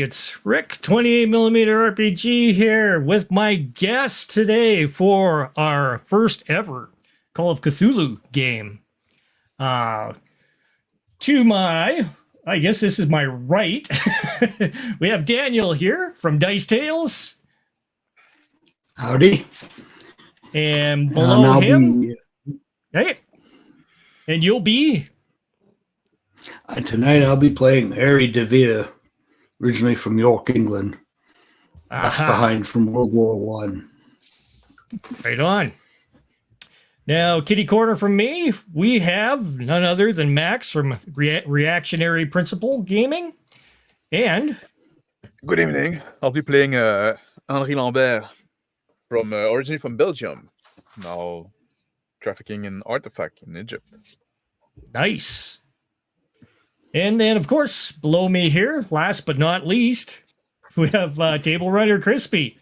it's Rick, 28mm RPG here with my guest today for our first ever Call of Cthulhu game. To my, I guess this is my right, we have Daniel here from Dice Tales. Howdy. And below him, hey, and you'll be? Tonight I'll be playing Harry DeVere, originally from York, England, left behind from World War One. Right on. Now, kitty corner from me, we have none other than Max from Reactionary Principle Gaming. And good evening. I'll be playing Henri Lambert, from originally from Belgium, now trafficking in artifact in Egypt. Nice. And then, of course, below me here, last but not least, we have Table Runner Crispy.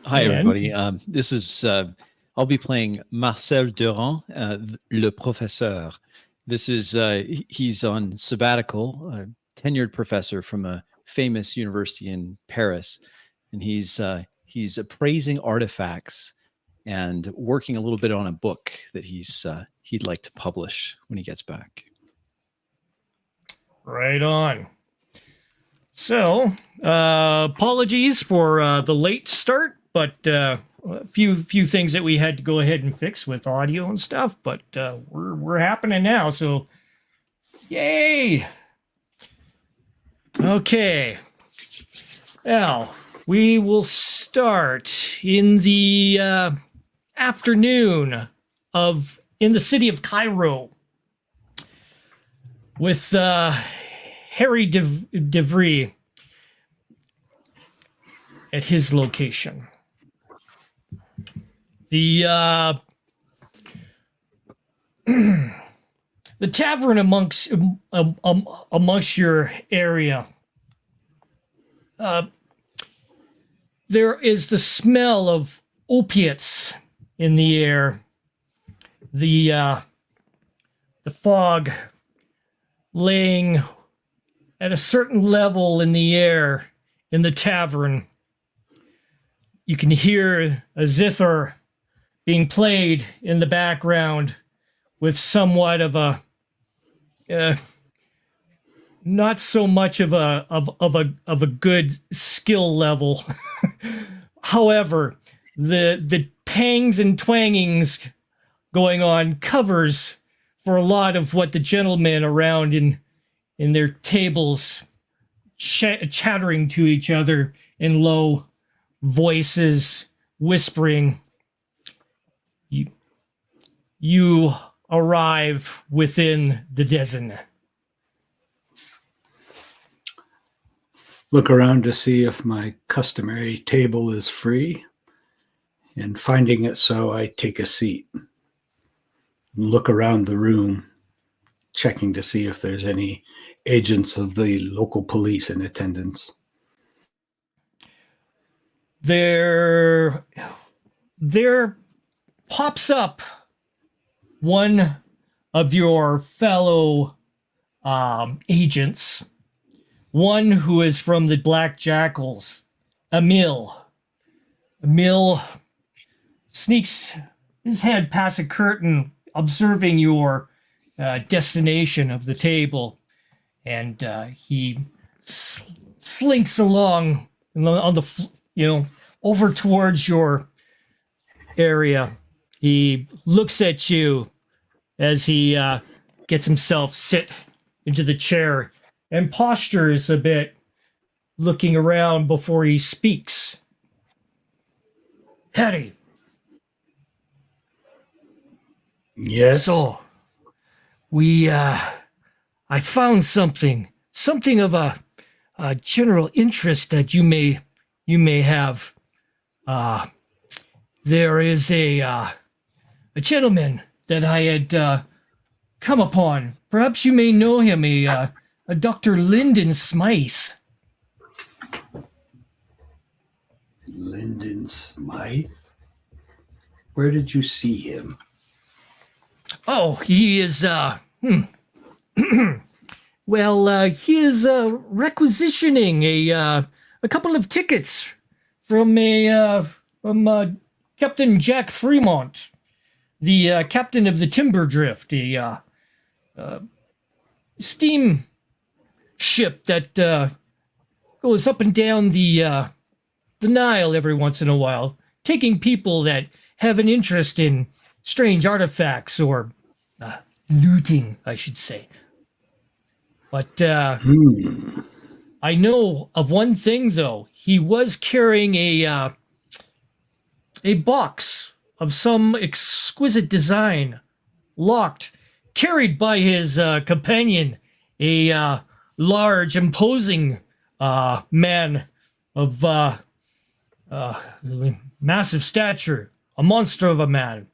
Hi, everybody. This is I'll be playing Marcel Durand, le professeur. This is he's on sabbatical, a tenured professor from a famous university in Paris, and he's appraising artifacts and working a little bit on a book that he'd like to publish when he gets back. Right on. So, apologies for the late start, but a few things that we had to go ahead and fix with audio and stuff, but we're happening now, so yay! Okay. Now, we will start in the afternoon in the city of Cairo with Harry DeVere at his location. The tavern amongst your area, there is the smell of opiates in the air. The fog laying at a certain level in the air in the tavern. You can hear a zither being played in the background with somewhat of a not so much of a good skill level. However, the pangs and twangings going on covers for a lot of what the gentlemen around in their tables chattering to each other in low voices, whispering. You arrive within the dozen. Look around to see if my customary table is free, and finding it so, I take a seat. Look around the room, checking to see if there's any agents of the local police in attendance. There pops up one of your fellow agents, one who is from the Black Jackals, Emil. Emil sneaks his head past a curtain, observing your destination of the table, and he slinks along on the over towards your area. He looks at you as he gets himself sit into the chair and postures a bit, looking around before he speaks. Harry. Yes. So, I found something of a general interest that you may have. There is a gentleman that I had come upon. Perhaps you may know him, a Dr. Lyndon Smythe. Lyndon Smythe? Where did you see him? Oh, he is Well, he is requisitioning a couple of tickets from Captain Jack Fremont, the captain of the Timber Drift, a steam ship that goes up and down the Nile every once in a while, taking people that have an interest in strange artifacts or looting, I should say. But I know of one thing, though. He was carrying a box of some exquisite design, locked, carried by his companion, a large, imposing man of massive stature, a monster of a man.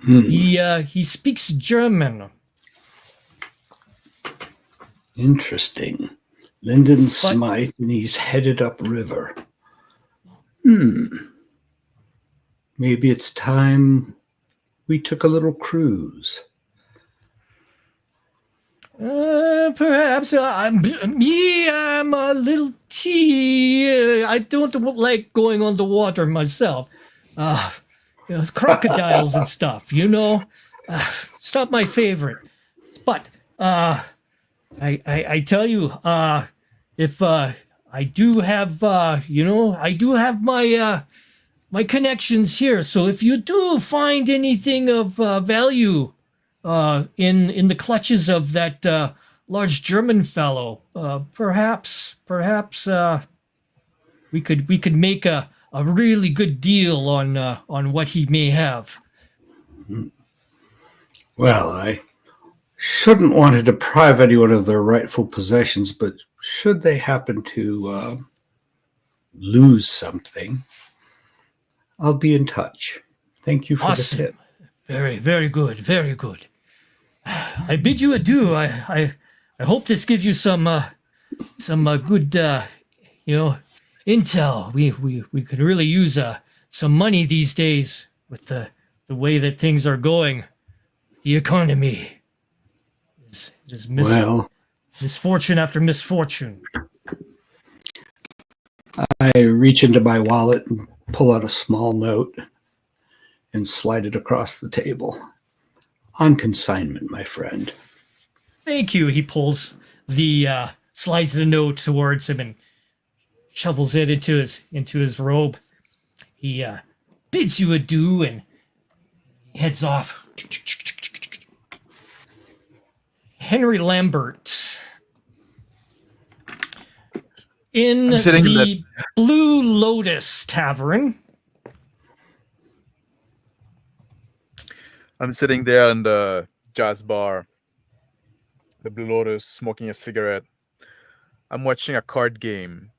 He speaks German. Interesting. Lyndon Smythe, and he's headed upriver. Maybe it's time we took a little cruise. Perhaps I'm a little I don't like going on the water myself. Crocodiles and stuff, it's not my favorite. But I tell you, if I do have I do have my connections here. So if you do find anything of value in the clutches of that large German fellow, perhaps we could make a really good deal on what he may have. Well, I shouldn't want to deprive anyone of their rightful possessions, but should they happen to lose something, I'll be in touch. Thank you for Awesome. the tip. Very, very good. Very good. I bid you adieu. I hope this gives you some good intel. We could really use some money these days with the way that things are going. The economy is misfortune after misfortune. I reach into my wallet and pull out a small note and slide it across the table. On consignment, my friend. Thank you. He pulls slides the note towards him and shovels it into his robe. He bids you adieu and heads off. Henry Lambert. In the Blue Lotus Tavern. I'm sitting there in the jazz bar, the Blue Lotus, smoking a cigarette. I'm watching a card game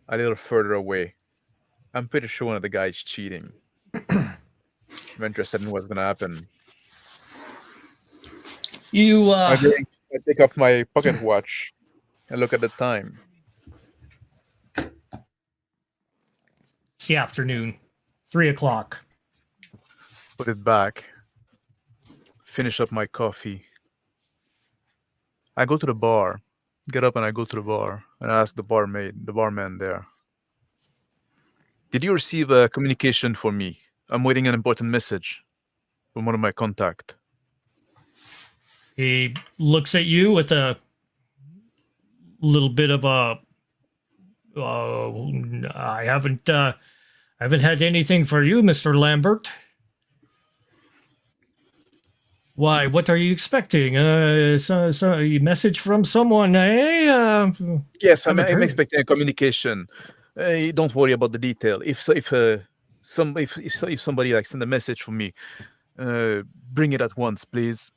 a little further away. I'm pretty sure one of the guys cheating. I'm interested in what's going to happen. I take off my pocket watch and look at the time. It's the afternoon, 3:00. Put it back. Finish up my coffee. I go to the bar. Get up and I go to the bar and ask the barman there. Did you receive a communication for me? I'm waiting an important message from one of my contacts. He looks at you with a little bit of a. I haven't had anything for you, Mr. Lambert. Why? What are you expecting? A message from someone? Yes, I'm expecting a communication. Don't worry about the detail. If somebody send a message for me, bring it at once, please.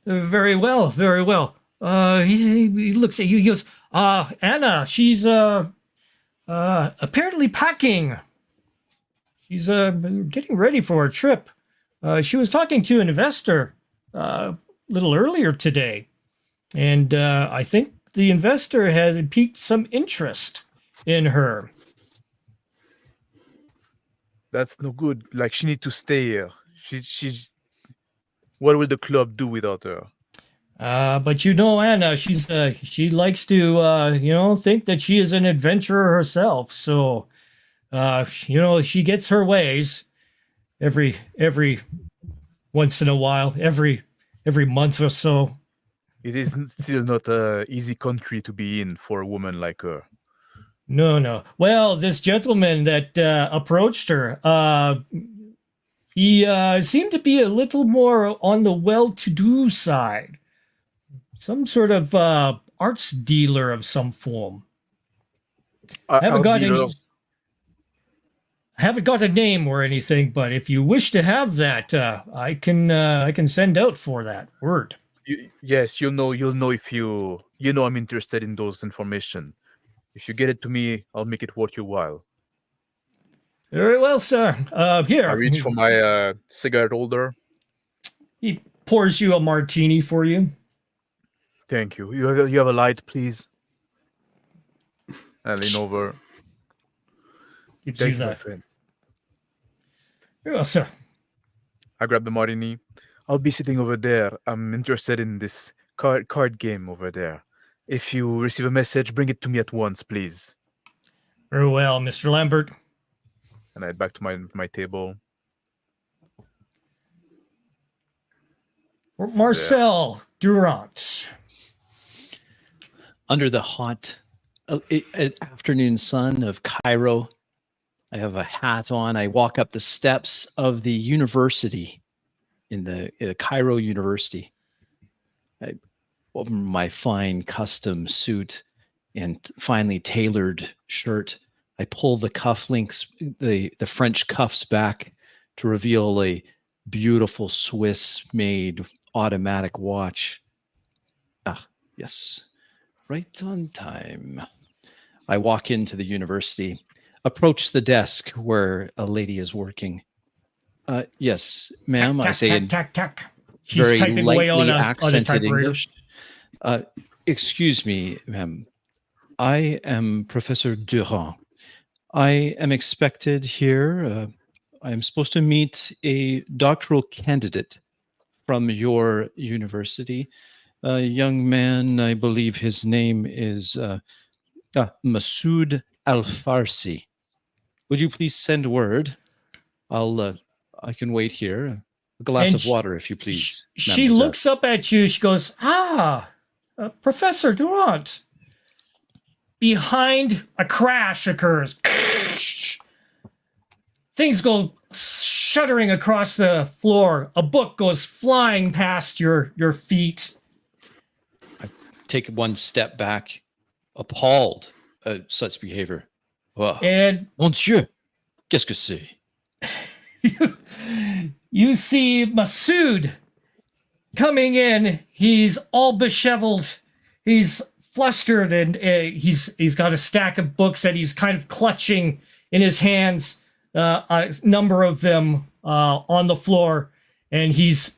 Very well, very well. He looks at you. He goes, Anna, she's apparently packing. She's getting ready for her trip. She was talking to an investor a little earlier today, and I think the investor has piqued some interest in her. That's no good. Like, she need to stay here. She's. What will the club do without her? But you know, Anna, she likes to think that she is an adventurer herself. So she gets her ways every once in a while, every month or so. It is still not a easy country to be in for a woman like her. No, no. Well, this gentleman that approached her, he seemed to be a little more on the well-to-do side. Some sort of arts dealer of some form. I haven't got a name or anything, but if you wish to have that, I can send out for that word. Yes, you'll know if you know I'm interested in those information. If you get it to me, I'll make it worth your while. Very well, sir. Here. I reach for my cigarette holder. He pours you a martini for you. Thank you. You have a light, please? I lean over. Gives Thank you you, my that. friend. Very well, sir. I grab the martini. I'll be sitting over there. I'm interested in this card game over there. If you receive a message, bring it to me at once, please. Very well, Mr. Lambert. And I head back to my table. Marcel Durant. Under the hot afternoon sun of Cairo, I have a hat on. I walk up the steps of the university in the Cairo University. I open my fine custom suit and finely tailored shirt. I pull the cufflinks, the French cuffs back to reveal a beautiful Swiss-made automatic watch. Ah, yes. Right on time. I walk into the university, approach the desk where a lady is working. Yes, ma'am, I say in She's very typing away lightly on a accented typewriter. English. Excuse me, ma'am. I am Professor Durand. I am expected here. I am supposed to meet a doctoral candidate from your university. A young man, I believe his name is Masood Al-Farsi. Would you please send word? I can wait here. A glass of water, if you please. She mademoiselle. looks up at you. She goes, Professor Durant. Behind, a crash occurs. Things go shuddering across the floor. A book goes flying past your feet. I take one step back, appalled at such behavior. Oh, And Monsieur, qu'est-ce que c'est? you see Masood coming in. He's all disheveled. He's flustered, and he's got a stack of books that he's kind of clutching in his hands, a number of them on the floor, and he's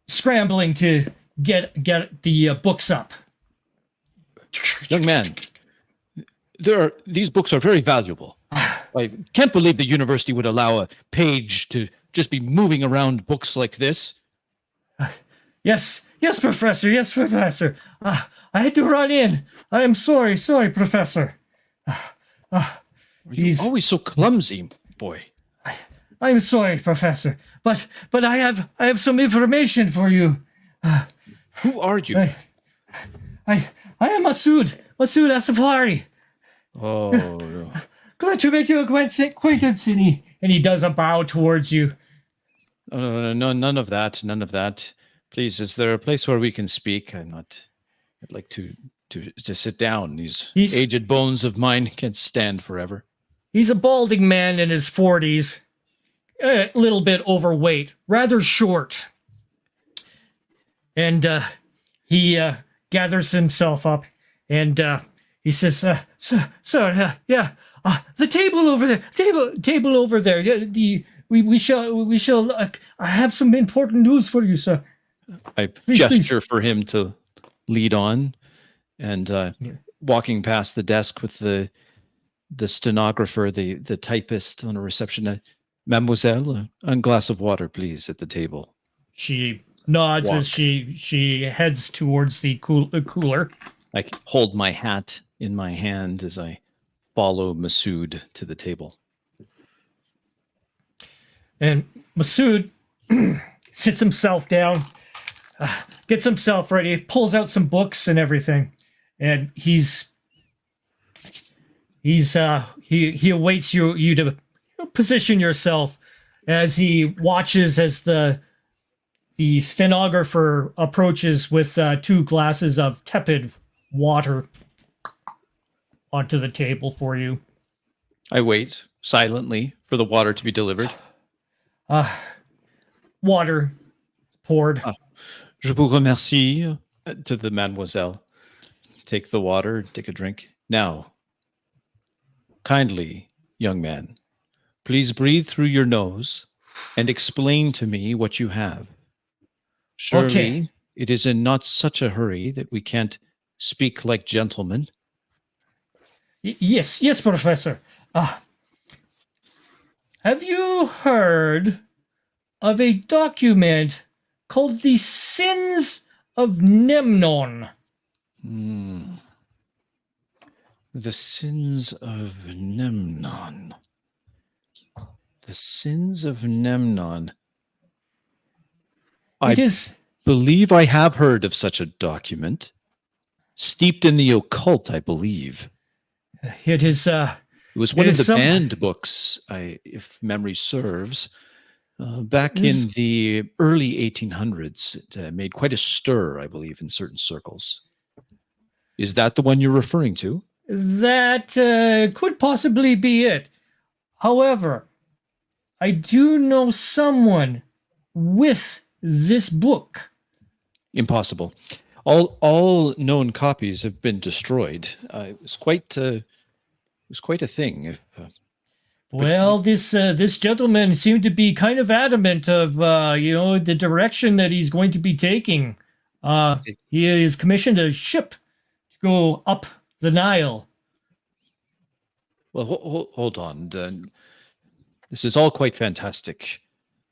scrambling to get the books up. Young man, these books are very valuable. I can't believe the university would allow a page to just be moving around books like this. Yes, Professor. Yes, Professor. I had to run in. I am sorry, Professor. You're always so clumsy, boy. I'm sorry, Professor. But I have some information for you. Who are you? I am Masood Asafari. Oh, no. Glad to make your acquaintance, and he does a bow towards you. No, none of that. None of that. Please, is there a place where we can speak? I'd like to sit down. These aged bones of mine can't stand forever. He's a balding man in his 40s, a little bit overweight, rather short. And he gathers himself up, and he says, "Sir, yeah, the table over there, table over there. We shall have some important news for you, sir." I gesture for him to lead on, and walking past the desk with the stenographer, the typist on a reception. Mademoiselle, a glass of water, please, at the table. She nods walk. as she heads towards the cooler. I hold my hat in my hand as I follow Masood to the table. And Masood sits himself down, gets himself ready, pulls out some books and everything, and he awaits you to position yourself as he watches as the stenographer approaches with 2 glasses of tepid water onto the table for you. I wait silently for the water to be delivered. Water poured. Je vous remercie, to the mademoiselle. Take the water, take a drink. Now, kindly, young man, please breathe through your nose and explain to me what you have. Surely, Okay. it is in not such a hurry that we can't speak like gentlemen. Yes, Professor. Have you heard of a document called The Sins of Nemnon? The Sins of Nemnon. The Sins of Nemnon. I believe I have heard of such a document. Steeped in the occult, I believe. It is. It was one It of is the some- banned books, if memory serves. Back in the early 1800s, it made quite a stir, I believe, in certain circles. Is that the one you're referring to? That could possibly be it. However, I do know someone with this book. Impossible. All known copies have been destroyed. It was quite a thing. Well, this gentleman seemed to be kind of adamant of the direction that he's going to be taking. He is commissioned a ship to go up the Nile. Well, hold on. This is all quite fantastic.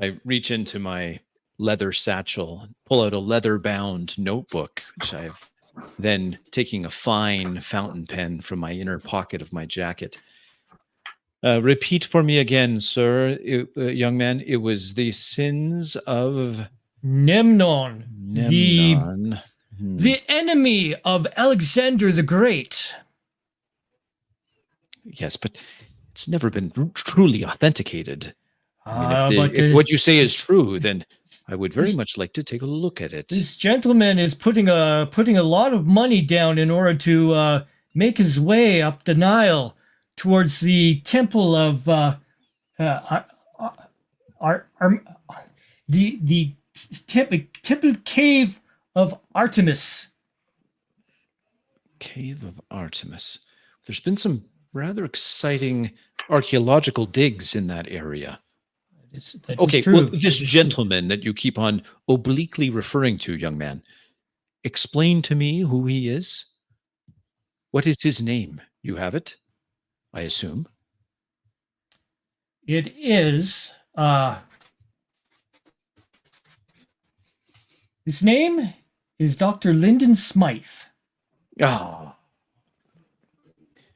I reach into my leather satchel and pull out a leather-bound notebook, which I have then taking a fine fountain pen from my inner pocket of my jacket. Repeat for me again, sir, young man. It was the sins of Nemnon. Nemnon. The enemy of Alexander the Great. Yes, but it's never been truly authenticated. I mean, But if what you say is true, then I would very much like to take a look at it. this gentleman is putting a lot of money down in order to make his way up the Nile towards the temple of the temple cave of Artemis. Cave of Artemis. There's been some rather exciting archaeological digs in that area. That is Okay, true. well, this gentleman that you keep on obliquely referring to, young man, explain to me who he is. What is his name? You have it, I assume. It is his name is Dr. Lyndon Smythe. Ah.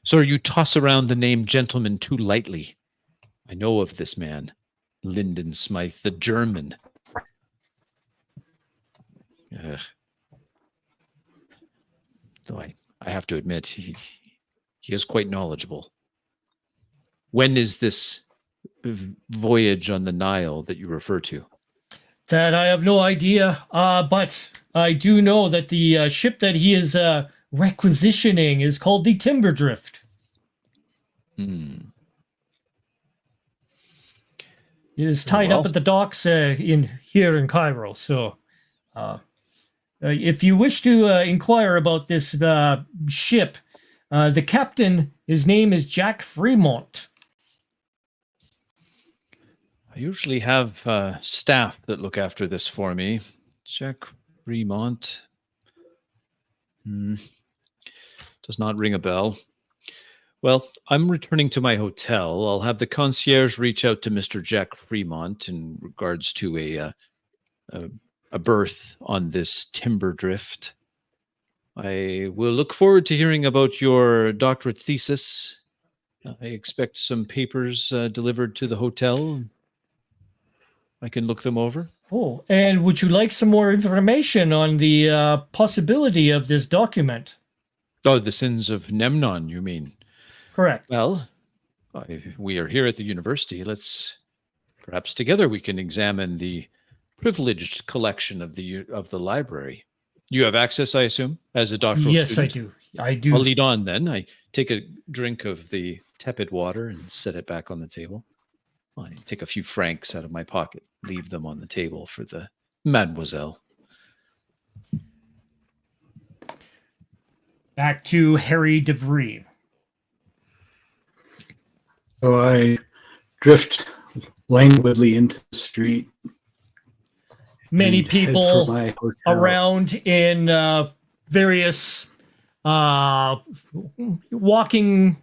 Sir, you toss around the name gentleman too lightly. I know of this man, Lyndon Smythe, the German. Though I have to admit, he is quite knowledgeable. When is this voyage on the Nile that you refer to? That I have no idea, but I do know that the ship that he is requisitioning is called the Timber Drift. It is tied up at the docks here in Cairo. So, if you wish to inquire about this ship, the captain, his name is Jack Fremont. I usually have staff that look after this for me. Jack Fremont. Does not ring a bell. Well, I'm returning to my hotel. I'll have the concierge reach out to Mr. Jack Fremont in regards to a a berth on this timber drift. I will look forward to hearing about your doctorate thesis. I expect some papers delivered to the hotel. I can look them over. Oh, and would you like some more information on the possibility of this document? Oh, the sins of Nemnon, you mean? Correct. Well, we are here at the university. Perhaps together we can examine the privileged collection of the library. You have access, I assume, as a doctoral yes, student? I do. I'll lead on then. I take a drink of the tepid water and set it back on the table. I take a few francs out of my pocket, leave them on the table for the mademoiselle. Back to Harry DeVries. So I drift languidly into the street. Many and head for people my hotel. around in various walking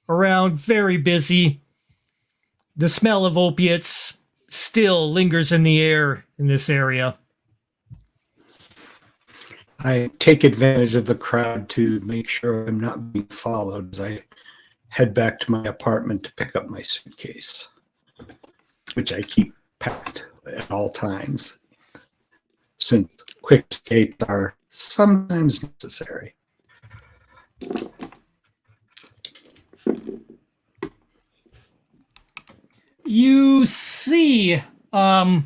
around, very busy. The smell of opiates still lingers in the air in this area. I take advantage of the crowd to make sure I'm not being followed as I head back to my apartment to pick up my suitcase, which I keep packed at all times, since quick escapes are sometimes necessary. You see, a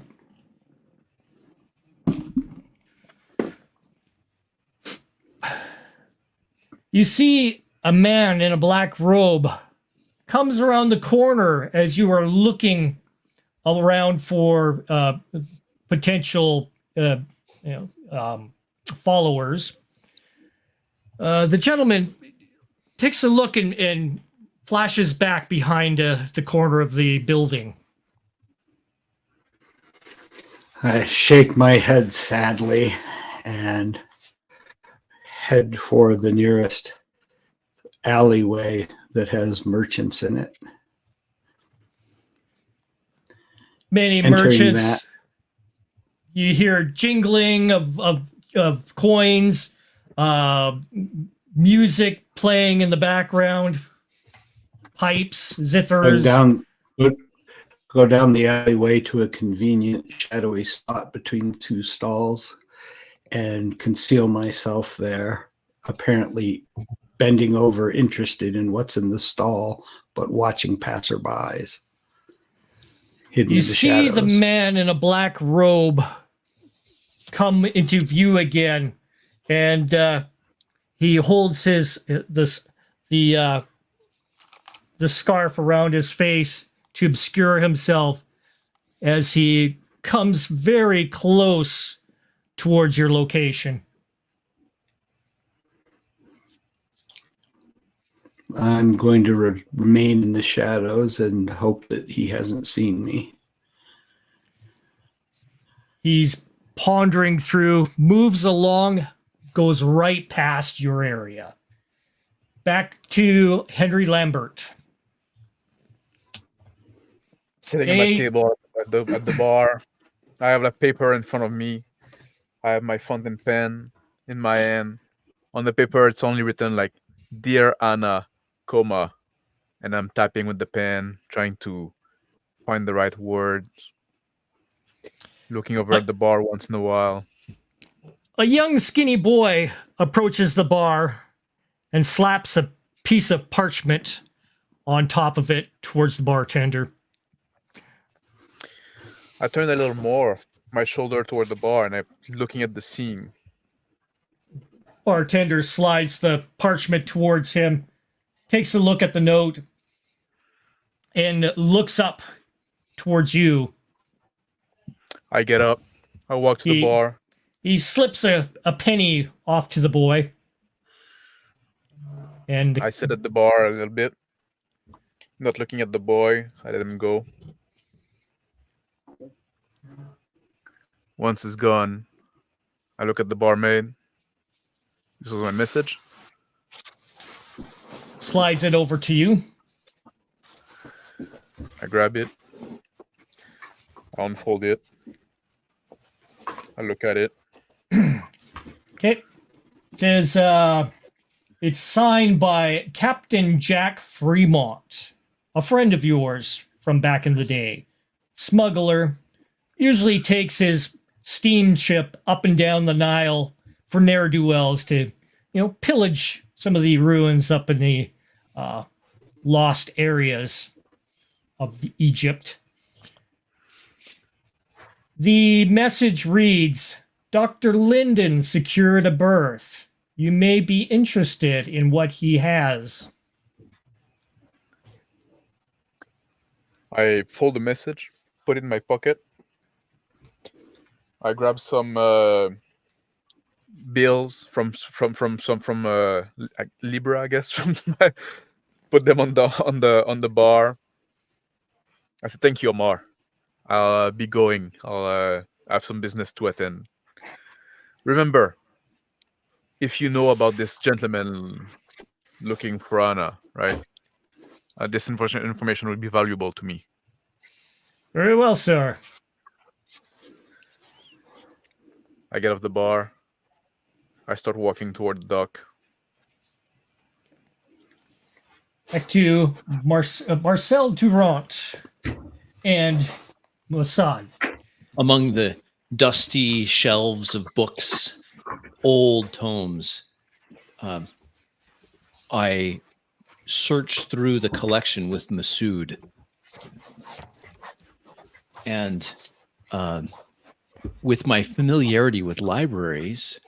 man in a black robe comes around the corner as you are looking around for potential followers. The gentleman takes a look and flashes back behind the corner of the building. I shake my head sadly and head for the nearest alleyway that has merchants in it. Many Entering merchants. that. You hear jingling of coins, music playing in the background, pipes, zithers. Go down the alleyway to a convenient shadowy spot between two stalls and conceal myself there, apparently bending over, interested in what's in the stall, but watching passerbys. Hidden You in the see shadows. the man in a black robe come into view again, and he holds the scarf around his face to obscure himself as he comes very close towards your location. I'm going to remain in the shadows and hope that he hasn't seen me. He's pondering through, moves along, goes right past your area. Back to Henry Lambert. Sitting at my table at the bar. I have a paper in front of me. I have my fountain pen in my hand. On the paper, it's only written like, "Dear Anna, comma," and I'm typing with the pen, trying to find the right words. Looking over at the bar once in a while. A young skinny boy approaches the bar and slaps a piece of parchment on top of it towards the bartender. I turn a little more my shoulder toward the bar and I'm looking at the scene. Bartender slides the parchment towards him, takes a look at the note, and looks up towards you. I get up. I walk to the bar. He slips a penny off to the boy. And I sit at the bar a little bit. Not looking at the boy. I let him go. Once it's gone, I look at the barmaid. This was my message. Slides it over to you. I grab it. I unfold it. I look at it. Okay. It says it's signed by Captain Jack Fremont, a friend of yours from back in the day. Smuggler, usually takes his steamship up and down the Nile for ne'er-do-wells to, pillage some of the ruins up in the lost areas of Egypt. The message reads, Dr. Linden secured a berth. You may be interested in what he has. I fold the message, put it in my pocket. I grab some bills from Libra, I guess. Put them on the bar. I said, "Thank you, Omar. I'll be going. I'll have some business to attend. Remember, if you know about this gentleman looking for Anna, right? This information will be valuable to me." Very well, sir. I get off the bar. I start walking toward the dock. Back to Marcel Durant and Mossad. Among the dusty shelves of books, old tomes, I search through the collection with Masood. And with my familiarity with libraries,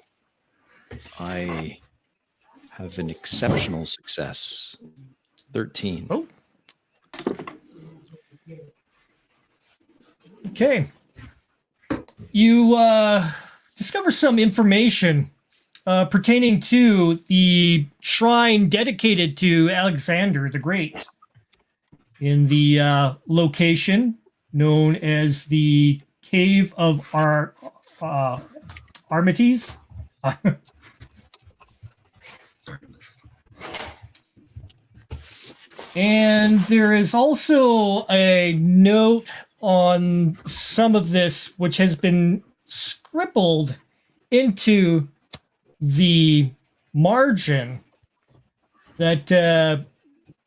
I have an exceptional success. 13. Oh. Okay. You discover some information pertaining to the shrine dedicated to Alexander the Great in the location known as the Cave of Armites. And there is also a note on some of this which has been scribbled into the margin that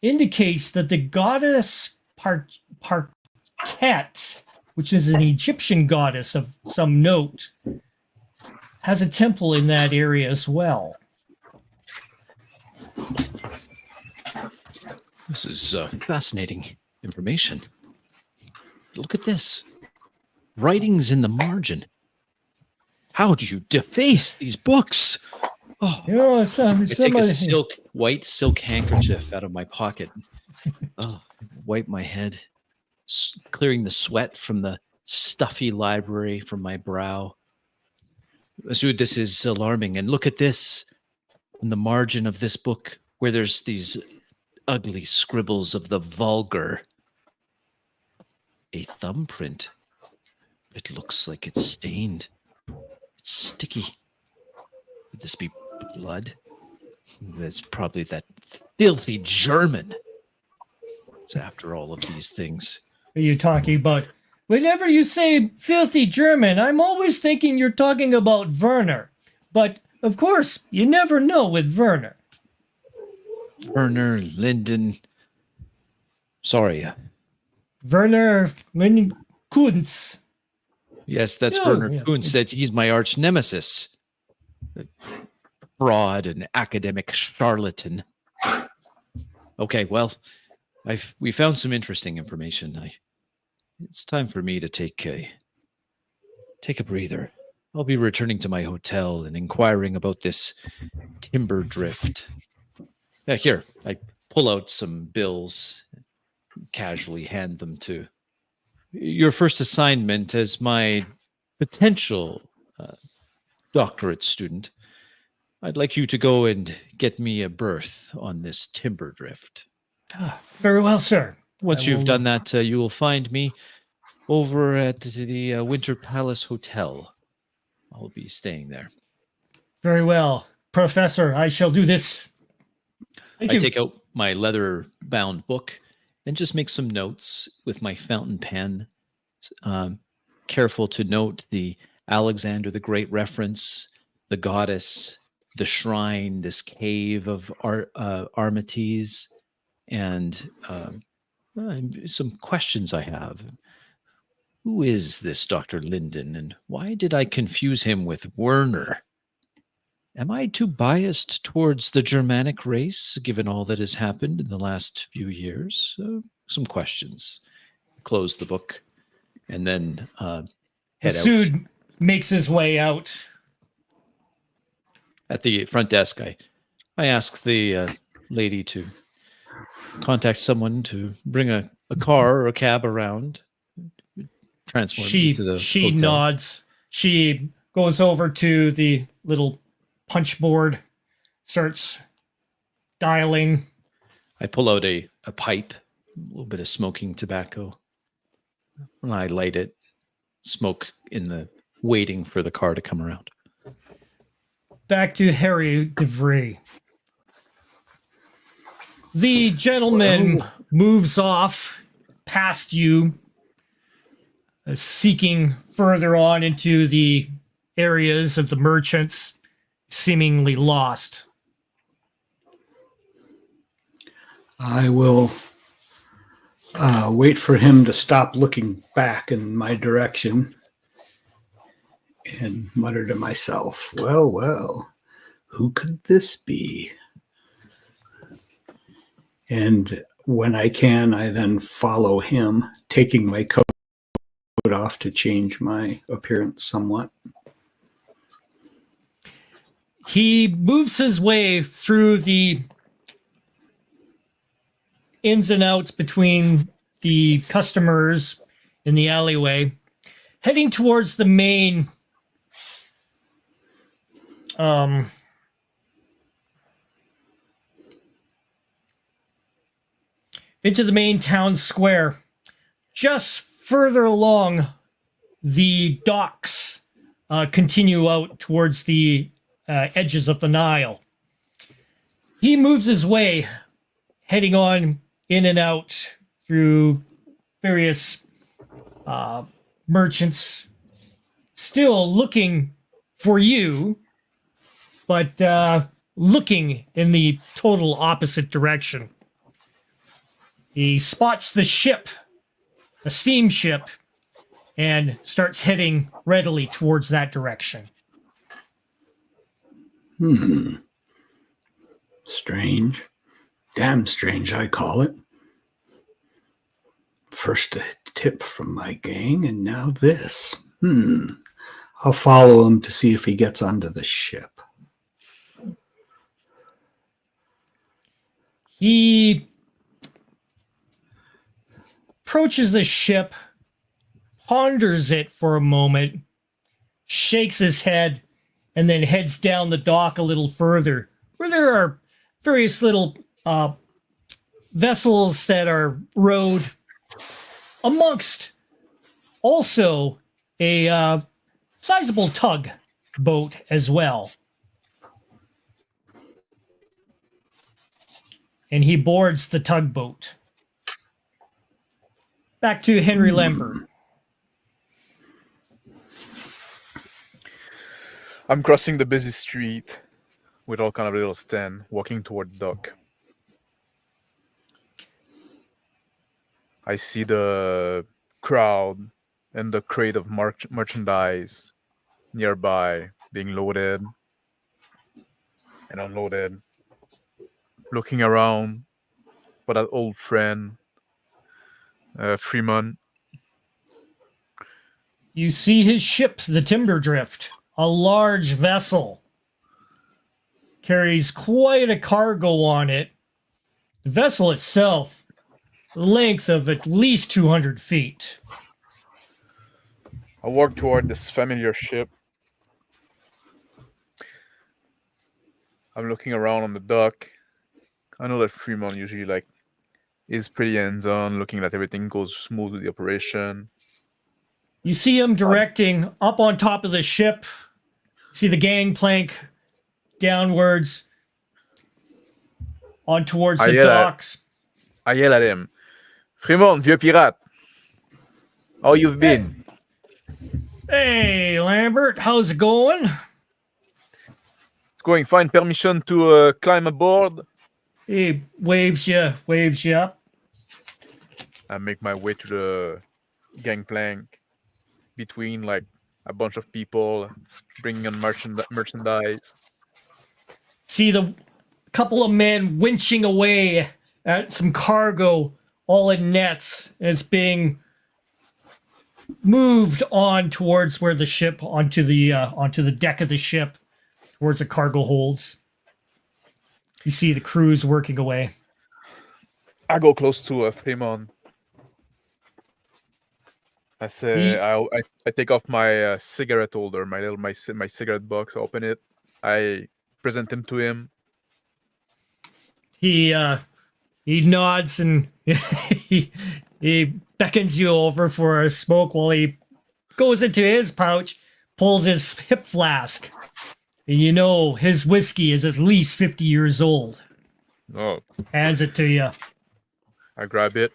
indicates that the goddess Parket, which is an Egyptian goddess of some note, has a temple in that area as well. This is fascinating information. Look at this. Writings in the margin. How do you deface these books? Oh, I take a white silk handkerchief out of my pocket. Wipe my head, clearing the sweat from the stuffy library from my brow. Masood, this is alarming. And look at this in the margin of this book where there's these ugly scribbles of the vulgar. A thumbprint. It looks like it's stained. It's sticky. Would this be blood? That's probably that filthy German. It's after all of these things. Are you talking about? Whenever you say filthy German, I'm always thinking you're talking about Werner. But, of course, you never know with Werner. Werner Linden. Sorry. Werner Linden Kuntz. Yes, that's Werner Kuntz. That he's my arch nemesis. Broad and academic charlatan. Okay, well, we found some interesting information. It's time for me to take a breather. I'll be returning to my hotel and inquiring about this timber drift. Here, I pull out some bills, casually hand them to your first assignment as my potential doctorate student. I'd like you to go and get me a berth on this timber drift. Very well, sir. Once you've done that, you will find me over at the Winter Palace Hotel. I'll be staying there. Very well, Professor. I shall do this. I take out my leather-bound book and just make some notes with my fountain pen. Careful to note the Alexander the Great reference, the goddess, the shrine, this cave of Armates, and some questions I have. Who is this Dr. Linden, and why did I confuse him with Werner? Am I too biased towards the Germanic race, given all that has happened in the last few years? Some questions. Close the book, and then head out. Sood makes his way out. At the front desk, I ask the lady to contact someone to bring a car or a cab around. Transport me to the she hotel. nods. She goes over to the little punch board, starts dialing. I pull out a pipe, a little bit of smoking tobacco. And I light it, smoke in the waiting for the car to come around. Back to Harry DeVry. The gentleman moves off past you, seeking further on into the areas of the merchants, seemingly lost. I will wait for him to stop looking back in my direction and mutter to myself, well, who could this be? And when I can, I then follow him, taking my coat off to change my appearance somewhat. He moves his way through the ins and outs between the customers in the alleyway, heading towards the main into the main town square. Just further along, the docks continue out towards the edges of the Nile. He moves his way, heading on in and out through various merchants, still looking for you, but looking in the total opposite direction. He spots the ship, a steamship, and starts heading readily towards that direction. Strange. Damn strange, I call it. First a tip from my gang, and now this. I'll follow him to see if he gets onto the ship. He approaches the ship, ponders it for a moment, shakes his head, and then heads down the dock a little further, where there are various little vessels that are rowed, amongst also a sizable tug boat as well. And he boards the tugboat. Back to Henry Lambert. I'm crossing the busy street with all kind of little stand, walking toward the dock. I see the crowd and the crate of merchandise nearby being loaded and unloaded. Looking around for that old friend, Freeman. You see his ship, the Timber Drift, a large vessel. Carries quite a cargo on it. The vessel itself, length of at least 200 feet. I walk toward this familiar ship. I'm looking around on the dock. I know that Fremont usually is pretty hands-on, looking that everything goes smooth with the operation. You see him directing up on top of the ship. See the gangplank downwards on towards the docks. I yell at him. Fremont, vieux pirate. How you've been? Hey, Lambert, how's it going? It's going fine. Permission to climb aboard. He waves you up. I make my way to the gangplank between like a bunch of people bringing on merchandise. See the couple of men winching away at some cargo, all in nets, and it's being moved on towards where the ship onto the deck of the ship, towards the cargo holds. You see the crews working away. I go close to Fremont. I say, I take off my cigarette holder, my cigarette box. Open it. I present him to him. He nods and he beckons you over for a smoke while he goes into his pouch, pulls his hip flask. And you know his whiskey is at least 50 years old. Oh. Hands it to you. I grab it.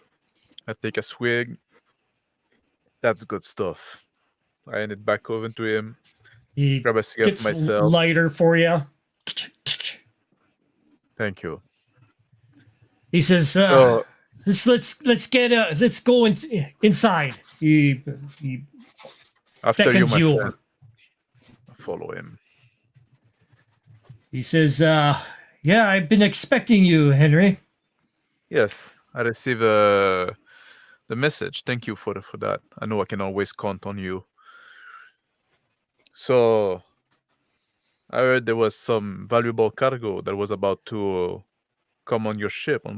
I take a swig. That's good stuff. I hand it back over to him. He grab a cigarette gets for myself. Lighter for you. Thank you. He says, let's go inside. He After you, beckons my you friend. over. I follow him. He says, yeah, I've been expecting you, Henry. Yes, I receive the message. Thank you for that. I know I can always count on you. So, I heard there was some valuable cargo that was about to come on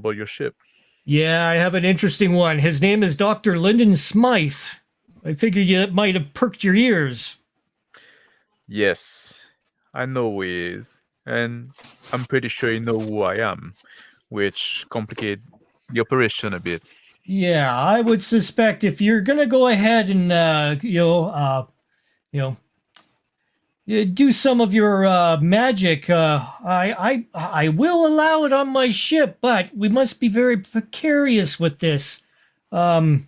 board your ship. Yeah, I have an interesting one. His name is Dr. Lyndon Smythe. I figure you might have perked your ears. Yes, I know who he is. And I'm pretty sure you know who I am, which complicates the operation a bit. Yeah, I would suspect if you're gonna go ahead and do some of your magic, I will allow it on my ship, but we must be very precarious with this. I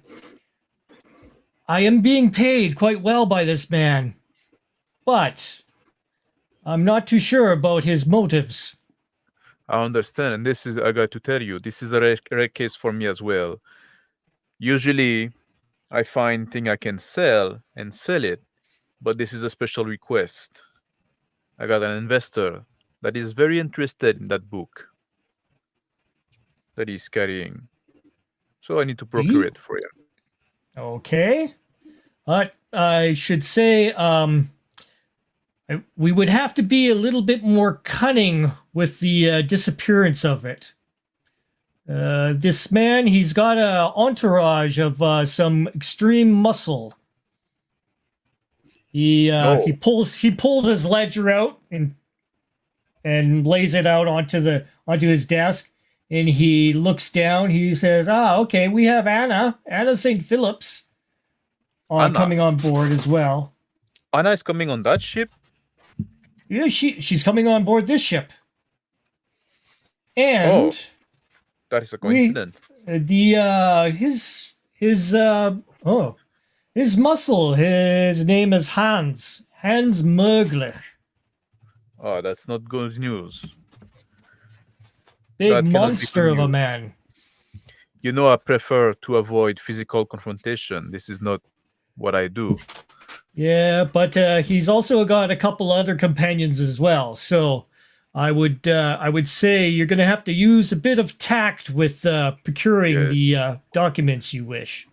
am being paid quite well by this man, but I'm not too sure about his motives. I understand, and this is, I got to tell you, this is a rare case for me as well. Usually, I find thing I can sell and sell it, but this is a special request. I got an investor that is very interested in that book that he's carrying, so I need to procure it for him. Okay, but I should say, we would have to be a little bit more cunning with the disappearance of it. This man, he's got an entourage of some extreme muscle. He pulls his ledger out and lays it out onto his desk, and he looks down. He says, okay, we have Anna St. Phillips coming on board as well. Anna is coming on that ship? Yeah, she's coming on board this ship. And that is a coincidence. His muscle, his name is Hans Merglich. Oh, that's not good news. Big monster of a man. You know, I prefer to avoid physical confrontation. This is not what I do. Yeah, but he's also got a couple other companions as well. So I would say you're going to have to use a bit of tact with procuring the documents you wish.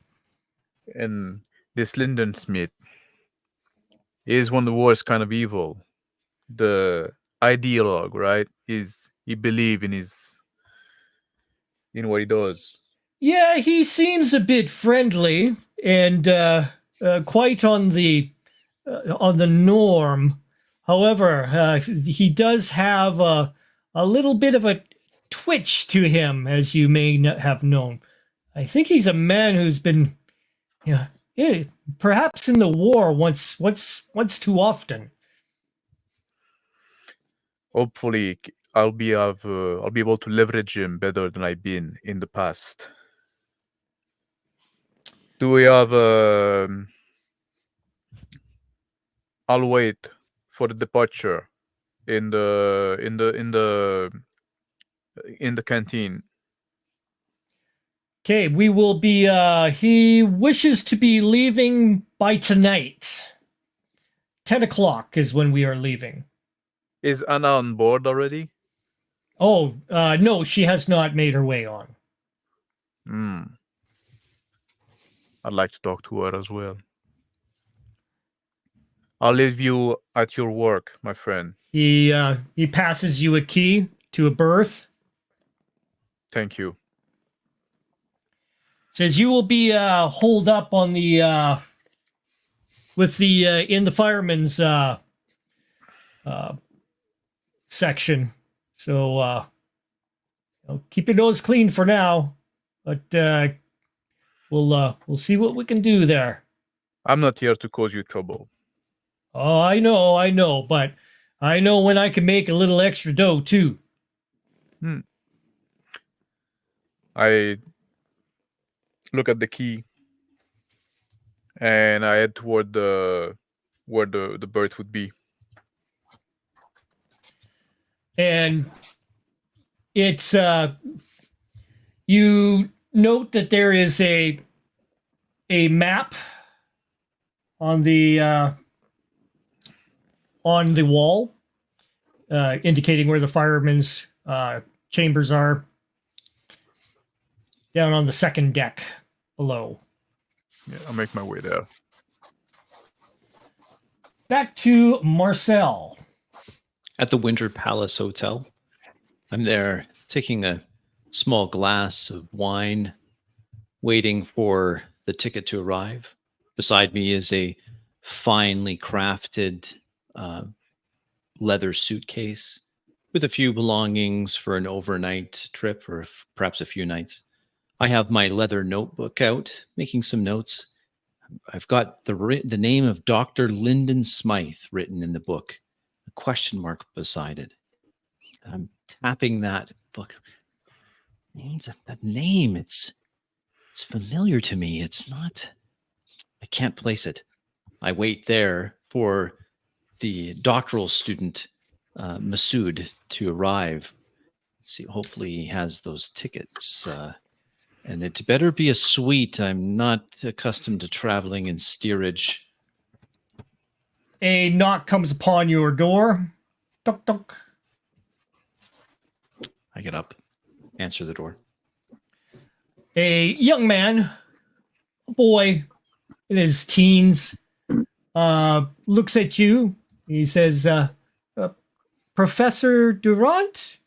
And this Lyndon Smith is one of the worst kind of evil. The ideologue, right? He believes in what he does. Yeah, he seems a bit friendly and quite on the norm. However, he does have a little bit of a twitch to him, as you may have known. I think he's a man who's been, perhaps in the war once too often. Hopefully, I'll be able to leverage him better than I've been in the past. Do we have I'll wait for the departure in the canteen. Okay, we will be, he wishes to be leaving by tonight. 10 o'clock is when we are leaving. Is Anna on board already? Oh, no, she has not made her way on. I'd like to talk to her as well. I'll leave you at your work, my friend. He passes you a key to a berth. Thank you. Says you will be holed up on the with the in the fireman's section. So keep your nose clean for now, but we'll see what we can do there. I'm not here to cause you trouble. Oh, I know, but I know when I can make a little extra dough too. I look at the key and I head toward where the berth would be. And it's you note that there is a map on the wall indicating where the firemen's chambers are down on the second deck below. Yeah, I'll make my way there. Back to Marcel. At the Winter Palace Hotel. I'm there taking a small glass of wine, waiting for the ticket to arrive. Beside me is a finely crafted leather suitcase with a few belongings for an overnight trip or perhaps a few nights. I have my leather notebook out, making some notes. I've got the name of Dr. Lyndon Smythe written in the book, a question mark beside it. I'm tapping that book. That name, it's familiar to me. It's not, I can't place it. I wait there for the doctoral student, Masood, to arrive. See, hopefully he has those tickets. And it better be a suite. I'm not accustomed to traveling in steerage. A knock comes upon your door. Tok, tok. I get up, answer the door. A young man, a boy in his teens, looks at you. He says, Professor Durant?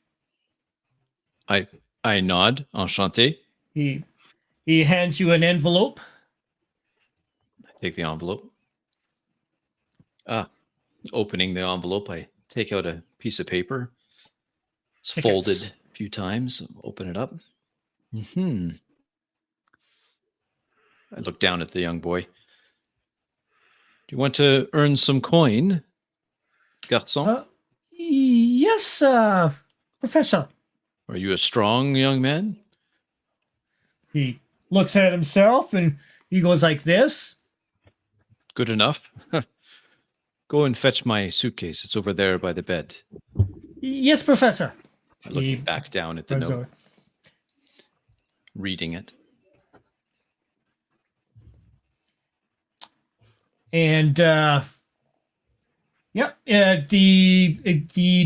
I nod, enchanté. He hands you an envelope. I take the envelope. Opening the envelope, I take out a piece of paper. It's Tickets. folded a few times. Open it up. I look down at the young boy. Do you want to earn some coin, garçon? Yes, Professor. Are you a strong young man? He looks at himself and he goes like this. Good enough. Go and fetch my suitcase. It's over there by the bed. Yes, Professor. I look back down at the note, reading it. And the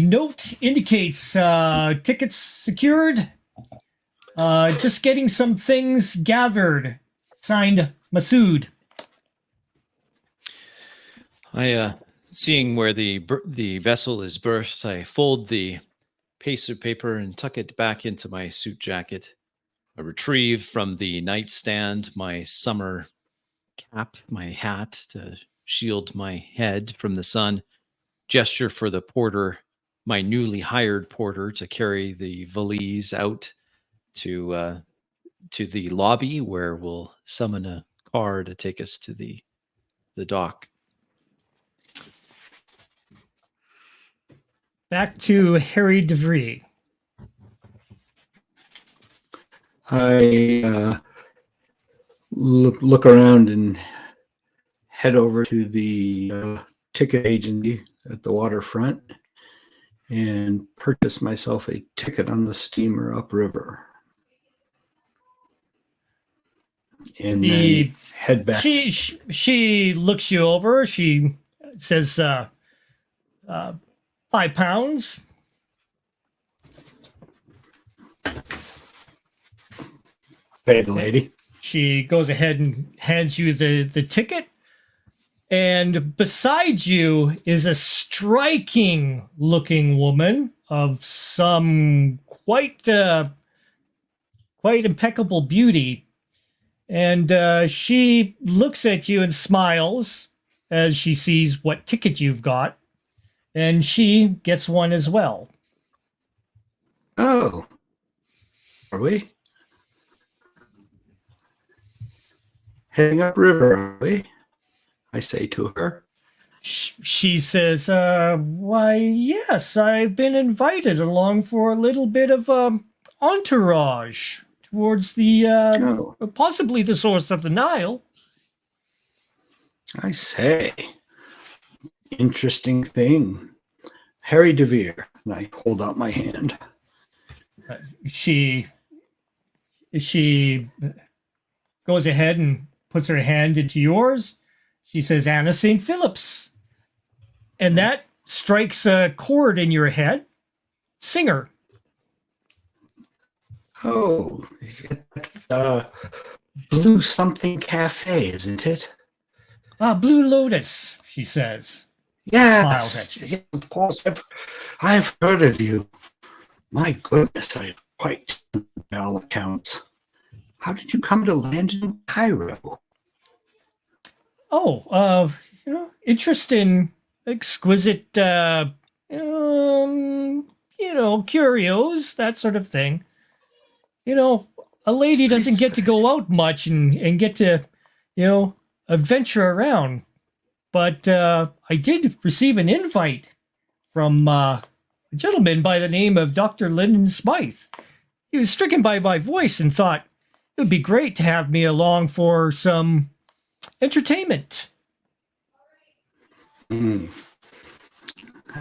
note indicates tickets secured. Just getting some things gathered. Signed, Masood. Seeing where the vessel is berthed, I fold the piece of paper and tuck it back into my suit jacket. I retrieve from the nightstand my summer cap, my hat to shield my head from the sun. Gesture for the porter, my newly hired porter, to carry the valise out to the lobby where we'll summon a car to take us to the dock. Back to Harry DeVries. I look around and head over to the ticket agency at the waterfront and purchase myself a ticket on the steamer upriver. And then head back. She looks you over. She says, £5. Pay the lady. She goes ahead and hands you the ticket. And beside you is a striking looking woman of some quite impeccable beauty. And she looks at you and smiles as she sees what ticket you've got. And she gets one as well. Oh, are we? Heading upriver, are we? I say to her. She says, why, yes, I've been invited along for a little bit of entourage towards the, possibly the source of the Nile. I say. Interesting thing. Harry DeVere. And I hold out my hand. She goes ahead and puts her hand into yours. She says, Anna St. Phillips. And that strikes a chord in your head. Singer. Oh, Blue Something Cafe, isn't it? Blue Lotus, she says. Yes, yes, of course. I've heard of you. My goodness, I'm quite by all accounts. How did you come to land in Cairo? Oh, interest in exquisite, curios, that sort of thing. A lady doesn't get to go out much and get to, adventure around. But I did receive an invite from a gentleman by the name of Dr. Lyndon Smythe. He was stricken by my voice and thought it would be great to have me along for some entertainment. I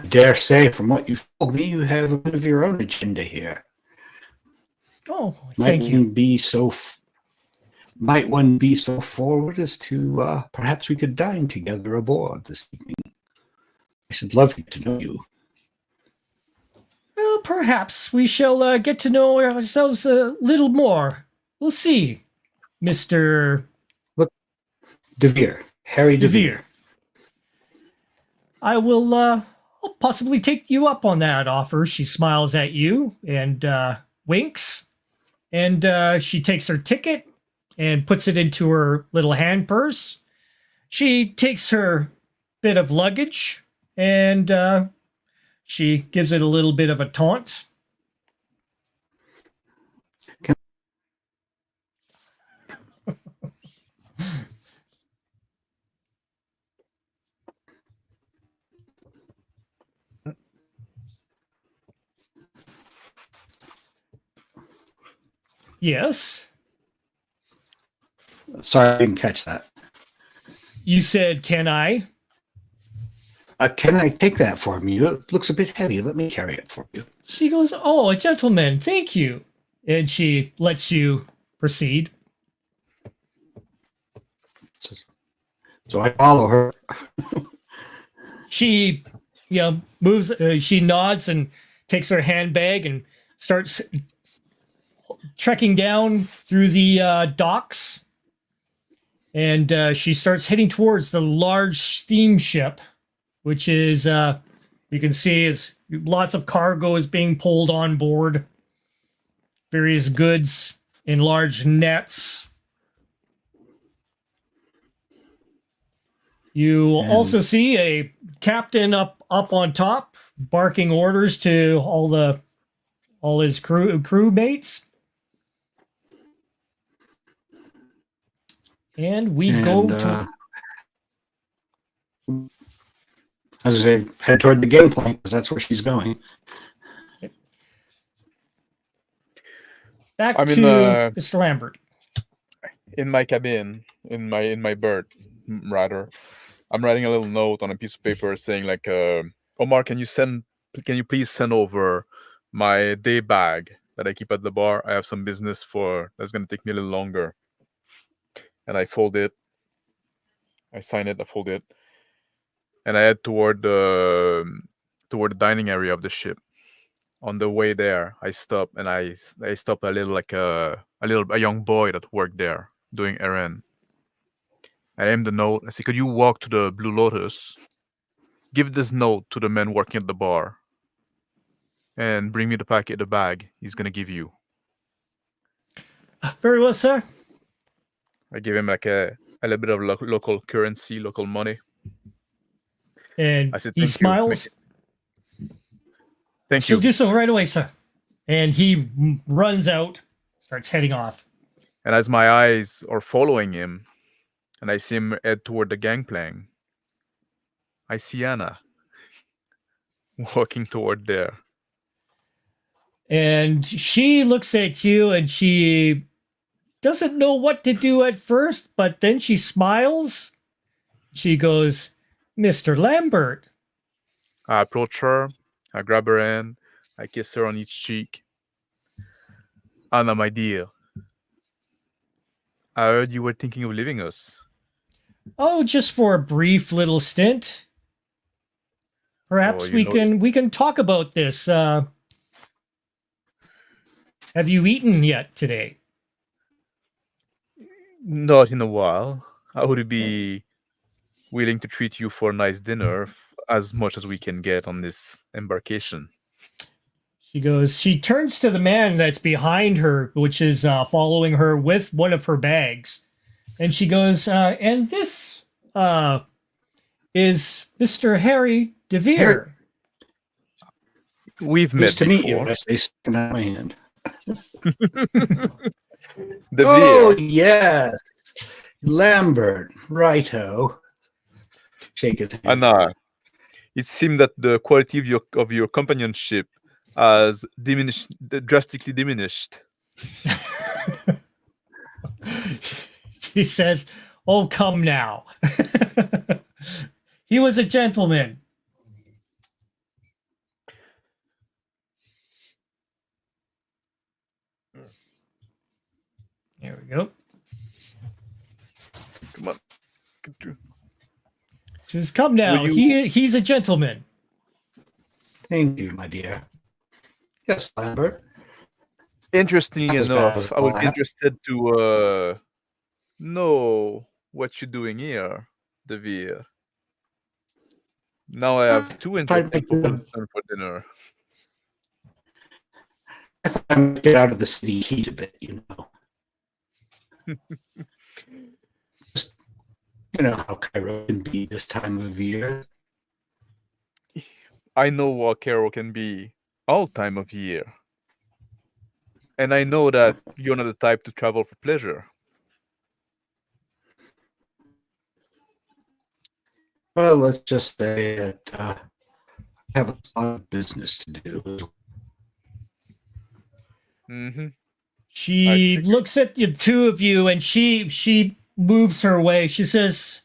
dare say, from what you've told me, you have a bit of your own agenda here. Oh, thank you. Might one be so forward as to perhaps we could dine together aboard this evening? I should love to know you. Well, perhaps we shall get to know ourselves a little more. We'll see, Mr. DeVere. Harry DeVere. I will I'll possibly take you up on that offer. She smiles at you and winks. And she takes her ticket and puts it into her little hand purse. She takes her bit of luggage and she gives it a little bit of a taunt. Yes. Sorry, I didn't catch that. You said, can I? Can I take that from you? It looks a bit heavy. Let me carry it for you. She goes, oh, a gentleman, thank you. And she lets you proceed. So I follow her. She, moves, she nods and takes her handbag and starts trekking down through the docks. And she starts heading towards the large steamship, which is, you can see, is lots of cargo is being pulled on board. Various goods in large nets. You also see a captain up on top, barking orders to all his crewmates. And we go to... As I head toward the gangplank, because that's where she's going. Back I'm to Mr. Lambert. In my cabin, in my berth, rather. I'm writing a little note on a piece of paper saying like, Omar, can you please send over my day bag that I keep at the bar? I have some business that's gonna take me a little longer. And I fold it. I sign it. I fold it, and I head toward the dining area of the ship. On the way there, I stop and I stop a young boy that worked there doing errand. I aim the note. I say, "Could you walk to the Blue Lotus? Give this note to the man working at the bar, and bring me the bag he's gonna give you." Very well, sir. I give him like a little bit of local currency, local money. And I said, he "Thank you. smiles. Thank She'll you." do so right away, sir. And he runs out, starts heading off. And as my eyes are following him, and I see him head toward the gangplank, I see Anna walking toward there. And she looks at you and she doesn't know what to do at first, but then she smiles. She goes, Mr. Lambert. I approach her, I grab her hand, I kiss her on each cheek. Anna, my dear, I heard you were thinking of leaving us. Oh, just for a brief little stint. Perhaps we can talk about this. Have you eaten yet today? Not in a while. I would be willing to treat you for a nice dinner as much as we can get on this embarkation. She turns to the man that's behind her, which is following her with one of her bags. And she goes, and this is Mr. Harry DeVere. We've met Nice to meet you. before. I say, sticking out my hand. DeVere. Oh, yes. Lambert. Righto. Shake his hand. Anna, it seemed that the quality of your companionship has drastically diminished. She says, oh, come now. He was a gentleman. There we go. Come on. Get through. She says, come now. He's a gentleman. Thank you, my dear. Yes, Lambert. Interesting That was enough, bad. I would be interested to know what you're doing here, DeVere. Now I have two interesting proposals for dinner. I thought I might get out of the city heat a bit, you know. Just, you know how Cairo can be this time of year. I know what Cairo can be all time of year. And I know that you're not the type to travel for pleasure. Well, let's just say that I have a lot of business to do. Mm-hmm. She looks at the two of you and she moves her way. She says,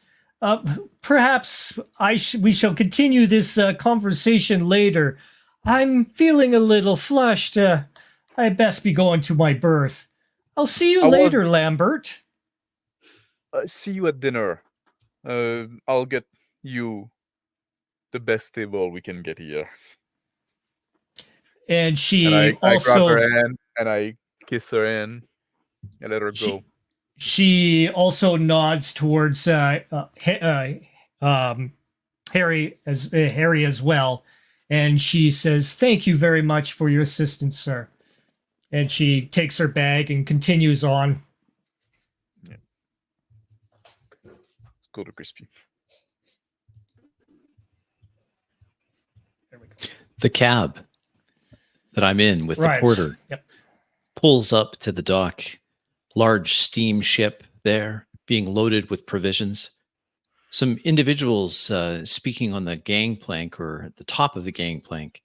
perhaps we shall continue this conversation later. I'm feeling a little flushed. I best be going to my berth. I'll see you later, Lambert. See you at dinner. I'll get you the best table we can get here. And I grab her hand and I kiss her hand and let her go. She also nods towards Harry as well, and she says, "Thank you very much for your assistance, sir." And she takes her bag and continues on. Yeah. Let's go to Crispy. There we go. The cab that I'm in with the porter pulls up to the dock. Large steamship there being loaded with provisions. Some individuals speaking on the gangplank or at the top of the gangplank.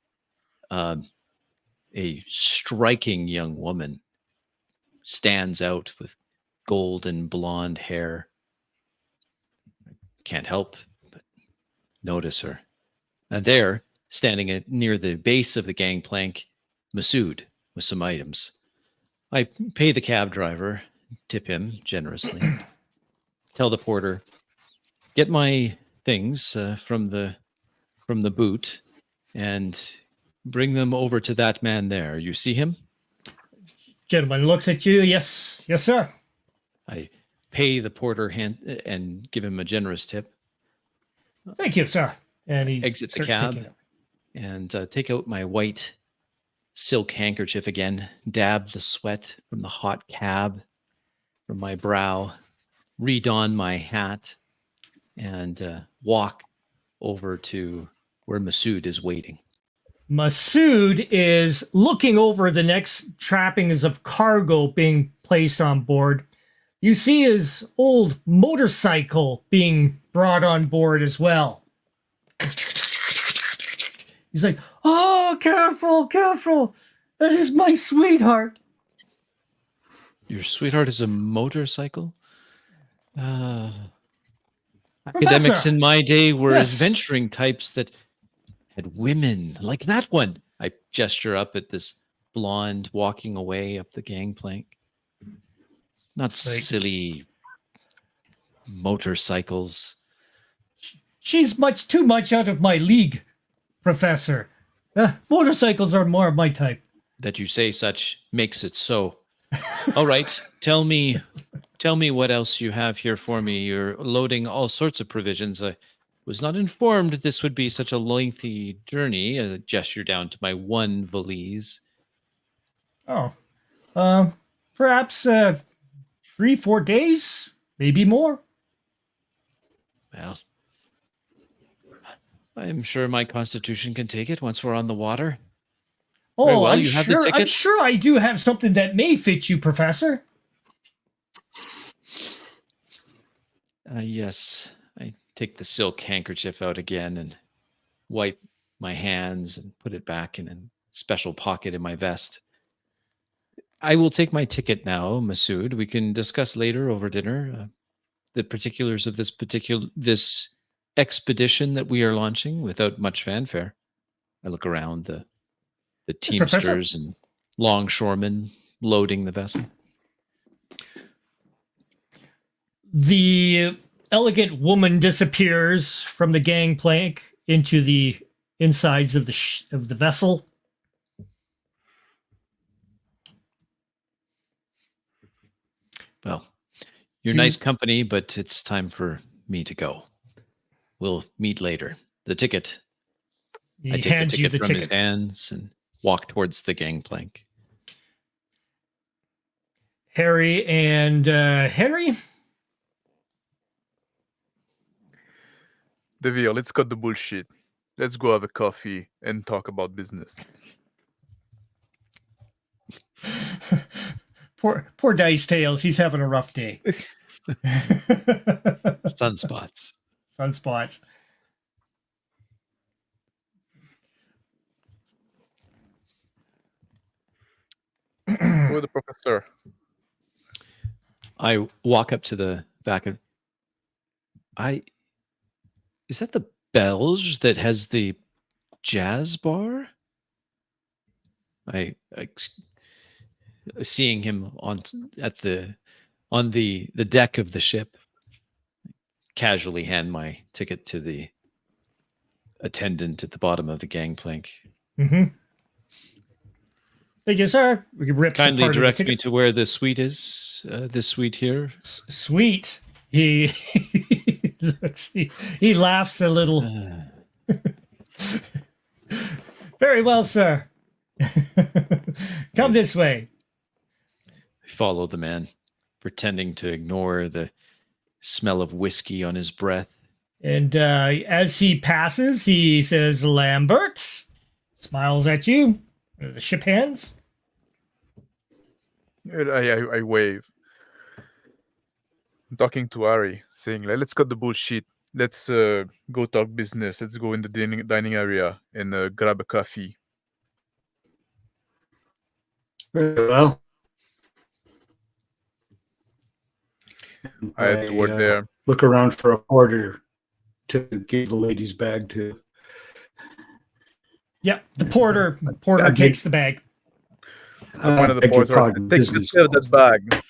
A striking young woman stands out with golden blonde hair. Can't help notice her. And there, standing near the base of the gangplank, Masood with some items. I pay the cab driver, tip him generously, tell the porter, get my things from the boot and bring them over to that man there. You see him? Gentleman looks at you. Yes, yes, sir. I pay the porter hand and give him a generous tip. Thank you, sir. And he Exit the starts cab taking it. and take out my white silk handkerchief again, dab the sweat from the hot cab from my brow, redon my hat, and walk over to where Masood is waiting. Masood is looking over the next trappings of cargo being placed on board. You see his old motorcycle being brought on board as well. He's like, oh, careful, careful. That is my sweetheart. Your sweetheart is a motorcycle? Academics Professor. in my day were Yes. adventuring types that had women like that one. I gesture up at this blonde walking away up the gangplank. Not Like- silly motorcycles. She's much too much out of my league, Professor. Motorcycles are more of my type. That you say such makes it so. All right, tell me what else you have here for me. You're loading all sorts of provisions. I was not informed this would be such a lengthy journey. A gesture down to my one valise. Oh, perhaps 3-4 days, maybe more. Well, I'm sure my constitution can take it once we're on the water. Oh, Very well, I'm you have the sure. I'm ticket? sure I do have something that may fit you, Professor. Yes, I take the silk handkerchief out again and wipe my hands and put it back in a special pocket in my vest. I will take my ticket now, Masood. We can discuss later over dinner the particulars of this expedition that we are launching without much fanfare. I look around the Yes, Professor. teamsters and longshoremen loading the vessel. The elegant woman disappears from the gangplank into the insides of the vessel. Well, you're Do you- nice company, but it's time for me to go. We'll meet later. The ticket. He I take the hands you ticket the from his ticket. hands and walk towards the gangplank. Harry and Henry. Devere, let's cut the bullshit. Let's go have a coffee and talk about business. Poor Dice Tails. He's having a rough day. Sunspots. Sunspots. Who the professor? I walk up to the back of. Is that the Belge that has the jazz bar? I seeing him on the deck of the ship, casually hand my ticket to the attendant at the bottom of the gangplank. Mm-hmm. Thank you, sir. We can rip Kindly part of the direct ticket. me to where the suite is. This suite here. Sweet. He looks. He laughs a little. Very well, sir. Come this way. I follow the man, pretending to ignore the smell of whiskey on his breath. And as he passes, he says, "Lambert," smiles at you. The ship hands. I wave. I'm talking to Harry, saying, let's cut the bullshit. Let's go talk business. Let's go in the dining area and grab a coffee. Very well. I head toward there. Look around for a porter to give the lady's bag to. Yep, the porter I takes the bag. I point at the beg your porter. pardon, Take business care of that bag.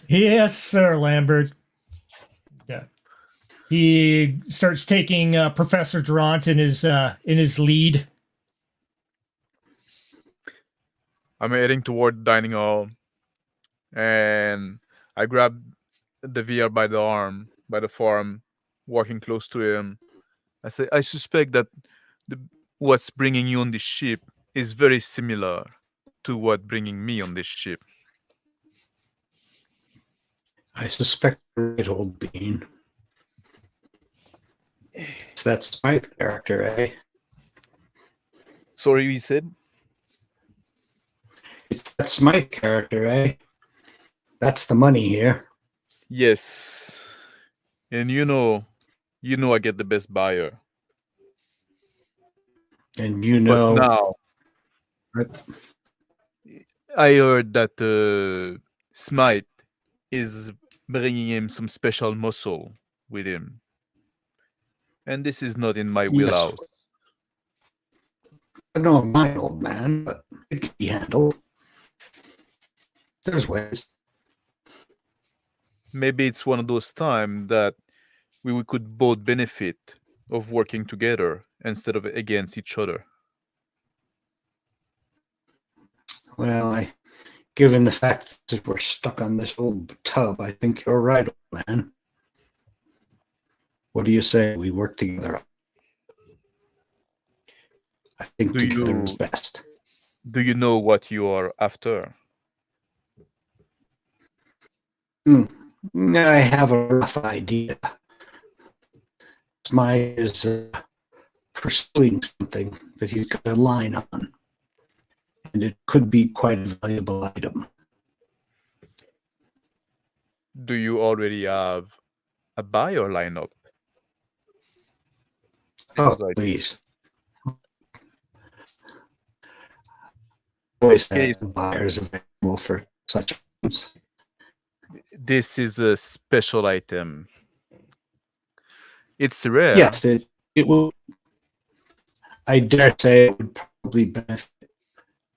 Yes, sir, Lambert. Yeah. He starts taking Professor Durant in his lead. I'm heading toward the dining hall, and I grab the VR by the arm, by the forearm, walking close to him. I say, I suspect that what's bringing you on this ship is very similar to what bringing me on this ship. I suspect you're right, old bean. So that's my character, eh? Sorry, you said? That's my character, eh? That's the money here. Yes. And you know I get the best buyer. And you But know, now, I heard that Smite is bringing him some special muscle with him. And this is not in my wheelhouse. I know my old man, but it can be handled. There's ways. Maybe it's one of those times that we could both benefit of working together instead of against each other. Well, given the fact that we're stuck on this old tub, I think you're right, old man. What do you say we work together? I think together is best. Do you know what you are after? I have a rough idea. Smite is pursuing something that he's got a line on, and it could be quite a valuable item. Do you already have a buyer lineup? Oh, please. Always have buyers available for such items. This is a special item. It's rare. Yes, it will. I dare say it would probably benefit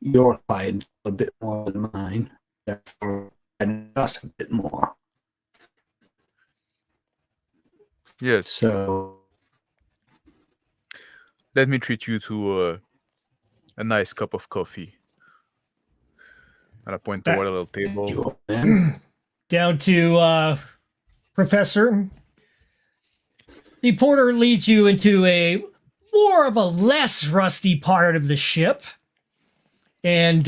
your client a bit more than mine, therefore benefit us a bit more. Yes. So let me treat you to a nice cup of coffee. And I point toward a little table. Down to Professor. The porter leads you into a more of a less rusty part of the ship. And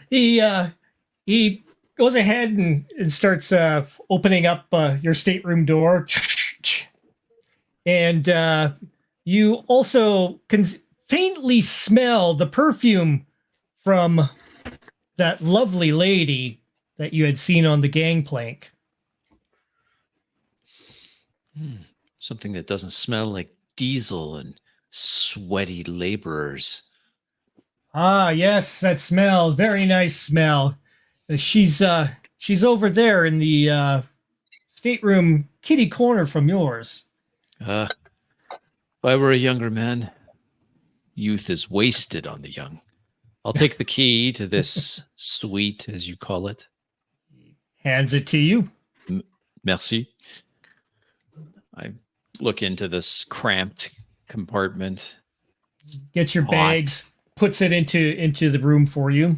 he goes ahead and starts opening up your stateroom door. And you also can faintly smell the perfume from that lovely lady that you had seen on the gangplank. Something that doesn't smell like diesel and sweaty laborers. Ah, yes, that smell. Very nice smell. She's over there in the stateroom kitty corner from yours. If I were a younger man, youth is wasted on the young. I'll take the key to this suite, as you call it. Hands it to you. Merci. I look into this cramped compartment. Gets your bags, puts it into the room for you.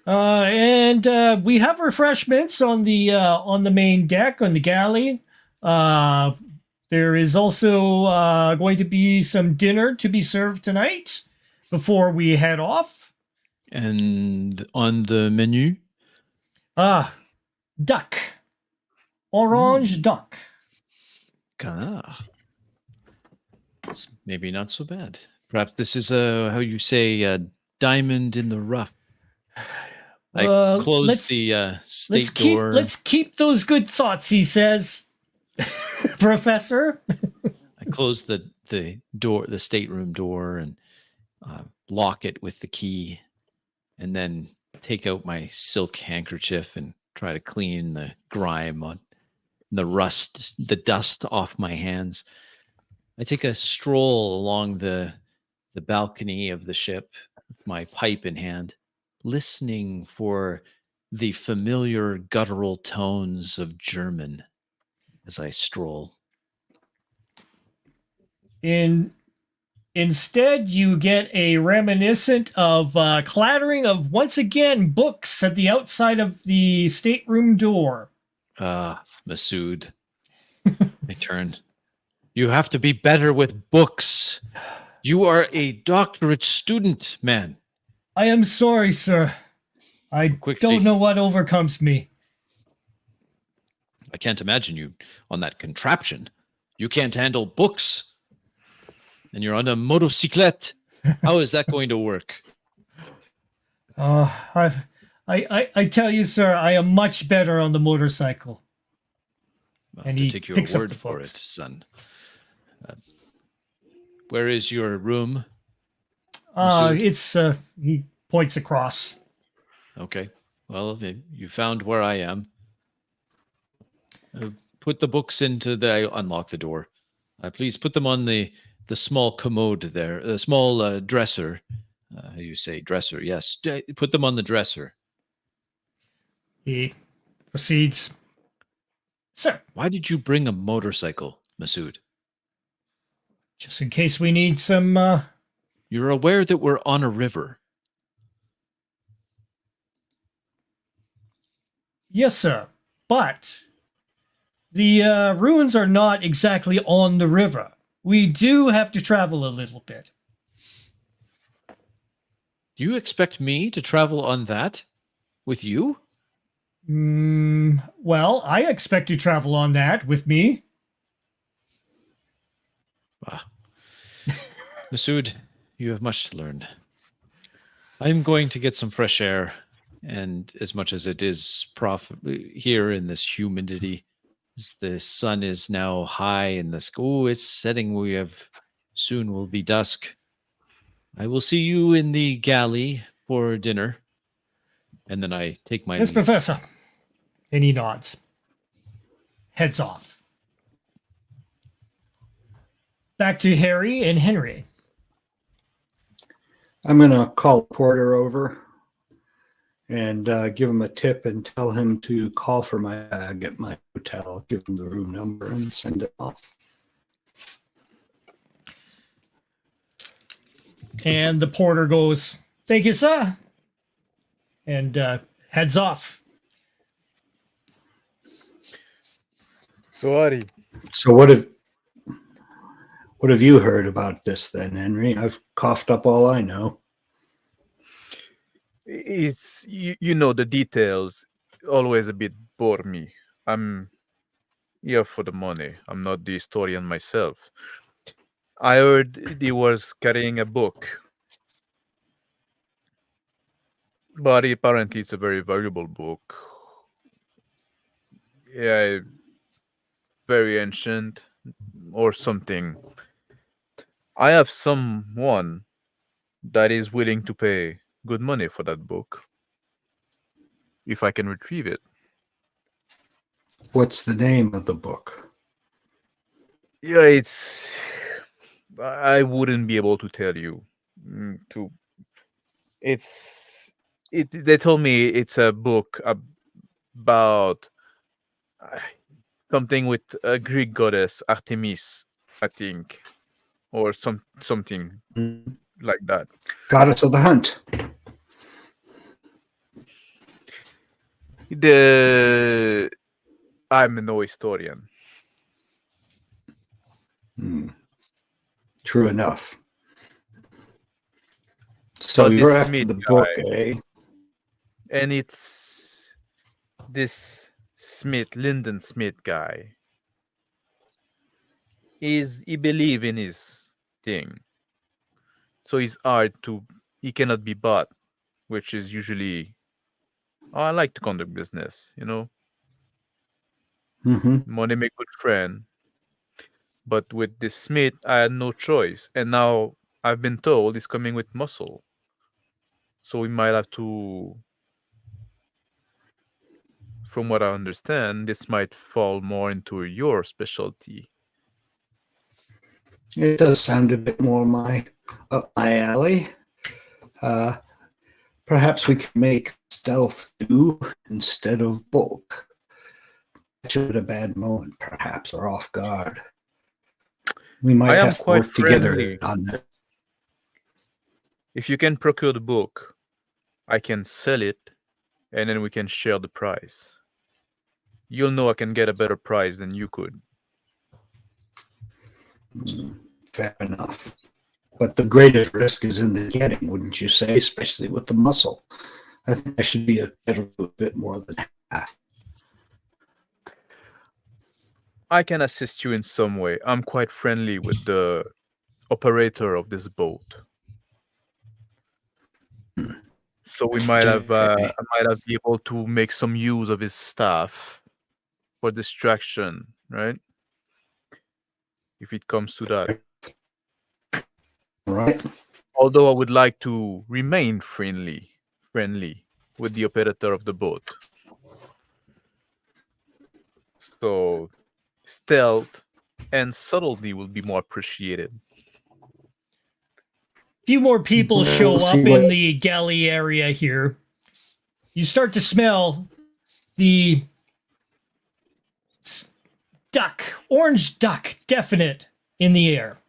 And we have refreshments on the main deck, on the galley. There is also going to be some dinner to be served tonight before we head off. And on the menu? Duck. Orange duck. Canard. It's maybe not so bad. Perhaps this is how you say a diamond in the rough. I close the state door. Let's keep those good thoughts, he says. Professor. I close the door, the stateroom door, and lock it with the key, and then take out my silk handkerchief and try to clean the grime on the rust, the dust off my hands. I take a stroll along the balcony of the ship with my pipe in hand, listening for the familiar guttural tones of German as I stroll. Instead, you get a reminiscent of clattering of, once again, books at the outside of the stateroom door. Masood. I turn. You have to be better with books. You are a doctorate student, man. I am sorry, sir. I don't know what overcomes me. I can't imagine you on that contraption. You can't handle books. And you're on a motocyclette. How is that going to work? I tell you, sir, I am much better on the motorcycle. And he take your word for it, son. Where is your room? It's he points across. Okay. Well, you found where I am. Put the books into I unlock the door. Please put them on the small commode there, the small dresser. How you say dresser? Yes. Put them on the dresser. He proceeds. Sir. Why did you bring a motorcycle, Masood? Just in case we need some... You're aware that we're on a river. Yes, sir. But the ruins are not exactly on the river. We do have to travel a little bit. You expect me to travel on that with you? Well, I expect to travel on that with me. Masood, you have much to learn. I'm going to get some fresh air, and as much as it is here in this humidity, as the sun is now high in the sky, it's setting. Soon will be dusk. I will see you in the galley for dinner, and then I take my Yes, leave. Professor. And he nods. Heads off. Back to Harry and Henry. I'm going to call Porter over and give him a tip and tell him to call for my bag at my hotel, give him the room number, and send it off. And the porter goes, "Thank you, sir," and heads off. So, Ari. So what have you heard about this then, Henry? I've coughed up all I know. It's you know the details always a bit bore me. I'm here for the money. I'm not the historian myself. I heard he was carrying a book, but apparently it's a very valuable book. Yeah, very ancient or something. I have someone that is willing to pay good money for that book if I can retrieve it. What's the name of the book? Yeah, I wouldn't be able to tell you. They told me it's a book about something with a Greek goddess, Artemis, I think, or something like that. Goddess of the Hunt. I'm no historian. True enough. So But you're this after Smith the book, guy, eh? And it's this Lyndon Smith guy. He believe in his thing. So he's hard he cannot be bought, which is usually, I like to conduct business, Money make good friend. But with this Smith, I had no choice. And now I've been told he's coming with muscle. So we might have to from what I understand, this might fall more into your specialty. It does sound a bit more up my alley. Perhaps we could make stealth do instead of bulk. Catch it at a bad moment, perhaps, or off guard. We might I am have to quite work together friendly. on that. If you can procure the book, I can sell it, and then we can share the price. You'll know I can get a better price than you could. Fair enough. But the greatest risk is in the getting, wouldn't you say? Especially with the muscle. I think I should be a bit more than half. I can assist you in some way. I'm quite friendly with the operator of this boat. So we might have, I might have be able to make some use of his staff for distraction, right? If it comes to that. Right. Although I would like to remain friendly with the operator of the boat. So stealth and subtlety will be more appreciated. Few more people show We'll up see in what- the galley area here. You start to smell the duck, orange duck, definite in the air.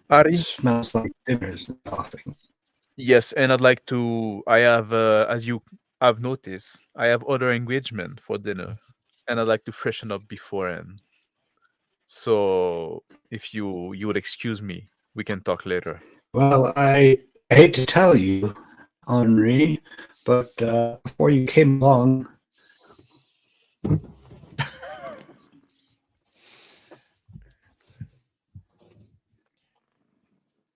Ari? Smells like dinner's nothing. Yes, and I'd like to. I have, as you have noticed, I have other engagement for dinner, and I'd like to freshen up beforehand. So, if you would excuse me, we can talk later. Well, I hate to tell you, Henri, but before you came along,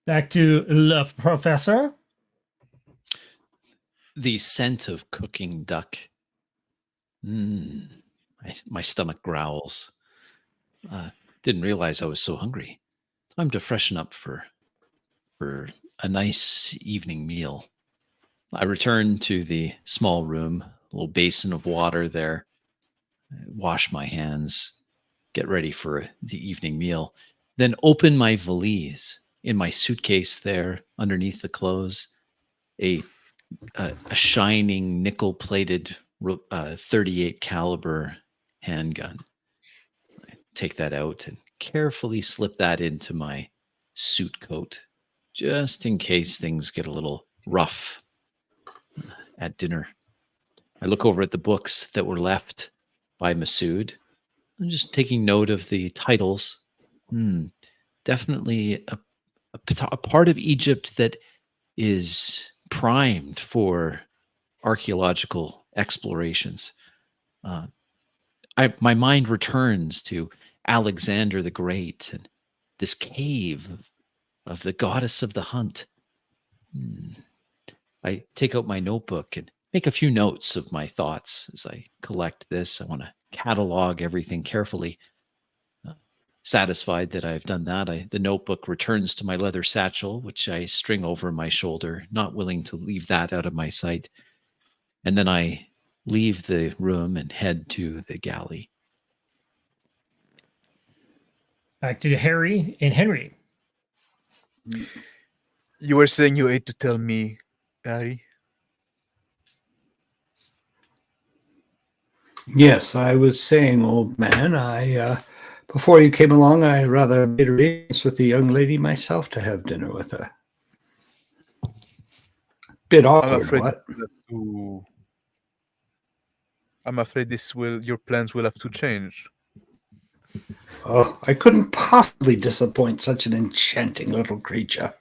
Back to Le Professor. The scent of cooking duck. My stomach growls. Didn't realize I was so hungry. Time to freshen up for a nice evening meal. I return to the small room, a little basin of water there. I wash my hands, get ready for the evening meal, then open my valise. In my suitcase there, underneath the clothes, a shining nickel-plated 38 caliber handgun. I take that out and carefully slip that into my suit coat, just in case things get a little rough at dinner. I look over at the books that were left by Masood. I'm just taking note of the titles. Definitely a part of Egypt that is primed for archaeological explorations. My mind returns to Alexander the Great and this cave of the goddess of the hunt. I take out my notebook and make a few notes of my thoughts as I collect this. I want to catalog everything carefully. Satisfied that I've done that, the notebook returns to my leather satchel, which I string over my shoulder, not willing to leave that out of my sight. And then I leave the room and head to the galley. Back to Harry and Henry. You were saying you ate to tell me, Ari? yes, I was saying, old man, before you came along, I rather made arrangements with the young lady myself to have dinner with her. Bit I'm awkward, afraid what? I'm afraid your plans will have to change. Oh, I couldn't possibly disappoint such an enchanting little creature.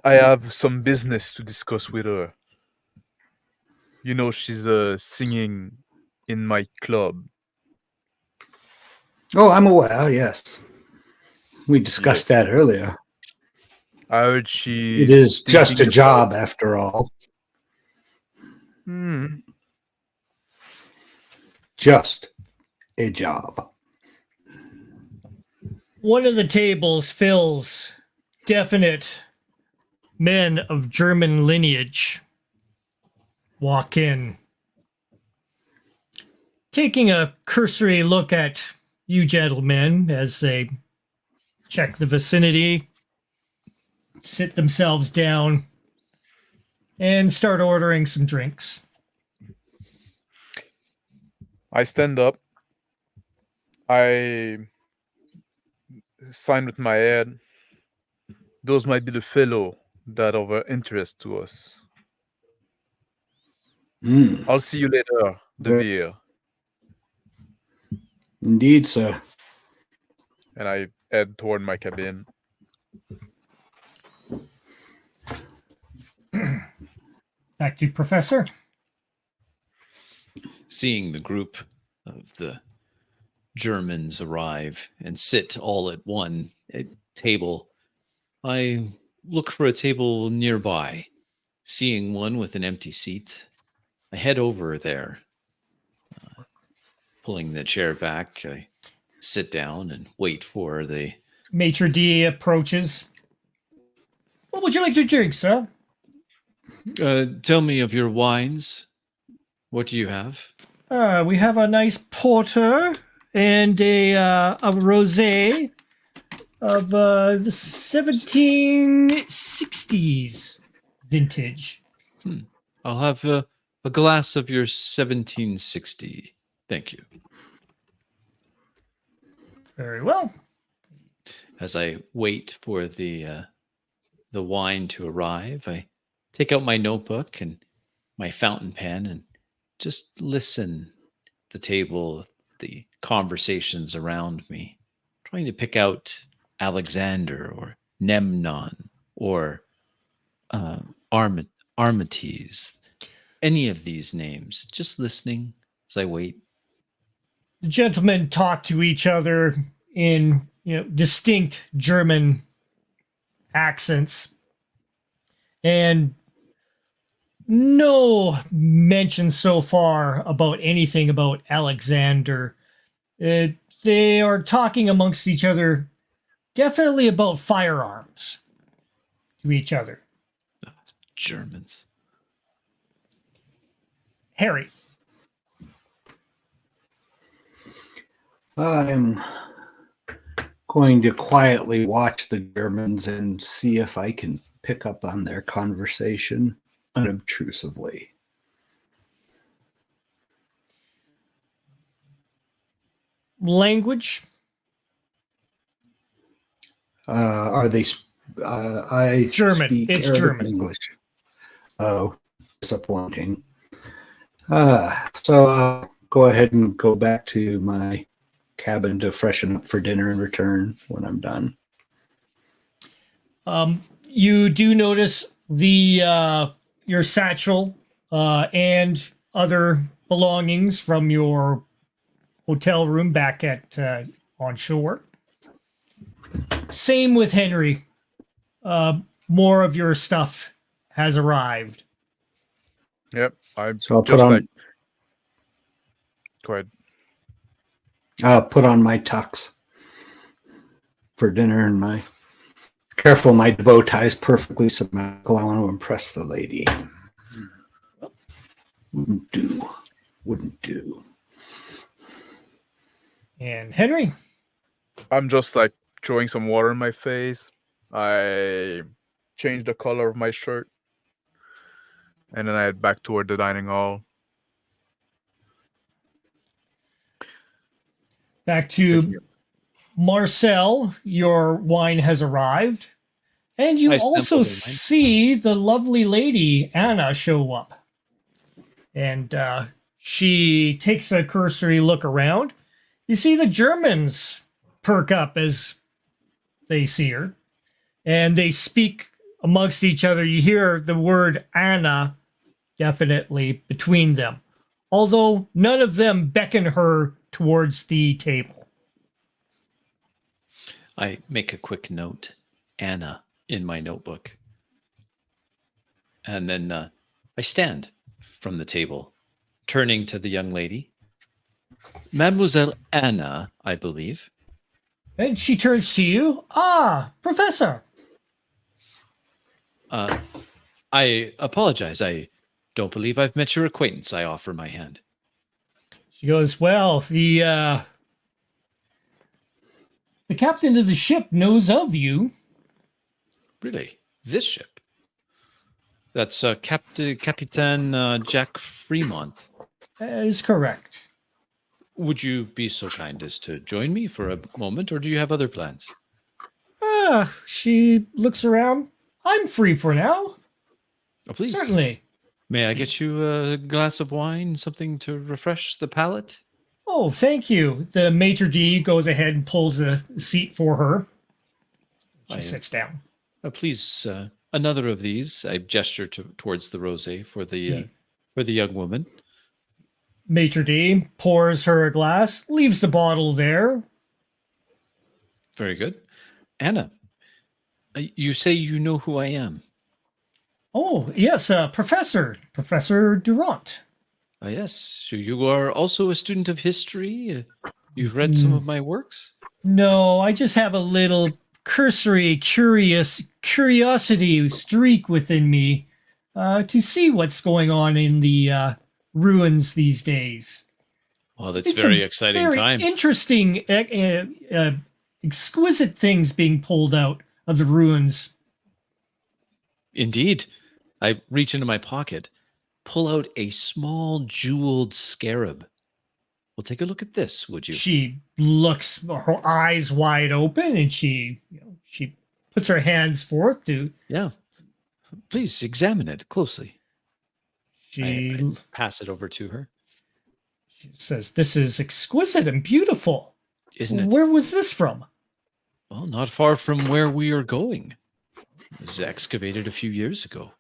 I have some business to discuss with her. You know, she's singing in my club. Oh, I'm aware, yes. We discussed that earlier. I heard she. It is just a job, after all. Hmm. Just a job. One of the tables fills definite men of German lineage walk in, taking a cursory look at you gentlemen as they check the vicinity, sit themselves down, and start ordering some drinks. I stand up. I sign with my head. Those might be the fellow that are of interest to us. I'll see you later, De Beer. Indeed, sir. And I head toward my cabin. Back to Professor. Seeing the group of the Germans arrive and sit all at one table, I look for a table nearby. Seeing one with an empty seat, I head over there. Pulling the chair back, I sit down and wait for the... Maitre d' approaches. What would you like to drink, sir? Tell me of your wines. What do you have? We have a nice porter and a rosé of the 1760s vintage. I'll have a glass of your 1760. Thank you. Very well. As I wait for the wine to arrive, I take out my notebook and my fountain pen and just listen at the table, the conversations around me, trying to pick out Alexander or Nemnon or Armites, any of these names, just listening as I wait. The gentlemen talk to each other in distinct German accents, and no mention so far about anything about Alexander. They are talking amongst each other, definitely about firearms to each other. Germans. Harry. I'm going to quietly watch the Germans and see if I can pick up on their conversation unobtrusively. Language? Are they? I German. speak It's Arabic German. and English. Oh, disappointing. So I'll go ahead and go back to my cabin to freshen up for dinner and return when I'm done. You do notice your satchel and other belongings from your hotel room back at on shore. Same with Henry. More of your stuff has arrived. Yep. I'm So I'll just put on. like. Go ahead. I'll put on my tux for dinner and my. Careful, my bow tie is perfectly symmetrical. I want to impress the lady. Wouldn't do. Wouldn't do. And Henry? I'm just like throwing some water in my face. I changed the color of my shirt. And then I head back toward the dining hall. Back to Marcel, your wine has arrived. And you I also sampled the wine. see the lovely lady, Anna, show up. And she takes a cursory look around. You see the Germans perk up as they see her. And they speak amongst each other. You hear the word Anna definitely between them. Although none of them beckon her towards the table. I make a quick note, Anna, in my notebook. And then I stand from the table, turning to the young lady. Mademoiselle Anna, I believe. And she turns to you. Ah, Professor. I apologize. I don't believe I've met your acquaintance. I offer my hand. She goes, well, the captain of the ship knows of you. Really? This ship? That's Capitan Jack Fremont. That is correct. Would you be so kind as to join me for a moment, or do you have other plans? She looks around. I'm free for now. Oh, please. Certainly. May I get you a glass of wine, something to refresh the palate? Oh, thank you. The maitre d' goes ahead and pulls the seat for her. She sits down. Please, another of these. I gesture towards the rosé for the young woman. Maitre d' pours her a glass, leaves the bottle there. Very good. Anna, you say you know who I am. Oh, yes, Professor Durant. Yes, so you are also a student of history. You've read some of my works? No, I just have a little cursory curiosity streak within me to see what's going on in the ruins these days. Well, that's very exciting time. Interesting, exquisite things being pulled out of the ruins. Indeed. I reach into my pocket, pull out a small jeweled scarab. Well, take a look at this, would you? She looks, her eyes wide open, and she puts her hands forth to. Yeah. Please examine it closely. She I pass it over to her. She says, "This is exquisite and beautiful. Isn't it? Where was this from?" Well, not far from where we are going. It was excavated a few years ago.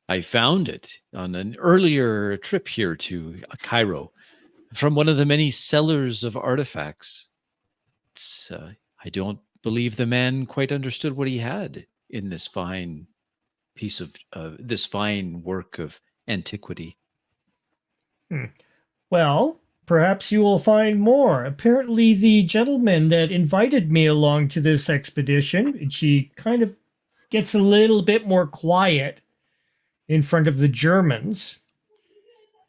I found it on an earlier trip here to Cairo from one of the many sellers of artifacts. I don't believe the man quite understood what he had in this fine piece of this fine work of antiquity. Well, perhaps you will find more. Apparently, the gentleman that invited me along to this expedition, and she kind of gets a little bit more quiet in front of the Germans.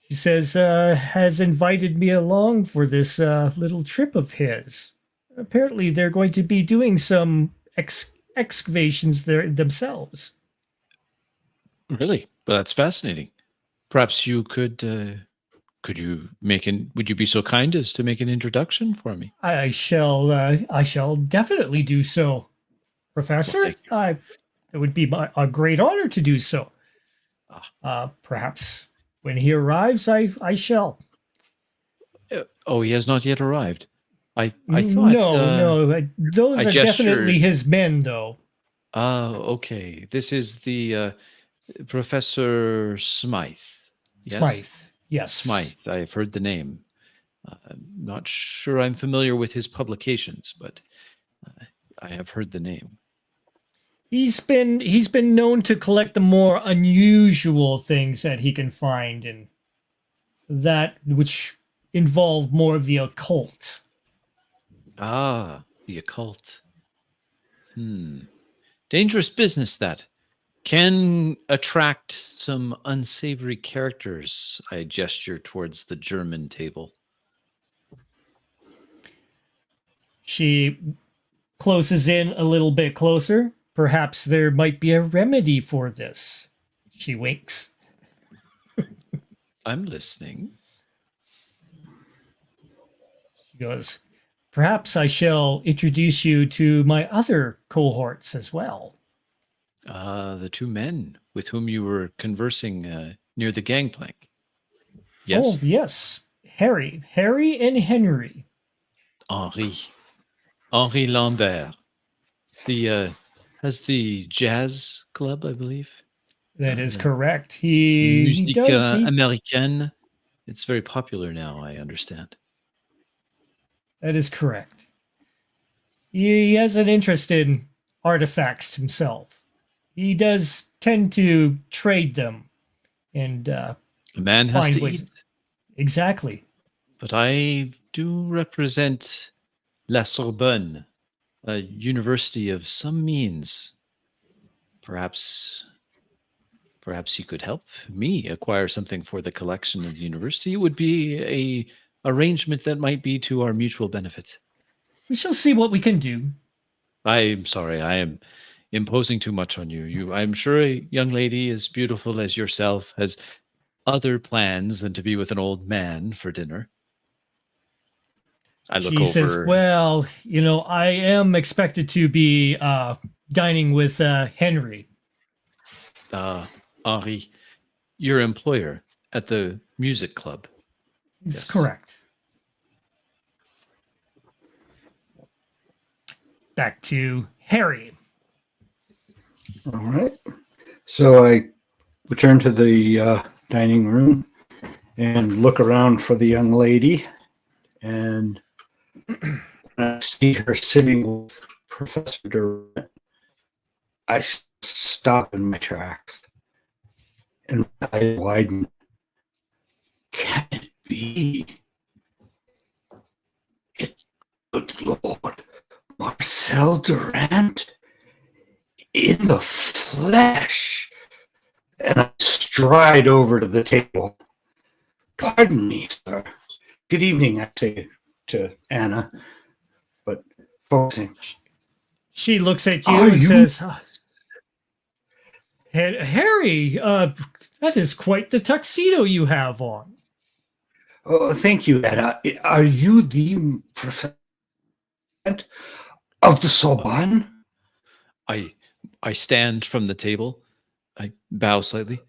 She says, has invited me along for this little trip of his. Apparently, they're going to be doing some excavations there themselves. Really? Well, that's fascinating. Perhaps you could you would you be so kind as to make an introduction for me? I shall definitely do so, Professor. Well, it would be a great honor to do so. Perhaps when he arrives, I shall. Oh, he has not yet arrived. I thought no. Those are definitely his men, though. Okay. This is the Professor Smythe. Yes? Smythe. Yes. Smythe. I've heard the name. I'm not sure I'm familiar with his publications, but I have heard the name. He's been known to collect the more unusual things that he can find, and that which involve more of the occult. Ah, the occult. Dangerous business that. Can attract some unsavory characters. I gesture towards the German table. She closes in a little bit closer. Perhaps there might be a remedy for this. She winks. I'm listening. She goes, perhaps I shall introduce you to my other cohorts as well. The two men with whom you were conversing near the gangplank. Yes? Oh, yes. Harry and Henry. Henri Lambert. Has the jazz club, I believe. That is correct. He Musique does. Américaine. It's very popular now, I understand. That is correct. He has an interest in artifacts himself. He does tend to trade them, and a man has to eat. Exactly. But I do represent La Sorbonne, a university of some means. Perhaps you could help me acquire something for the collection of the university. It would be a arrangement that might be to our mutual benefit. We shall see what we can do. I'm sorry, I am imposing too much on you. I'm sure a young lady as beautiful as yourself has other plans than to be with an old man for dinner. I look She says, over. well, I am expected to be dining with Henry. Henri, your employer at the music club. It's Yes. correct. Back to Harry. All right. So I return to the dining room and look around for the young lady. And when I see her sitting with Professor Durant, I stop in my tracks and my eyes widen. Can it be? Good Lord, Marcel Durant in the flesh. And I stride over to the table. Pardon me, sir. Good evening, I say to Anna, but focusing. She looks at you Are and you- says, Harry, that is quite the tuxedo you have on. Oh, thank you, Anna. Are you the professor of the Sorbonne? I stand from the table. I bow slightly.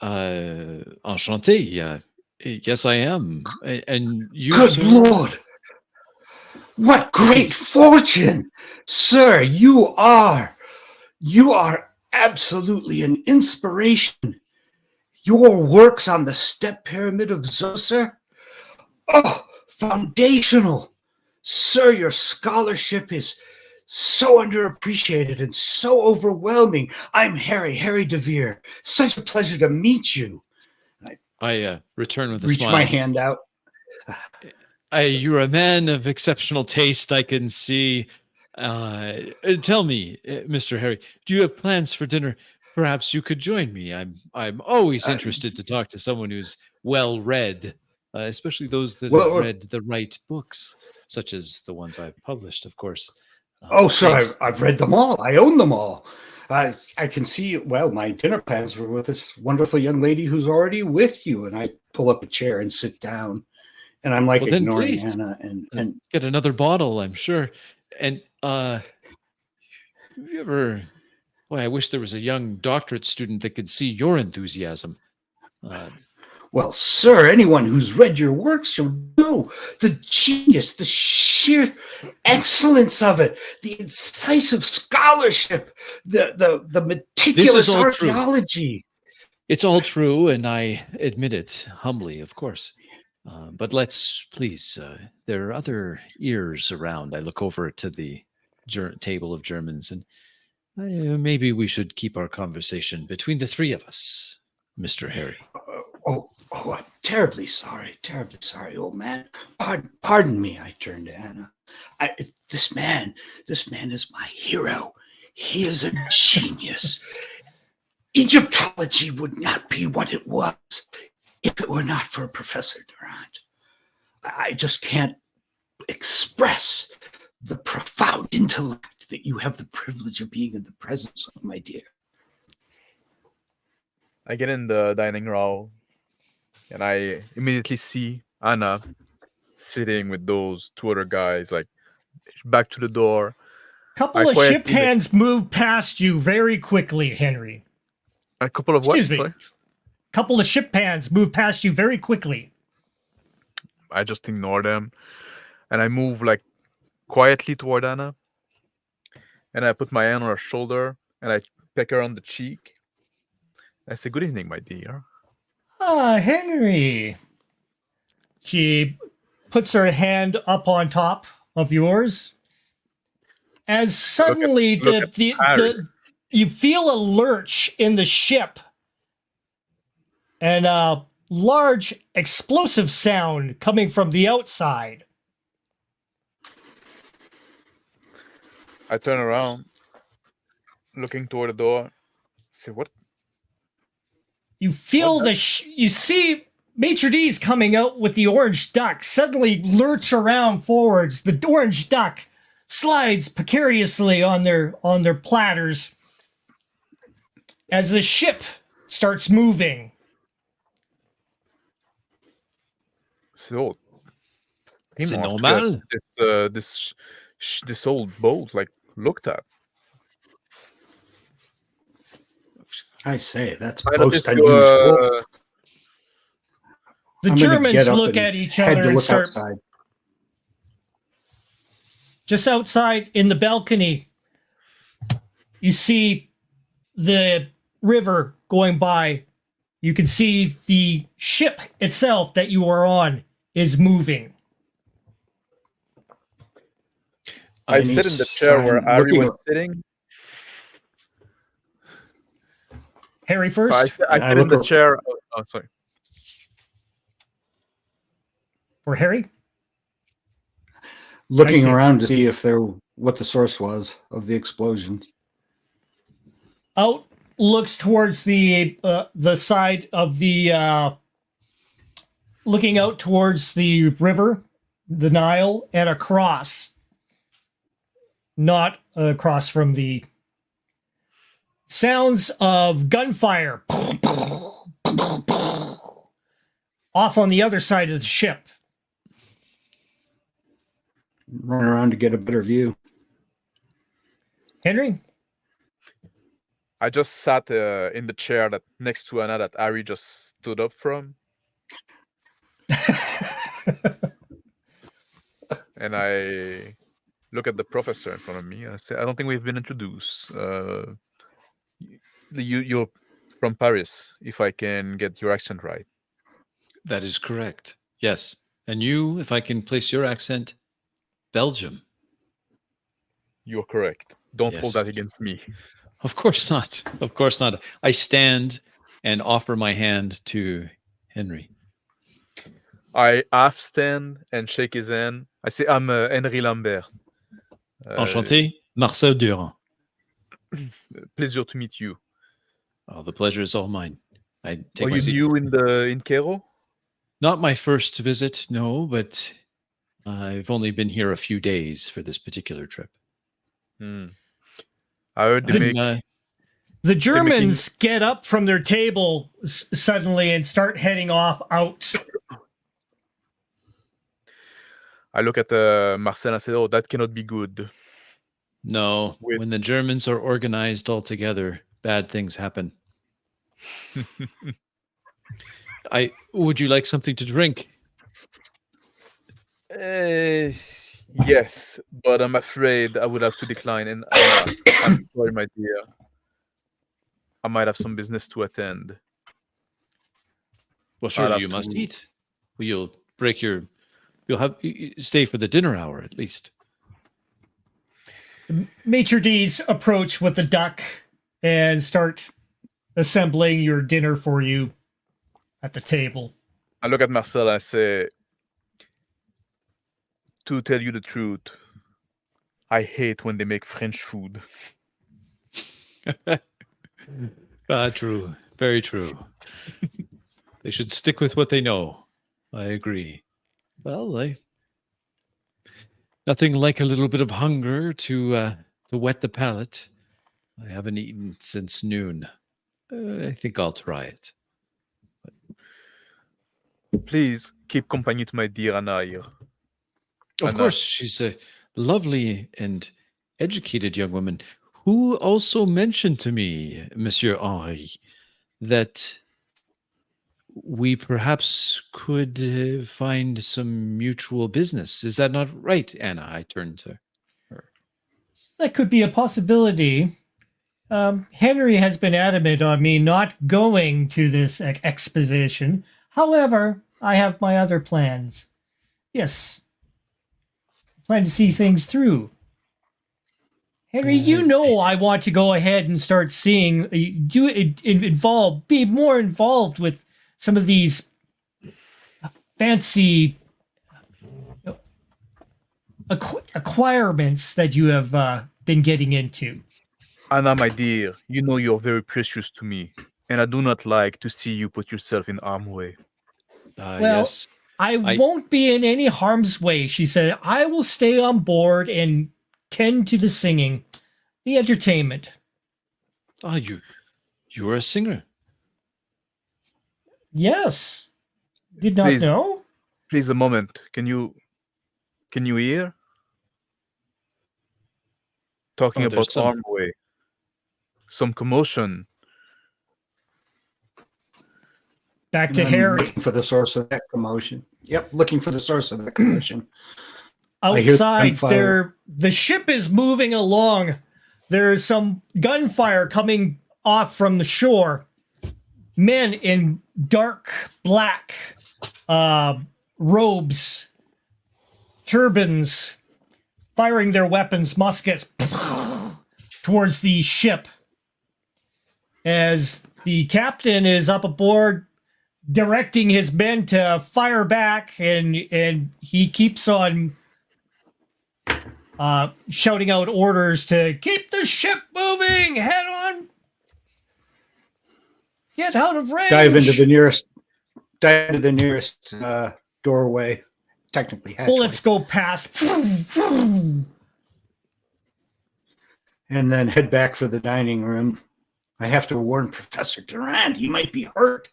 Enchanté. Yes, I am. And you, Good sir? Lord! What great fortune! Sir, you are absolutely an inspiration. Your works on the step pyramid of Zoser, foundational. Sir, your scholarship is so underappreciated and so overwhelming. I'm Harry DeVere. Such a pleasure to meet you. I return with a Reach smile. my hand out. You're a man of exceptional taste, I can see. Tell me, Mr. Harry, do you have plans for dinner? Perhaps you could join me. I'm always interested to talk to someone who's well read, especially those that have read the right books, such as the ones I've published, of course. Sir, I've read them all. I own them all. I can see, well, my dinner plans were with this wonderful young lady who's already with you. And I pull up a chair and sit down. And I'm like ignoring Anna and get another bottle, I'm sure. And have you ever? Boy, I wish there was a young doctorate student that could see your enthusiasm. Well, sir, anyone who's read your works should know the genius, the sheer excellence of it, the incisive scholarship, the meticulous archaeology. It's all true, and I admit it humbly, of course. But let's please, there are other ears around. I look over to the table of Germans, and maybe we should keep our conversation between the three of us, Mr. Harry. I'm terribly sorry, old man. Pardon me, I turned to Anna. This man is my hero. He is a genius. Egyptology would not be what it was if it were not for Professor Durant. I just can't express the profound intellect that you have the privilege of being in the presence of, my dear. I get in the dining hall and I immediately see Anna sitting with those two other guys, like back to the door. Couple of ship hands move past you very quickly, Henry. A couple of what? Excuse me. Couple of ship hands move past you very quickly. I just ignore them and I move like quietly toward Anna. And I put my hand on her shoulder and I peck her on the cheek. I say, "Good evening, my dear." Henry. She puts her hand up on top of yours. As suddenly you feel a lurch in the ship and a large explosive sound coming from the outside. I turn around, looking toward the door. Say, what? You feel What you see Maitre D's coming out with the orange duck suddenly lurch around forwards. The orange duck slides precariously on their platters as the ship starts moving. So, C'est Primo, normal. this old boat, like, looked at. I say, that's I most noticed unusual. The I'm gonna Germans get up look and at each head other to and look start outside. just outside in the balcony. You see the river going by. You can see the ship itself that you are on is moving. I Any sit in the chair where sign- Ari looking was ar- sitting. Harry So first I I sit in look the ar- chair. Oh, sorry. or Harry? Looking Steve. around to see if what the source was of the explosion. Out looks towards the side of the looking out towards the river, the Nile, and across, not across from the sounds of gunfire off on the other side of the ship. Run around to get a better view. Henry? I just sat in the chair that next to Anna that Ari just stood up from, and I look at the professor in front of me and I say, "I don't think we've been introduced. You're from Paris, if I can get your accent right." That is correct. Yes. And you, if I can place your accent, Belgium. You're correct. Don't hold that Yes. against me. Of course not. Of course not. I stand and offer my hand to Henry. I half stand and shake his hand. I say, "I'm Henri Lambert. Enchanté, Marcel Durand. Pleasure to meet you. Oh, the pleasure is all mine. I take Are my you seat. new in Cairo?" Not my first visit, no, but I've only been here a few days for this particular trip. Hmm. I heard they The- make. The Germans get up from their table suddenly and start heading off out. I look at Marcel and I say, "Oh, that cannot be good." No, With- when the Germans are organized all together, bad things happen. Would you like something to drink? Yes, but I'm afraid I would have to decline. And I'm sorry, my dear. I might have some business to attend. Well, surely have you must to- eat. Well, you'll stay for the dinner hour at least. Maitre D's approach with the duck and start assembling your dinner for you at the table. I look at Marcel and I say, "To tell you the truth, I hate when they make French food." True. Very true. They should stick with what they know. I agree. Well, nothing like a little bit of hunger to whet the palate. I haven't eaten since noon. I think I'll try it. Please keep company to my dear Anna here. Of Anna. course, she's a lovely and educated young woman who also mentioned to me, Monsieur Henri, that we perhaps could find some mutual business. Is that not right, Anna? I turned to her. That could be a possibility. Henry has been adamant on me not going to this exposition. However, I have my other plans. Yes. Plan to see things through. Henry, you know I want to go ahead and start seeing, be more involved with some of these fancy acquirements that you have been getting into. Anna, my dear, you know you're very precious to me, and I do not like to see you put yourself in harm's way. Well, yes. I I- won't be in any harm's way, she said. I will stay on board and tend to the singing, the entertainment. Oh, you're a singer. Yes. Did not Please. know. Please, a moment. Can you hear? Talking Oh, about there's some- harm's way. Some commotion. Back to I'm Harry. looking for the source of that commotion. Yep, looking for the source of that commotion. I hear Outside, gunfire. the ship is moving along. There's some gunfire coming off from the shore. Men in dark black robes, turbans, firing their weapons, muskets, towards the ship. As the captain is up aboard, directing his men to fire back, and he keeps on shouting out orders to keep the ship moving, head on, get out of range. Dive into the nearest doorway, technically hatchway. Bullets go past. And then head back for the dining room. I have to warn Professor Durand. He might be hurt.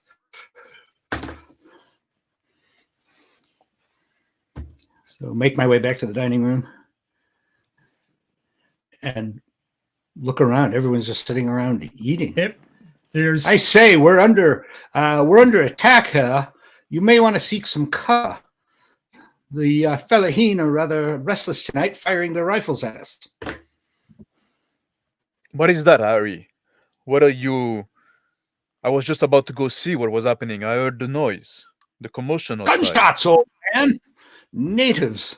So make my way back to the dining room and look around. Everyone's just sitting around eating. Yep. There's I say we're under attack here. You may want to seek some cover. The Fellaheen are rather restless tonight, firing their rifles at us. What is that, Harry? What are you? I was just about to go see what was happening. I heard the noise, the commotion outside. Gunshots, old man! Natives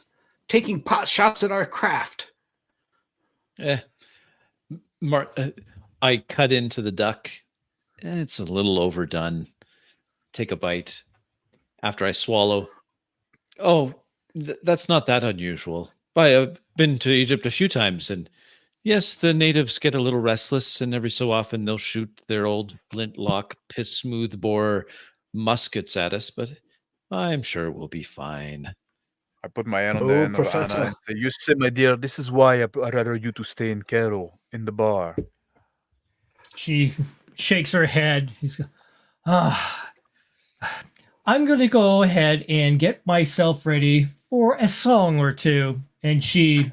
taking pot shots at our craft. I cut into the duck. It's a little overdone. Take a bite. After I swallow. Oh, that's not that unusual. I've been to Egypt a few times, and yes, the natives get a little restless, and every so often they'll shoot their old flintlock, piss-smooth bore muskets at us, but I'm sure we'll be fine. I put my hand on Oh, the end Professor. of Anna and say, "You see, my dear, this is why I'd rather you to stay in Cairo, in the bar." She shakes her head. I'm going to go ahead and get myself ready for a song or two. And she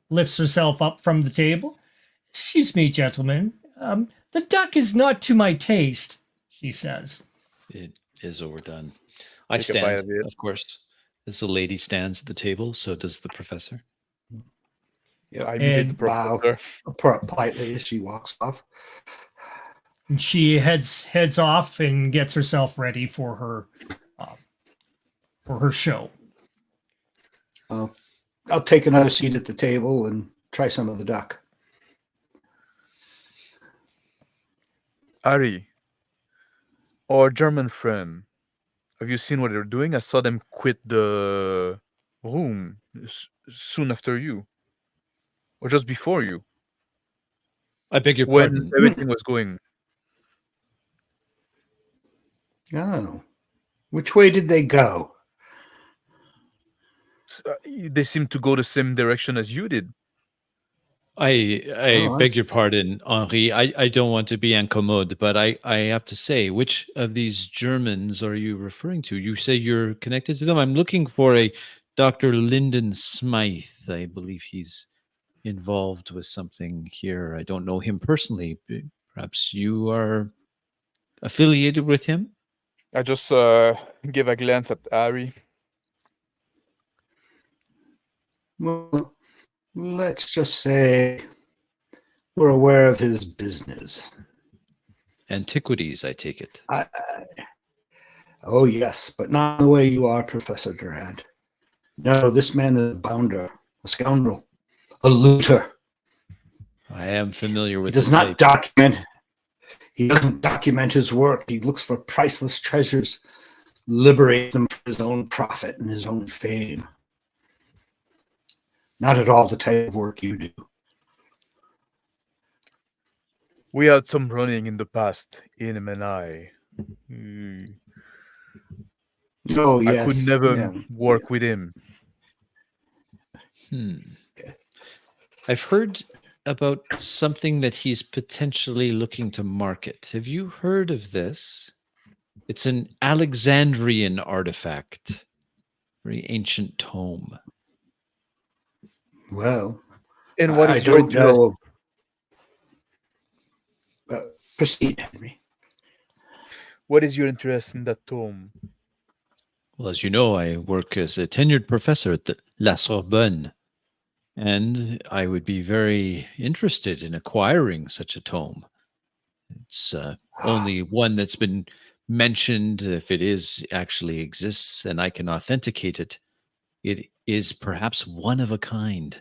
lifts herself up from the table. Excuse me, gentlemen. The duck is not to my taste, she says. It is overdone. I Take a bite stand, of it. of course. As the lady stands at the table, so does the professor. Yep. I imitate the And bow. professor. Politely as she walks off. And she heads off and gets herself ready for her show. I'll take another seat at the table and try some of the duck. Harry, our German friend, have you seen what they're doing? I saw them quit the room soon after you, or just before you, I beg your when pardon. everything was going. Oh. Which way did they go? They seem to go the same direction as you did. I Oh, beg I your pardon, Henri. I don't want to be incommode, but I have to say, which of these Germans are you referring to? You say you're connected to them. I'm looking for a Dr. Lyndon Smythe. I believe he's involved with something here. I don't know him personally. Perhaps you are affiliated with him? I just give a glance at Harry. Well, let's just say we're aware of his business. Antiquities, I take it. Oh, yes, but not the way you are, Professor Durand. No, this man is a bounder, a scoundrel, a looter. I am familiar He with does the not type. document. He doesn't document his work. He looks for priceless treasures, liberates them for his own profit and his own fame. Not at all the type of work you do. We had some running in the past, him and I. Oh, I yes. could never yeah, work with him. I've heard about something that he's potentially looking to market. Have you heard of this? It's an Alexandrian artifact, very ancient tome. Well, And what I is your don't interest? know. Proceed, Henry. What is your interest in that tome? Well, as you know, I work as a tenured professor at the La Sorbonne, and I would be very interested in acquiring such a tome. It's only one that's been mentioned. If it is actually exists and I can authenticate it, it is perhaps one of a kind.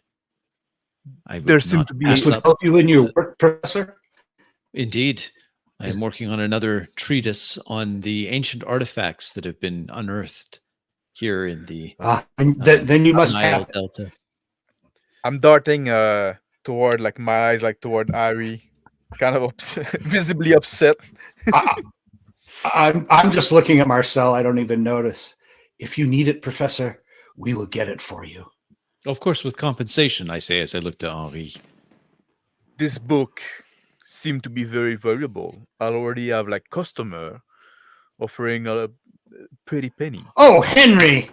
I There would seem not to be- This pass would up. help you in your work, Professor? Indeed. I Is- am working on another treatise on the ancient artifacts that have been unearthed here in the Then you must Nile have it. Delta. I'm darting toward like my eyes like toward Ari, kind of visibly upset. I'm just looking at Marcel. I don't even notice. If you need it, Professor, we will get it for you. Of course, with compensation, I say as I look to Henri. This book seemed to be very valuable. I already have like customer offering a pretty penny. Oh, Henry!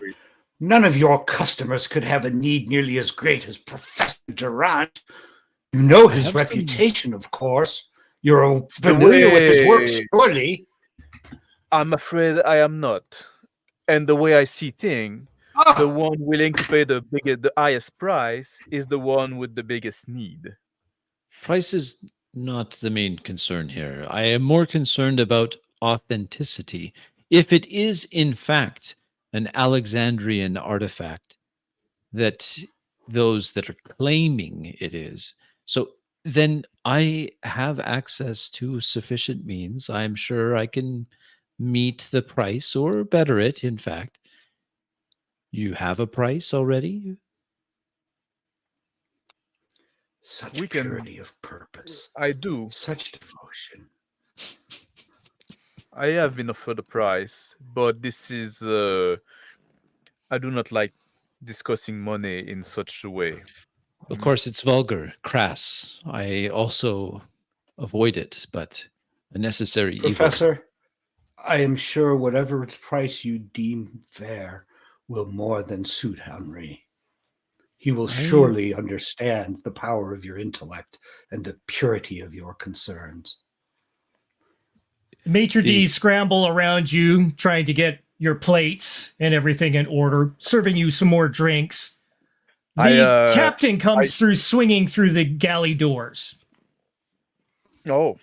None of your customers could have a need nearly as great as Professor Durant. You know his have some- reputation, of course. You're familiar with his work, way- surely. I'm afraid I am not. And the way I see things, the one willing to pay the highest price is the one with the biggest need. Price is not the main concern here. I am more concerned about authenticity. If it is, in fact, an Alexandrian artifact that those that are claiming it is, so then I have access to sufficient means. I'm sure I can meet the price or better it, in fact. You have a price already? Such We can- purity of purpose, I do. such devotion. I have been offered a price, but this is I do not like discussing money in such a way. Of course, it's vulgar, crass. I also avoid it, but a necessary evil. Professor, I am sure whatever price you deem fair will more than suit Henry. He will surely understand the power of your intellect and the purity of your concerns. Maitre d's scramble around you, trying to get your plates and everything in order, serving you some more drinks. The captain comes through, swinging through the galley doors. Oh,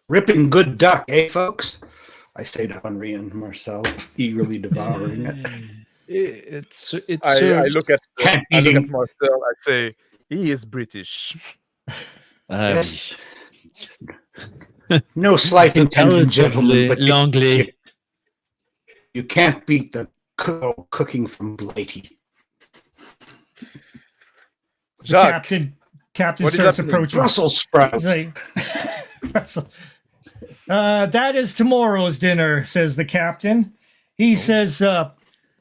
Ripping good duck, eh, folks? I say to Henri and Marcel, eagerly devouring it. It I serves. look at Can't I look eating. at Marcel. I say he is British. Yes. No slight intention, gentlemen, but l'anglais. you can't beat the cooking from Blighty. The Jacques, captain what is starts happening? approaching. Brussels sprouts. He's like, that is tomorrow's dinner, says the captain. He says,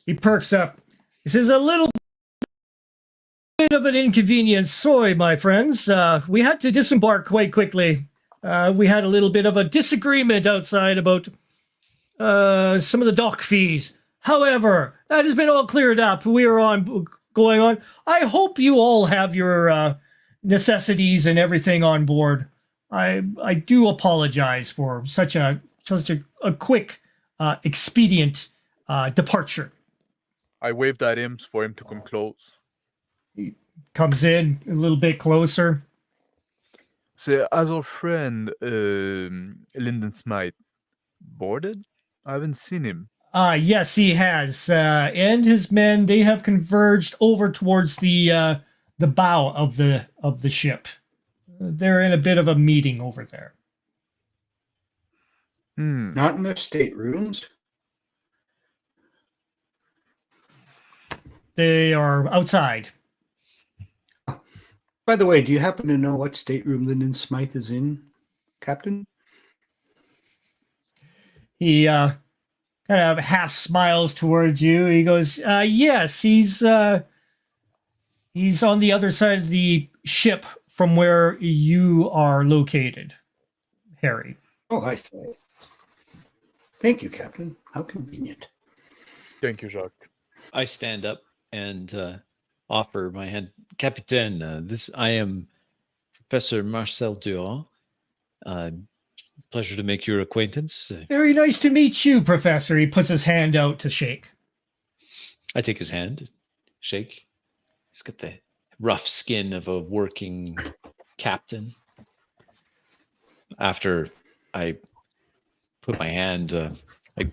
he perks up. He says, a little bit of an inconvenience. Sorry, my friends. We had to disembark quite quickly. We had a little bit of a disagreement outside about some of the dock fees. However, that has been all cleared up. We are going on. I hope you all have your necessities and everything on board. I do apologize for such a quick, expedient departure. I waved at him for him to come close. Comes in a little bit closer. So, as our friend Lyndon Smythe boarded, I haven't seen him. Yes, he has. And his men, they have converged over towards the bow of the ship. They're in a bit of a meeting over there. Not in their staterooms. They are outside. By the way, do you happen to know what stateroom Lyndon Smythe is in, Captain? He kind of half smiles towards you. He goes, "Yes, he's on the other side of the ship from where you are located, Harry." Oh, I see. Thank you, Captain. How convenient. Thank you, Jacques. I stand up and offer my hand. Capitaine, I am Professor Marcel Durand. Pleasure to make your acquaintance. Very nice to meet you, Professor. He puts his hand out to shake. I take his hand, shake. He's got the rough skin of a working captain. After I put my hand, I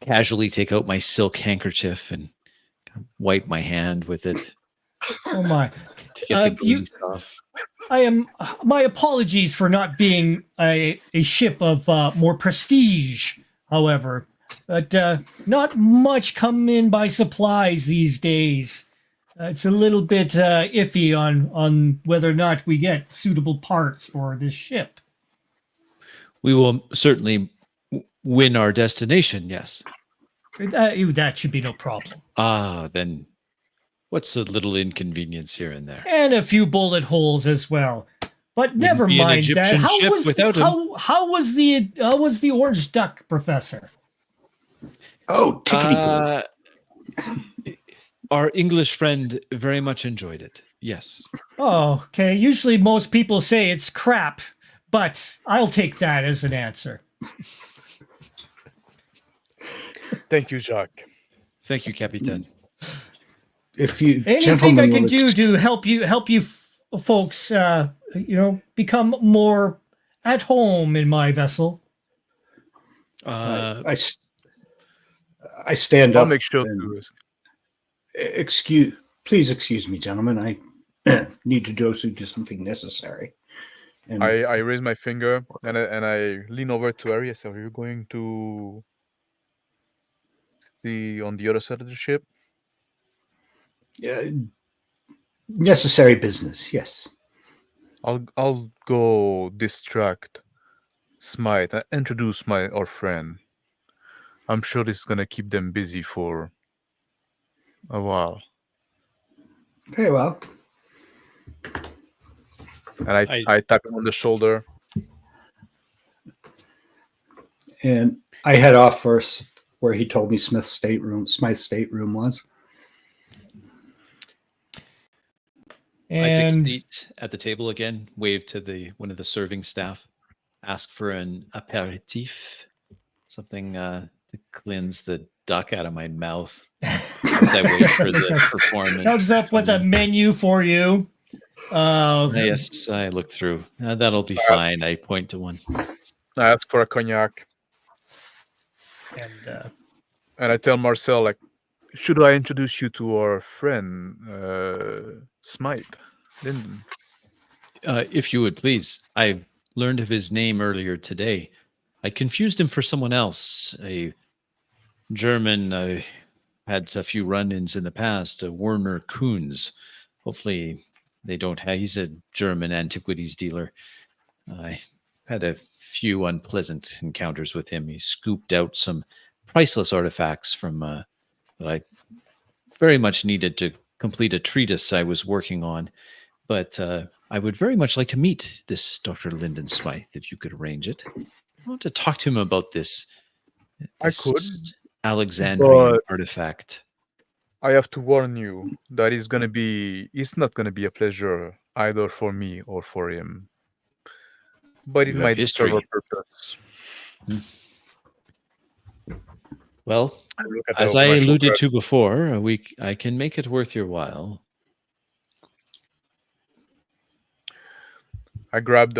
casually take out my silk handkerchief and wipe my hand with it Oh my! to get the grease off. My apologies for not being a ship of more prestige. However, but not much come in by supplies these days. It's a little bit iffy on whether or not we get suitable parts for this ship. We will certainly win our destination, yes. That should be no problem. Then what's a little inconvenience here and there? And a few bullet holes as well. But never be an mind that. Egyptian ship without him. How was the orange duck, Professor? Oh, tickety boo. Our English friend very much enjoyed it. Yes. Oh, okay. Usually most people say it's crap, but I'll take that as an answer. Thank you, Jacques. Thank you, Capitaine. If you Anything I gentlemen can will do to help you folks, become more at home in my vessel. I stand I'll up. make sure and to. Please excuse me, gentlemen. I need to do something necessary. And I raise my finger and I lean over to Ari. So are you going to be on the other side of the ship? necessary business, yes. I'll go distract Smite and introduce our friend. I'm sure this is gonna keep them busy for a while. Very well. And I tap him on the shoulder. And I head off first where he told me Smythe's stateroom was. I take a And seat at the table again, wave to one of the serving staff, ask for an aperitif, something to cleanse the duck out of my mouth as I wait for the performance. comes up with a menu for you. Yes, I look through. That'll be fine. I point to one. I ask for a cognac. And I tell Marcel, like, should I introduce you to our friend, Smite, Lyndon? If you would please. I learned of his name earlier today. I confused him for someone else, a German. I had a few run-ins in the past, Werner Kunz. Hopefully they don't have, he's a German antiquities dealer. I had a few unpleasant encounters with him. He scooped out some priceless artifacts from that I very much needed to complete a treatise I was working on. But I would very much like to meet this Dr. Lyndon Smythe, if you could arrange it. I want to talk to him about this I could, Alexandrian but artifact. I have to warn you that it's not gonna be a pleasure either for me or for him. But it You have might history. serve a purpose. Well, Look at the as I financial alluded credit. to before, I can make it worth your while. I grabbed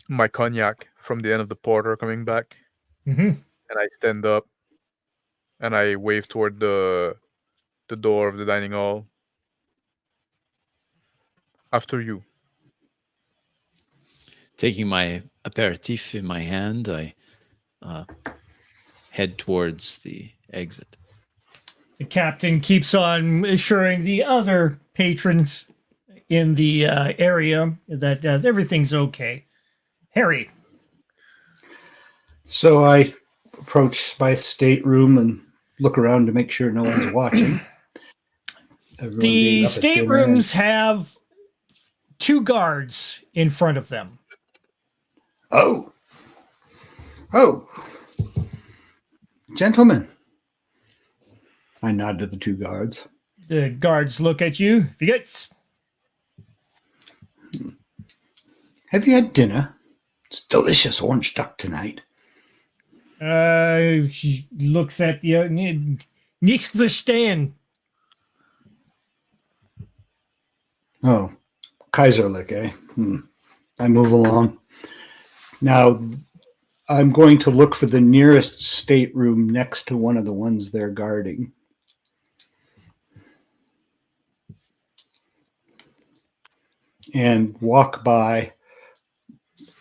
my cognac from the end of the porter coming back, Mhm. and I stand up and I wave toward the door of the dining hall. After you. Taking my aperitif in my hand, I head towards the exit. The captain keeps on assuring the other patrons, in the area that everything's okay. Harry. So I approach my stateroom and look around to make sure no one's watching. Everyone being The up at dinner staterooms have 2 guards in front of them. Oh, gentlemen. I nod to the 2 guards. The guards look at you. Forgets. Have you had dinner? It's delicious orange duck tonight. She looks at you. Nichts verstehen. Oh, Kaiserlich, eh? I move along. Now, I'm going to look for the nearest stateroom next to one of the ones they're guarding. And walk by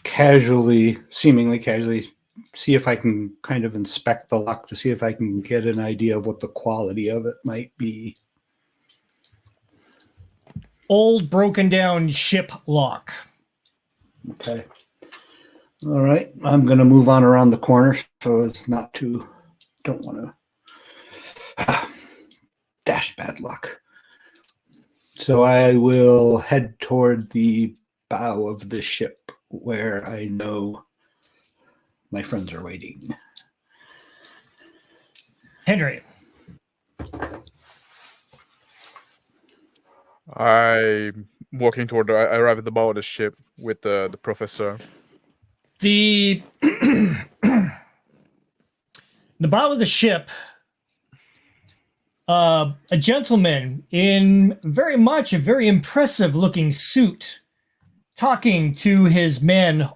casually, seemingly casually, see if I can kind of inspect the lock to see if I can get an idea of what the quality of it might be. Old, broken down ship lock. Okay. All right. I'm going to move on around the corner so it's not too, don't want to dash bad luck. So I will head toward the bow of the ship where I know my friends are waiting. Henry. I'm walking toward. I arrive at the bow of the ship with the professor. The bow of the ship, a gentleman in very much a very impressive looking suit, talking to his men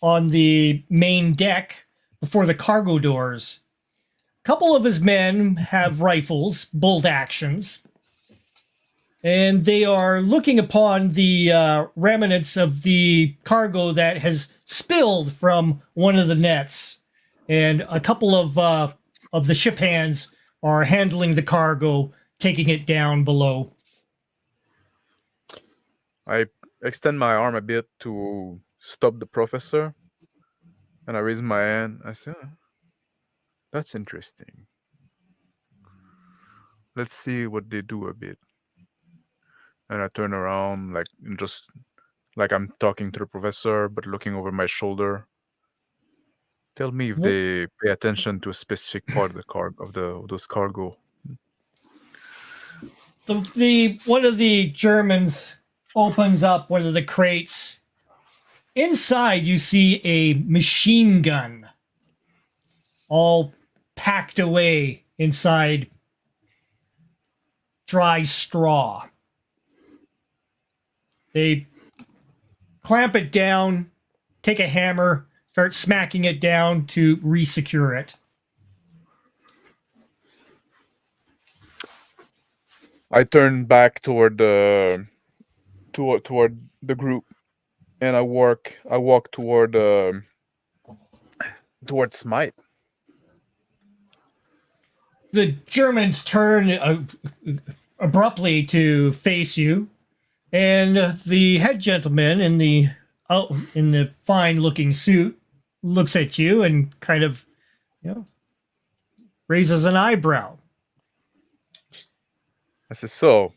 on the main deck before the cargo doors. A couple of his men have rifles, bolt actions, and they are looking upon the remnants of the cargo that has spilled from one of the nets. And a couple of the ship hands are handling the cargo, taking it down below. I extend my arm a bit to stop the professor, and I raise my hand. I say, "Oh, that's interesting. Let's see what they do a bit." And I turn around, like just like I'm talking to the professor, but looking over my shoulder. Tell me if they pay attention to a specific part of the those cargo. The one of the Germans opens up one of the crates. Inside, you see a machine gun, all packed away inside dry straw. They clamp it down, take a hammer, start smacking it down to re-secure it. I turn back toward the toward the group, and I walk toward towards Smite. The Germans turn abruptly to face you, and the head gentleman in the fine-looking suit looks at you and kind of, raises an eyebrow. I say, so,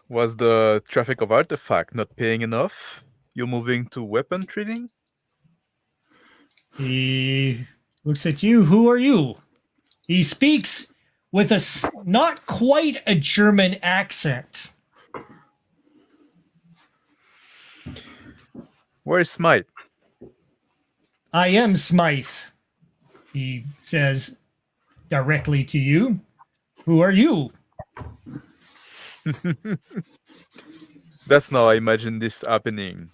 was the traffic of artifact not paying enough? You're moving to weapon trading? He looks at you. Who are you? He speaks with not quite a German accent. Where is Smite? I am Smythe, he says directly to you. Who are you? That's now I imagine this happening.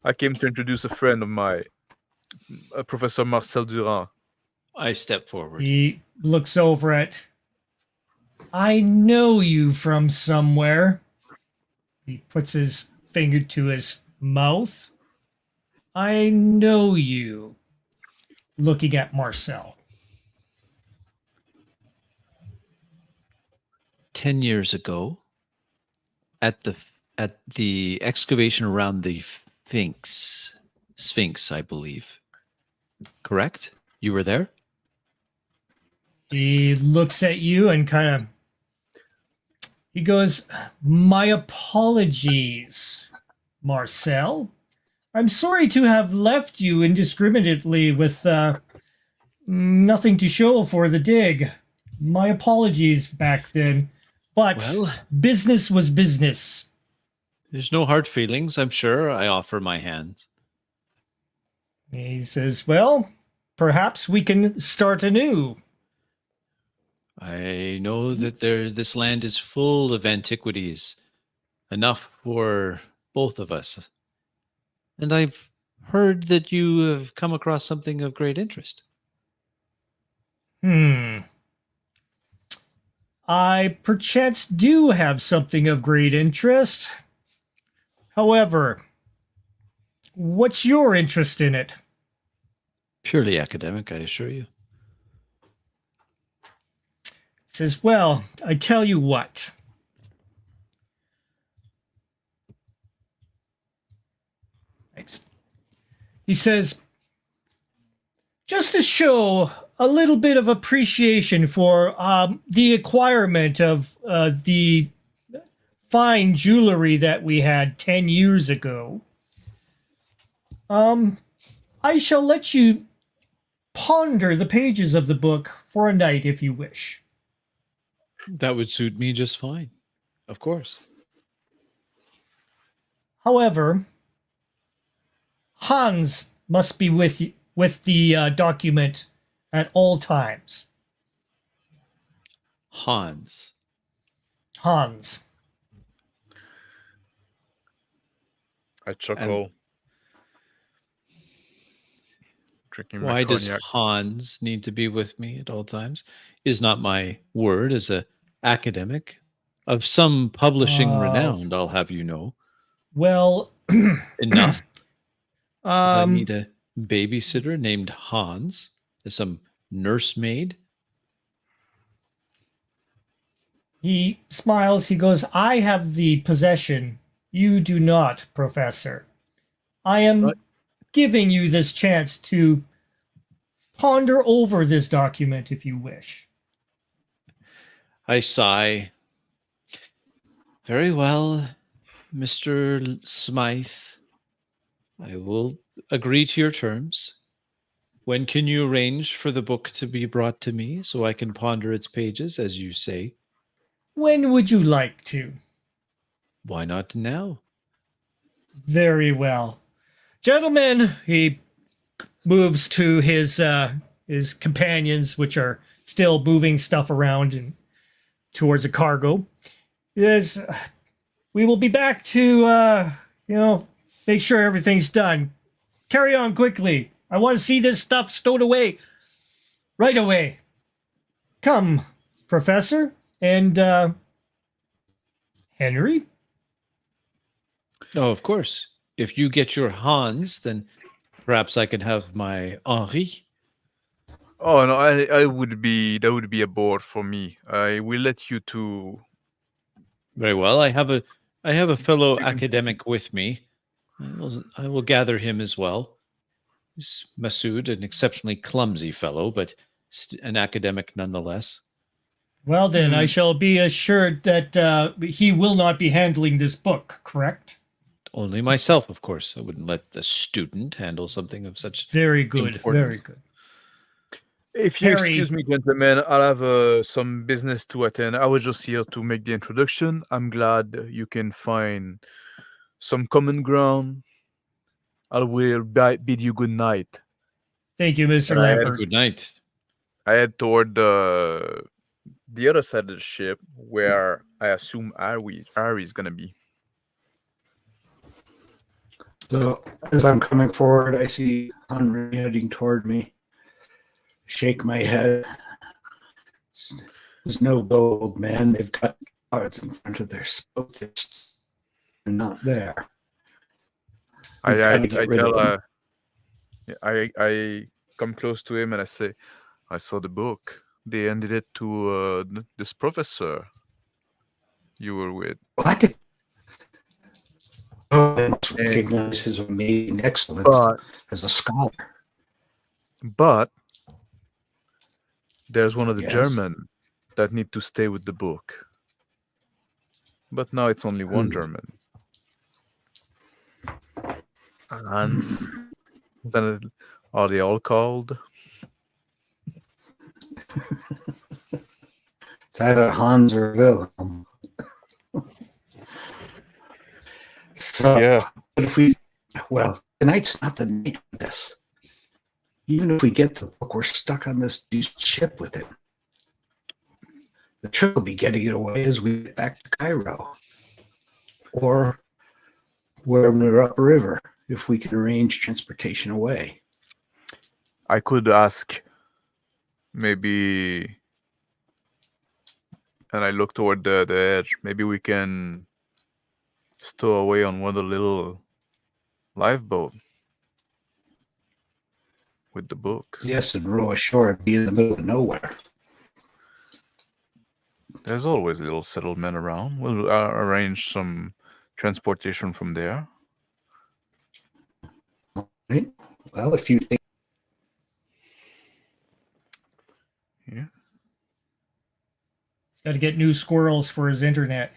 I came to introduce a friend of mine, Professor Marcel Durand. I step forward. He looks over at. I know you from somewhere. He puts his finger to his mouth. I know you. Looking at Marcel. 10 years ago, at the excavation around the Sphinx, I believe. Correct? You were there? He looks at you and he goes, "My apologies, Marcel. I'm sorry to have left you indiscriminately with nothing to show for the dig. My apologies back then, but Well, business was business." there's no hard feelings, I'm sure. I offer my hand. He says, "Well, perhaps we can start anew." I know that this land is full of antiquities, enough for both of us. And I've heard that you have come across something of great interest. I perchance do have something of great interest. However, what's your interest in it? Purely academic, I assure you. He says, "Well, I tell you what. He says, just to show a little bit of appreciation for the acquirement of the fine jewelry that we had 10 years ago, I shall let you ponder the pages of the book for a night if you wish." That would suit me just fine. Of course. However, Hans must be with the document at all times. Hans. Hans. I chuckle. Drinking my Why does cognac. Hans need to be with me at all times? Is not my word as a academic of some publishing renowned, I'll have you know. Well, Enough. I need a babysitter named Hans. There's some nursemaid. He smiles. He goes, "I have the possession. You do not, Professor. I am giving you this chance to ponder over this document if you wish." I sigh. Very well, Mr. Smythe. I will agree to your terms. When can you arrange for the book to be brought to me so I can ponder its pages, as you say? When would you like to? Why not now? Very well. Gentlemen, he moves to his companions, which are still moving stuff around and towards a cargo. Yes, we will be back to make sure everything's done. Carry on quickly. I want to see this stuff stowed away right away. Come, Professor and Henry. Oh, of course. If you get your Hans, then perhaps I can have my Henri. Oh no, I would be that would be a bore for me. I will let you two. Very well. I have a fellow academic with me. I will gather him as well. He's Masood, an exceptionally clumsy fellow, but an academic nonetheless. Well, then, I shall be assured that he will not be handling this book, correct? Only myself, of course. I wouldn't let the student handle something of such Very good, importance. very good. If you Harry. excuse me, gentlemen, I'll have some business to attend. I was just here to make the introduction. I'm glad you can find some common ground. I will bid you good night. Thank you, Mr. Lambert. Good night. I head toward the other side of the ship, where I assume Ari is gonna be. So as I'm coming forward, I see Henry heading toward me. Shake my head. There's no gold, man. They've got cards in front of their scope. They're not there. I Get rid of them. I come close to him and I say, I saw the book. They handed it to this professor you were with. What? they must recognize his amazing excellence But as a scholar. there's one of the Yes. German that need to stay with the book. But now it's only one Who? German. Hans. Then are they all called? It's either Hans or Wilhelm. So, Yeah. but tonight's not the night for this. Even if we get the book, we're stuck on this dude's ship with him. The trick will be getting it away as we get back to Cairo. Or where we're upriver, if we can arrange transportation away. I could ask maybe, and I look toward the edge, maybe we can stow away on one of the little lifeboat with the book. Yes, and row ashore and be in the middle of nowhere. There's always a little settlement around. We'll arrange some transportation from there. Right? Well, if you think Yeah. He's got to get new squirrels for his internet.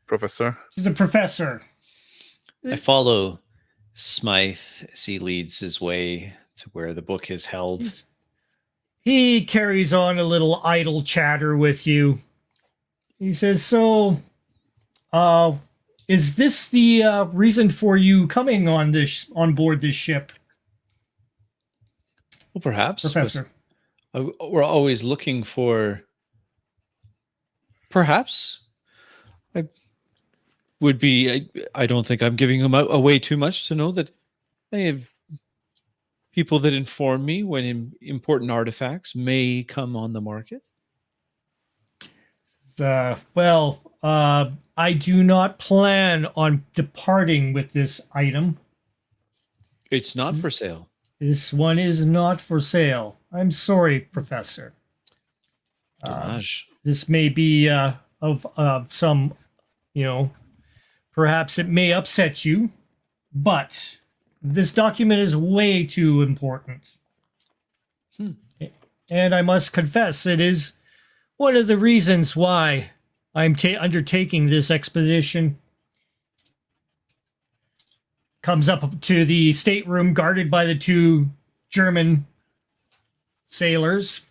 Professor? He's a professor. I follow Smythe as he leads his way to where the book is held. He carries on a little idle chatter with you. He says, so, is this the reason for you coming on board this ship, Well, perhaps. Professor? We're always looking for. Perhaps. I don't think I'm giving them away too much to know that I have people that inform me when important artifacts may come on the market. I do not plan on departing with this item. It's not for sale. This one is not for sale. I'm sorry, Professor. Dommage. This may be of some, perhaps it may upset you, but this document is way too important. And I must confess, it is one of the reasons why I'm undertaking this expedition. Comes up to the stateroom guarded by the two German sailors.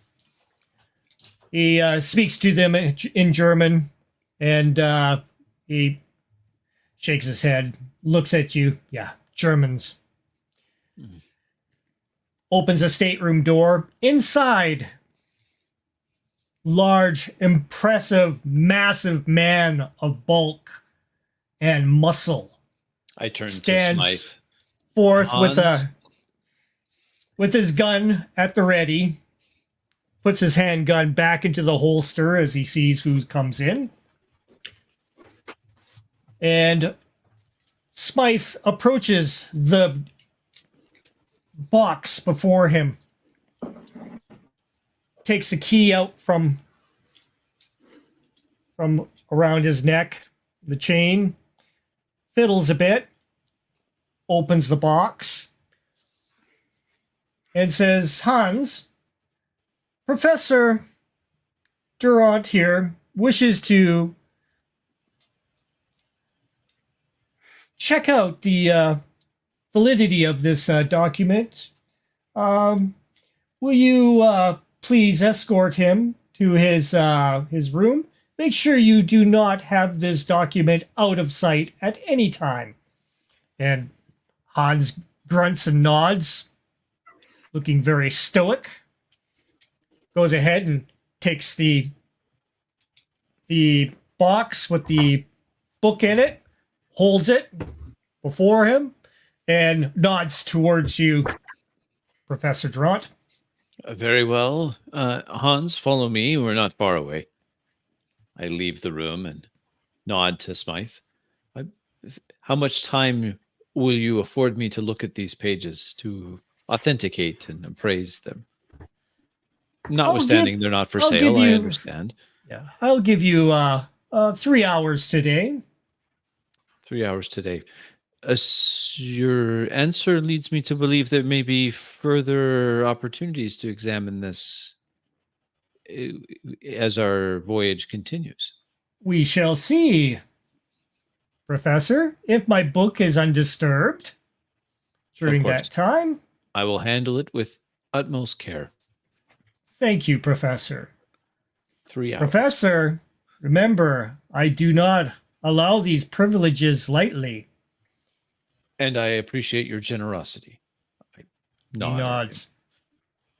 He speaks to them in German, and he shakes his head, looks at you. Yeah, Germans. Opens a stateroom door. Inside, large, impressive, massive man of bulk and muscle I turn to stands Smythe. forth Hans? with his gun at the ready, puts his handgun back into the holster as he sees who comes in. And Smythe approaches the box before him, takes the key out from around his neck, the chain, fiddles a bit, opens the box, and says, Hans, Professor Durant here wishes to check out the validity of this document. Will you please escort him to his room? Make sure you do not have this document out of sight at any time. And Hans grunts and nods, looking very stoic. Goes ahead and takes the box with the book in it, holds it before him, and nods towards you, Professor Durant. Very well. Hans, follow me. We're not far away. I leave the room and nod to Smythe. How much time will you afford me to look at these pages to authenticate and appraise them? Notwithstanding they're not for I'll sale, give I you- understand. Yeah, I'll give you 3 hours today. 3 hours today. Your answer leads me to believe there may be further opportunities to examine this as our voyage continues. We shall see, Professor, if my book is undisturbed during course. that time. I will handle it with utmost care. Thank you, Professor. 3 hours. Professor, remember, I do not allow these privileges lightly. And I appreciate your generosity. I He nod. nods.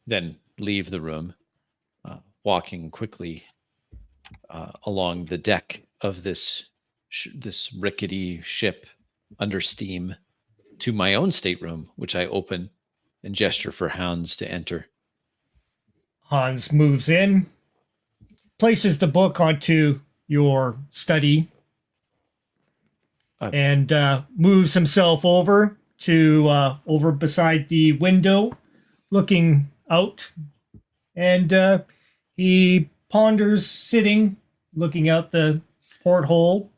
Then leave the room, walking quickly along the deck of this rickety ship under steam to my own stateroom, which I open and gesture for Hans to enter. Hans moves in, places the book onto your study, and moves himself over beside the window, looking out. And he ponders, sitting, looking out the porthole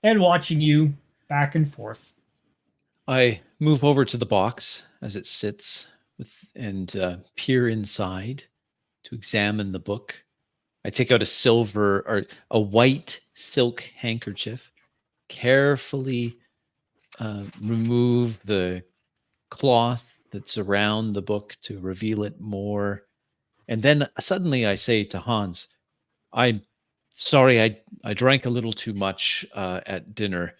and watching you back and forth. I move over to the box as it sits and peer inside to examine the book. I take out a white silk handkerchief, carefully remove the cloth that's around the book to reveal it more. And then suddenly I say to Hans, I'm sorry, I drank a little too much at dinner.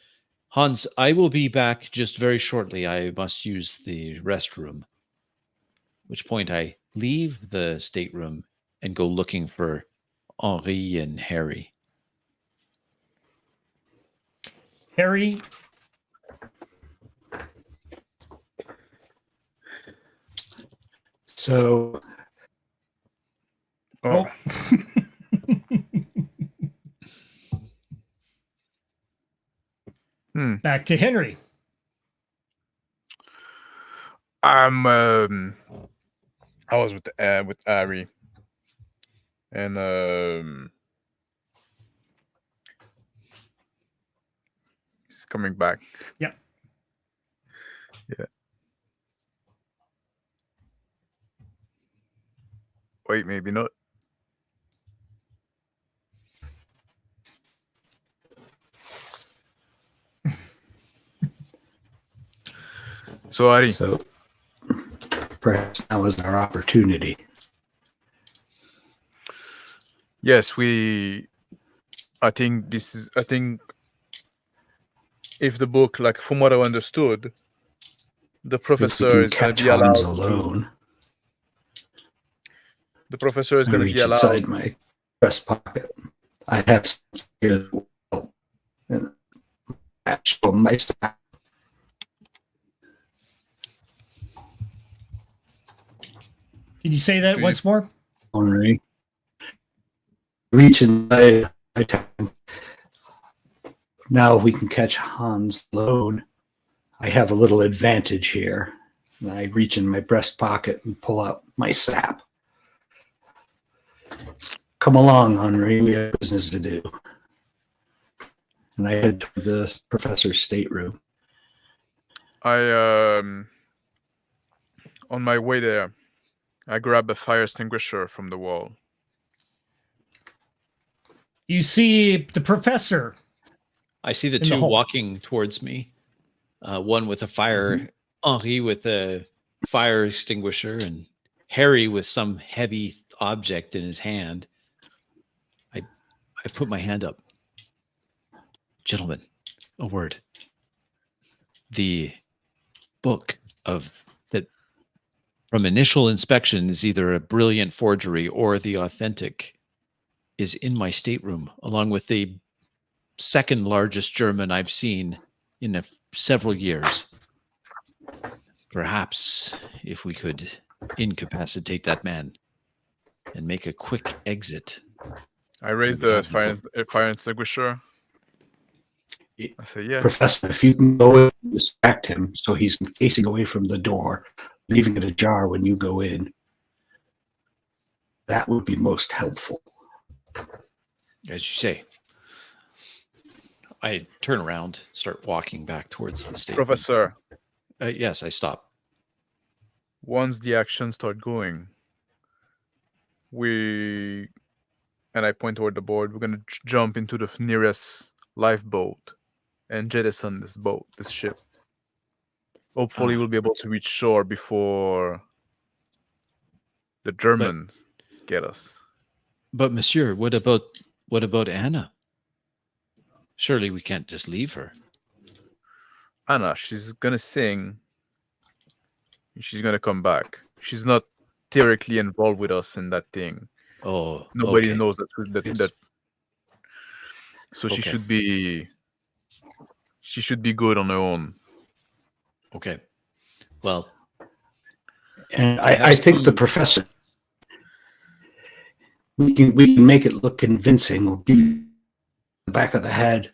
Hans, I will be back just very shortly. I must use the restroom. At which point I leave the stateroom and go looking for Henri and Harry. Harry, So, back to Henry. I was with Ari, and he's coming back. Yep. Yeah. Wait, maybe not. So, Ari. So perhaps now is our opportunity. Yes, I think if the book, like from what I understood, the professor is going to be allowed alone. The professor is I going to reach be allowed. inside my breast pocket. I have some here and actual my staff. Can you say that once more? Henri. Reach inside my time. Now we can catch Hans alone. I have a little advantage here. And I reach in my breast pocket and pull out my sap. Come along, Henri. We have business to do. And I head to the professor's stateroom. On my way there, I grab a fire extinguisher from the wall. You see the professor. I see the two walking towards me. One with a fire, Henri with a fire extinguisher, and Harry with some heavy object in his hand. I put my hand up. Gentlemen, a word. The book of that from initial inspection is either a brilliant forgery or the authentic is in my stateroom, along with the second largest German I've seen in several years. Perhaps if we could incapacitate that man and make a quick exit. I raise the fire extinguisher. I say, yeah. Professor, if you can go in and distract him so he's facing away from the door, leaving it ajar when you go in, that would be most helpful. As you say, I turn around, start walking back towards the state. Professor, Yes, I stop. once the actions start going, and I point toward the board, we're gonna jump into the nearest lifeboat and jettison this ship. Hopefully, we'll be able to reach shore before the Germans get us. But Monsieur, what about Anna? Surely we can't just leave her. Anna, she's gonna sing. She's gonna come back. She's not directly involved with us in that thing. Oh, Nobody okay. knows that. So she should be good on her own. Okay. Well, And I think the professor, we can make it look convincing. We'll give you the back of the head.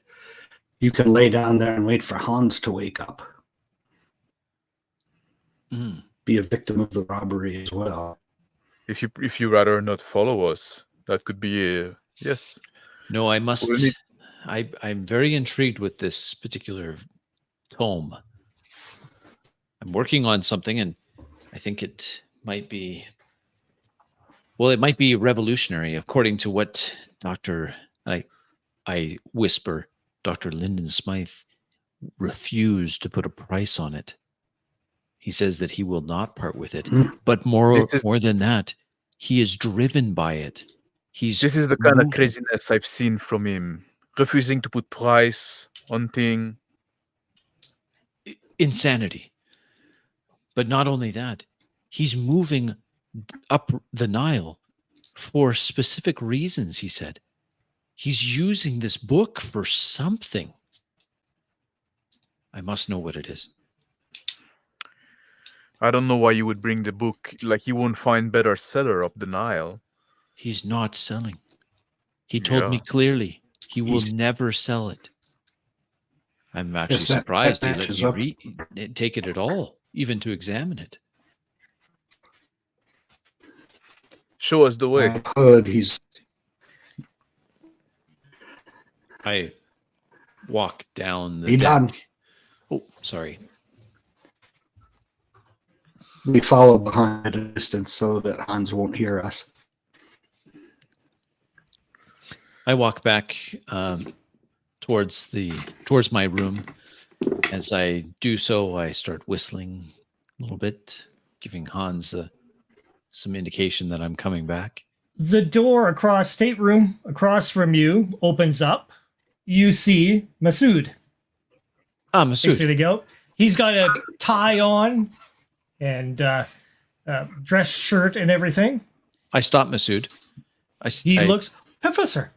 You can lay down there and wait for Hans to wake up. Be a victim of the robbery as well. If you rather not follow us, that could be a yes. No, I must. I'm very intrigued with this particular tome. I'm working on something, and I think it might be. Well, it might be revolutionary, according to what I whisper. Dr. Lyndon Smythe refused to put a price on it. He says that he will not part with it. But more than that, he is driven by it. This is the kind of craziness I've seen from him. Refusing to put price on thing. Insanity. But not only that, he's moving up the Nile for specific reasons, he said. He's using this book for something. I must know what it is. I don't know why you would bring the book. Like, you won't find better seller up the Nile. He's not selling. He told me clearly he will never sell it. I'm actually surprised he let you take it at all, even to examine it. Show us the way. I've heard he's... I walk down the deck. Oh, sorry. We follow behind at a distance so that Hans won't hear us. I walk back towards my room. As I do so, I start whistling a little bit, giving Hans some indication that I'm coming back. The door stateroom across from you opens up. You see Masood. Masood. He's got a tie on and dress shirt and everything. I stop Masood. He looks, Professor.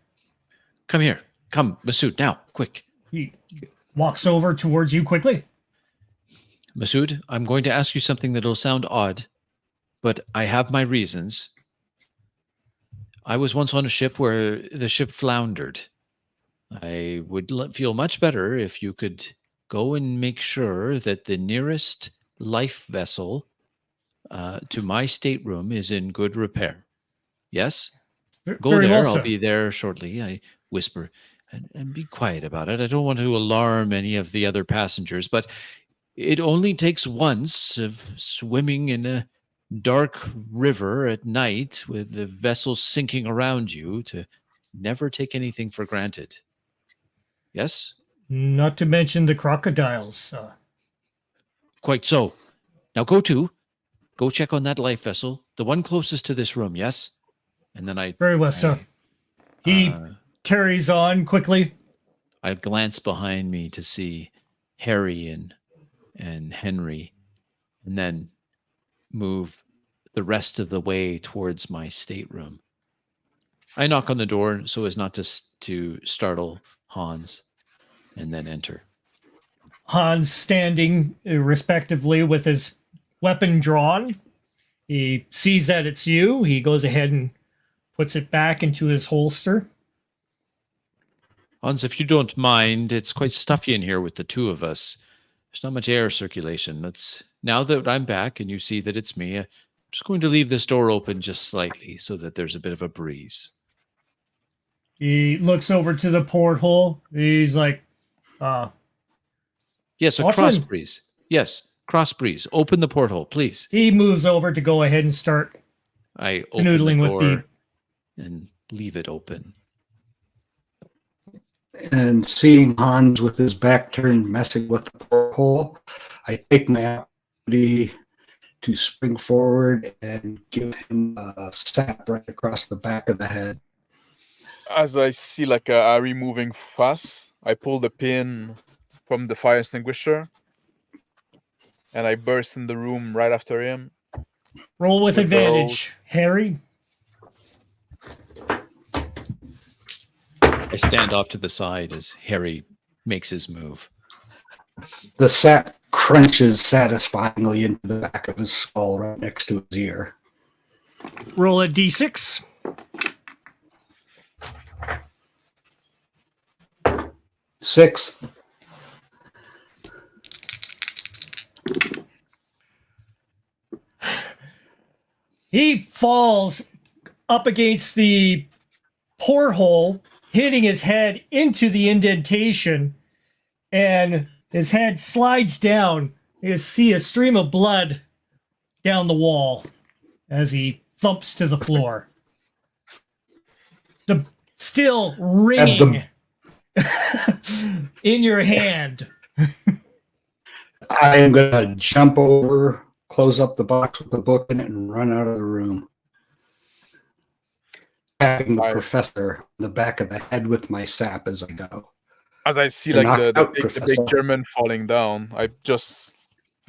Come here. Come, Masood, now, quick. He walks over towards you quickly. Masood, I'm going to ask you something that'll sound odd, but I have my reasons. I was once on a ship where the ship floundered. I would feel much better if you could go and make sure that the nearest life vessel to my stateroom is in good repair. Yes? Go Very there. well, I'll be there shortly. I whisper, and be quiet about it. I don't want to alarm any of the other passengers, but it only takes once of swimming in a dark river at night with the vessel sinking around you to never take anything for granted. Yes? Not to mention the crocodiles. Quite so. Now go check on that life vessel, the one closest to this room, yes? And then Very well, sir. He tarries on quickly. I glance behind me to see Harry and Henry, and then move the rest of the way towards my stateroom. I knock on the door so as not to startle Hans, and then enter. Hans standing respectively with his weapon drawn. He sees that it's you. He goes ahead and puts it back into his holster. Hans, if you don't mind, it's quite stuffy in here with the two of us. There's not much air circulation. Now that I'm back and you see that it's me, I'm just going to leave this door open just slightly so that there's a bit of a breeze. He looks over to the porthole. He's like, Yes, a Watson. cross breeze. Yes, cross breeze. Open the porthole, please. He moves over to go ahead and start I open the canoodling with door the. and leave it open. And seeing Hans with his back turned messing with the porthole, I take my opportunity to spring forward and give him a sap right across the back of the head. As I see like Harry moving fast, I pull the pin from the fire extinguisher and I burst in the room right after him. Roll with With advantage, Harry. I stand off to the side as Harry makes his move. The sap crunches satisfyingly into the back of his skull right next to his ear. Roll a d6. 6. He falls up against the porthole, hitting his head into the indentation, and his head slides down. You see a stream of blood down the wall as he thumps to the floor. The still ringing in your hand. I am going to jump over, close up the box with the book in it, and run out of the room. Tapping the professor in the back of the head with my sap as I go. As I see You're like knocked the out, big Professor. German falling down, I just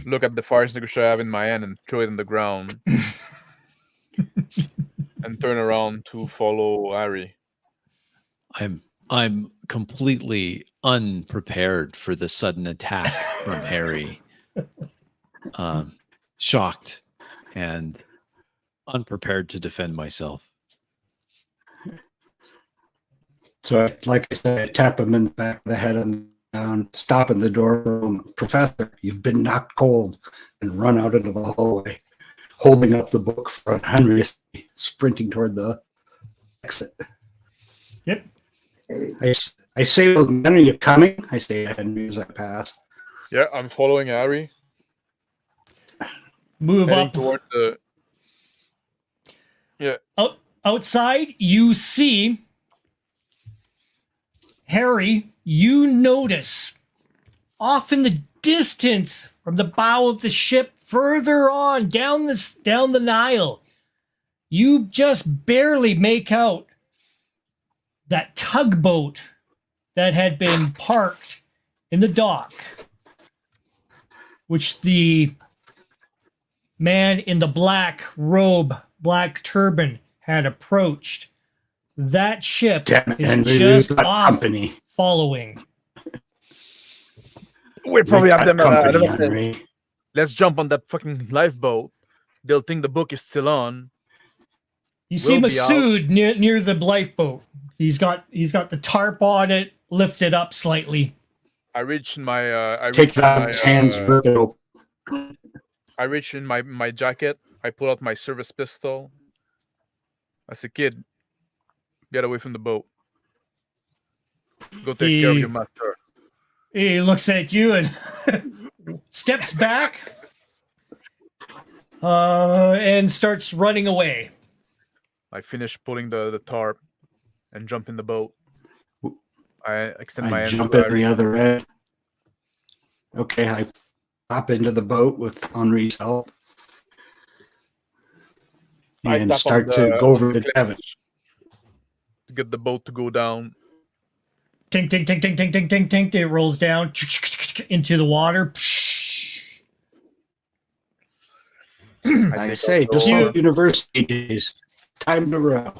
look at the fire extinguisher I have in my hand and throw it on the ground. And turn around to follow Harry. I'm completely unprepared for the sudden attack from Harry. Shocked and unprepared to defend myself. So, like I said, I tap him in the back of the head and down, stop in the doorroom. Professor, you've been knocked cold, and run out into the hallway, holding up the book for Henry, sprinting toward the exit. Yep. I say, well, when are you coming? I say to Henry as I pass. Yeah, I'm following Harry. Move Heading up. toward the... Yeah. Outside, you see Harry. You notice off in the distance from the bow of the ship, further on down the Nile, you just barely make out that tugboat that had been parked in the dock, which the man in the black robe, black turban, had approached. That ship is just off company. Following. We probably have them company, at Henry. Let's jump on that fucking lifeboat. They'll think the book is still on. You see Masood near the lifeboat. He's got the tarp on it, lifted up slightly. I reach in my Take out his hands, rip it open. I reach in my jacket. I pull out my service pistol. I say, "Kid, get away from the boat. Go take care of your master." He looks at you and steps back and starts running away. I finish pulling the tarp and jump in the boat. I extend my hand. Jump at the other end. Okay, I hop into the boat with Henri's help and start to go over the Devon. To get the boat to go down. Tink, tink, tink, tink, tink, tink, tink, tink. It rolls down into the water. I say, just like university days, time to row.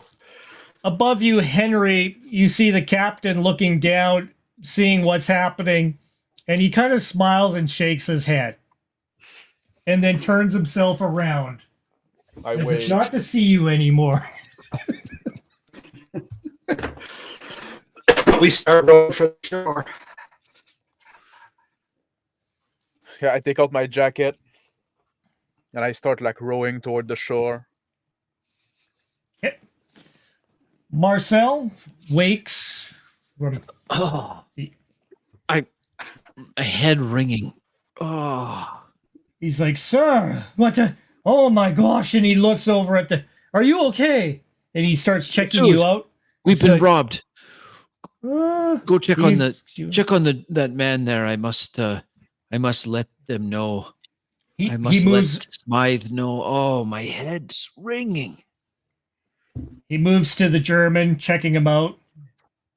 Above you, Henry, you see the captain looking down, seeing what's happening, and he kind of smiles and shakes his head, and then turns himself around. I as wait. if not to see you anymore. We start rowing for the shore. Yeah, I take out my jacket and I start like rowing toward the shore. Marcel wakes from My head ringing. Oh. He's like, "Sir, what the? Oh my gosh!" And he looks over at the. "Are you okay?" And he starts checking you out. We've He's been like, robbed. Go check on that man there. I must let them know. I must let Smythe know. Oh, my head's ringing. He moves to the German, checking him out.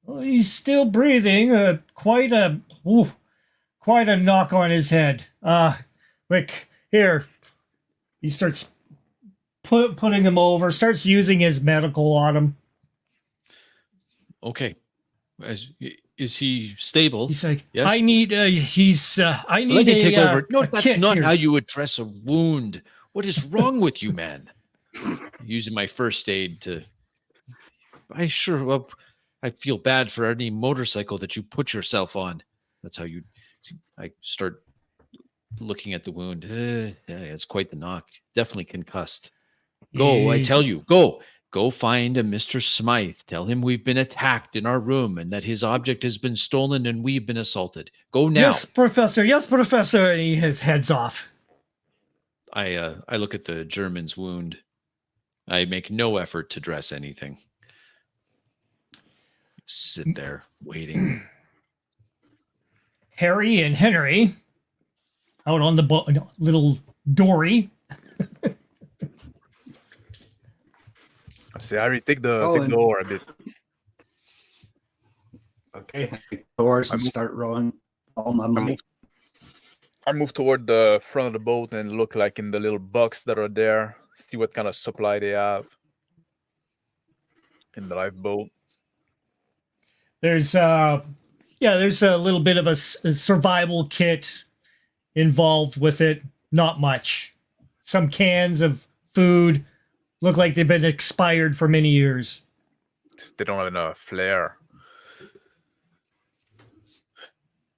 Well, he's still breathing. Quite a knock on his head. Quick, here. He starts putting him over. Starts using his medical on him. Okay. Is he stable? He's like, yes? I need. I need Let me take over. No, a that's kit not here. how you address a wound. What is wrong with you, man? Using my first aid to. I feel bad for any motorcycle that you put yourself on. That's how you. I start looking at the wound. It's quite the knock. Definitely concussed. Go, I tell you, go. Go find a Mr. Smythe. Tell him we've been attacked in our room and that his object has been stolen and we've been assaulted. Go now. Yes, Professor. Yes, Professor. And he heads off. I look at the German's wound. I make no effort to dress anything. Sit there waiting. Harry and Henry out on the little dory. I say, Harry, take the oar a bit. Okay, oars and start rowing all my money. I move toward the front of the boat and look like in the little box that are there. See what kind of supply they have in the lifeboat. There's a little bit of a survival kit involved with it. Not much. Some cans of food look like they've been expired for many years. They don't have enough flair.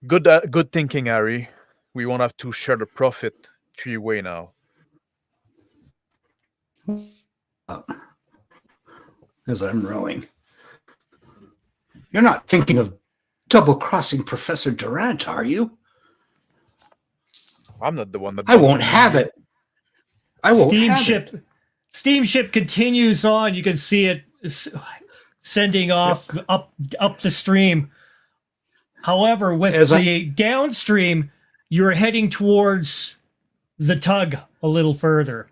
Good thinking, Harry. We won't have to share the profit 3-way now. As I'm rowing. You're not thinking of double-crossing Professor Durant, are you? I'm not the one that... I won't have it. I won't have it. Steamship continues on. You can see it sending off up the stream. However, with the downstream, you're heading towards the tug a little further.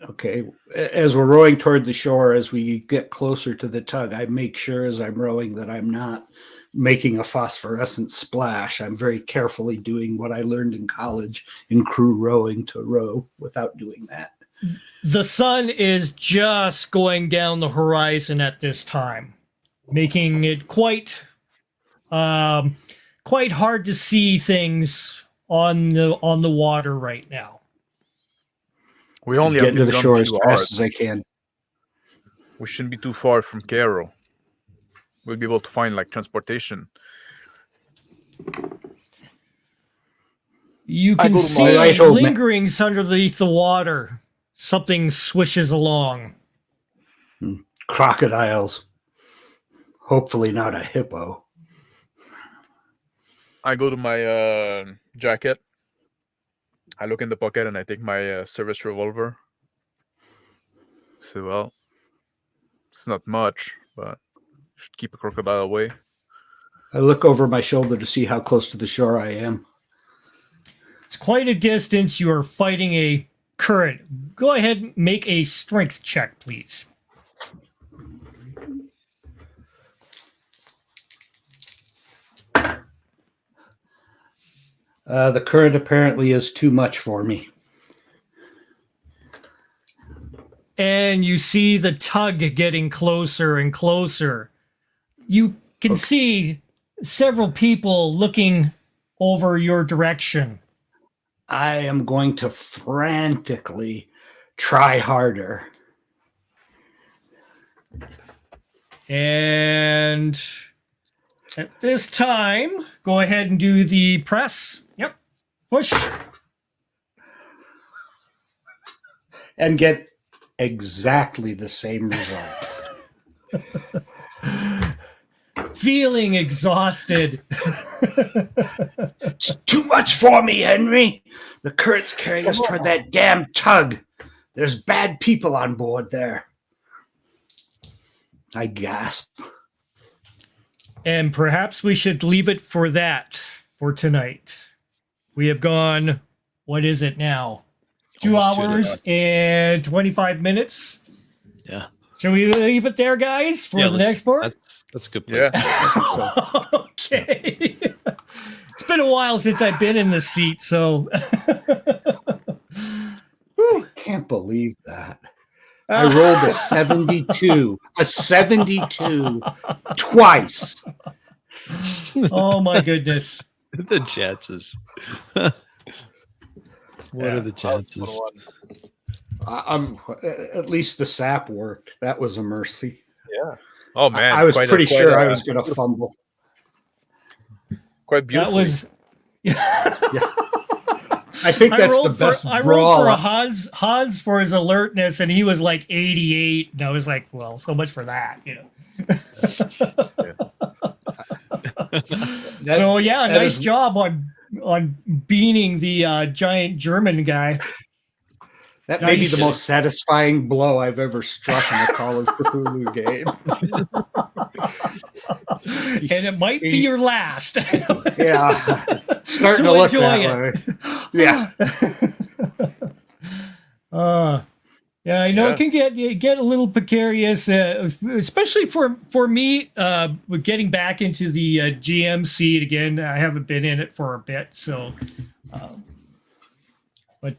Okay. As we're rowing toward the shore, as we get closer to the tug, I make sure as I'm rowing that I'm not making a phosphorescent splash. I'm very carefully doing what I learned in college in crew rowing to row without doing that. The sun is just going down the horizon at this time, making it quite hard to see things on the water right now. We only get to the shore as fast as I can. We shouldn't be too far from Cairo. We'll be able to find like transportation. You can see lingerings underneath the water. Something swishes along. Crocodiles. Hopefully not a hippo. I go to my jacket. I look in the pocket and I take my service revolver. So, well, it's not much, but should keep a crocodile away. I look over my shoulder to see how close to the shore I am. It's quite a distance. You are fighting a current. Go ahead and make a strength check, please. The current apparently is too much for me. And you see the tug getting closer and closer. You can see several people looking over your direction. I am going to frantically try harder. And at this time, go ahead and do the press. Yep. Push. And get exactly the same results. feeling exhausted. It's too much for me, Henry. The current's carrying us toward that damn tug. There's bad people on board there. I gasp. And perhaps we should leave it for that for tonight. We have gone, what is it now? 2 Almost 2 hours and 25 minutes. Yeah. Shall we leave it there, guys, for the next part? That's a good place. Yeah. Okay. It's been a while since I've been in the seat, so. Can't believe that. I rolled a 72. A 72 twice. Oh, my goodness. The chances. What are the chances? I'm at least the sap worked. That was a mercy. Yeah. Oh man, I was pretty sure I was going to fumble. Quite beautiful. That was. I think that's the best I brawl. rolled for Hans for his alertness, and he was like 88. And I was like, well, so much for that, you know. So yeah, nice job on beaning the giant German guy. That may be the most satisfying blow I've ever struck in a Call of Cthulhu game. And it might be your last. Yeah. Starting So to look enjoy that way. Yeah. Yeah, I know it can get a little precarious, especially for me. With getting back into the GM seat again, I haven't been in it for a bit. So, but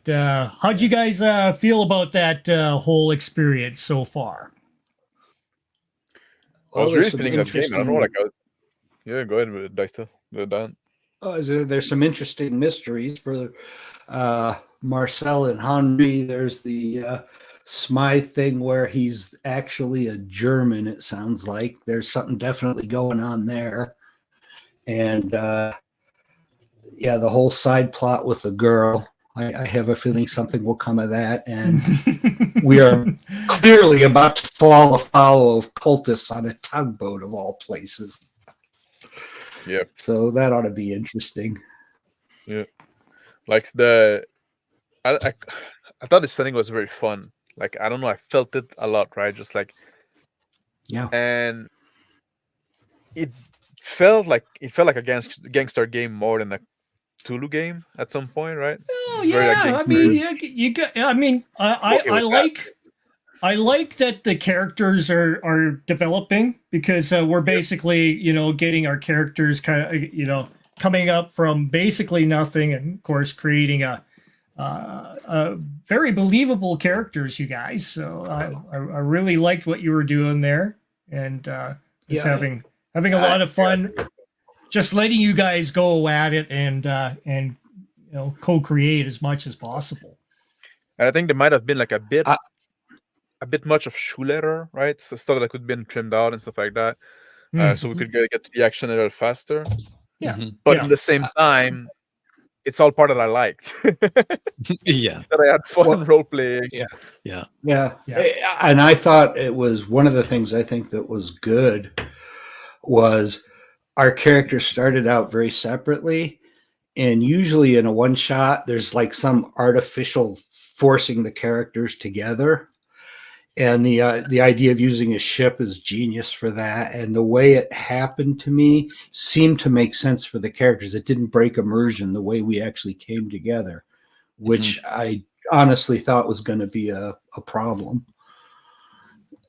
how'd you guys feel about that whole experience so far? I was there's really some feeling that game. I don't know, interesting- yeah, go ahead with Dice. Dan. There's some interesting mysteries for Marcel and Henri. There's the Smythe thing where he's actually a German, it sounds like. There's something definitely going on there. And yeah, the whole side plot with the girl. I have a feeling something will come of that. And we are clearly about to fall afoul of cultists on a tugboat of all places. Yeah. So that ought to be interesting. Yeah. Like I thought the setting was very fun. Like, I don't know, I felt it a lot, right? Just like, Yeah. and it felt like a gangster game more than a Cthulhu game at some point, right? Oh It's very, like, yeah, I gangster. mean, you got. I mean, I like that the characters are developing because we're basically, getting our characters kind of, coming up from basically nothing, and of course creating a very believable characters, you guys. So I really liked what you were doing there, and just having a lot of fun, just letting you guys go at it and co-create as much as possible. And I think there might have been like a bit much of Schuletter, right? So stuff that could have been trimmed out and stuff like that. So we could get to the action a little faster. Yeah. But at the same time, it's all part that I liked. Yeah. That I had fun role playing. Yeah. And I thought it was one of the things I think that was good was our characters started out very separately. And usually in a one shot, there's like some artificial forcing the characters together. And the idea of using a ship is genius for that. And the way it happened to me seemed to make sense for the characters. It didn't break immersion the way we actually came together, which I honestly thought was going to be a problem.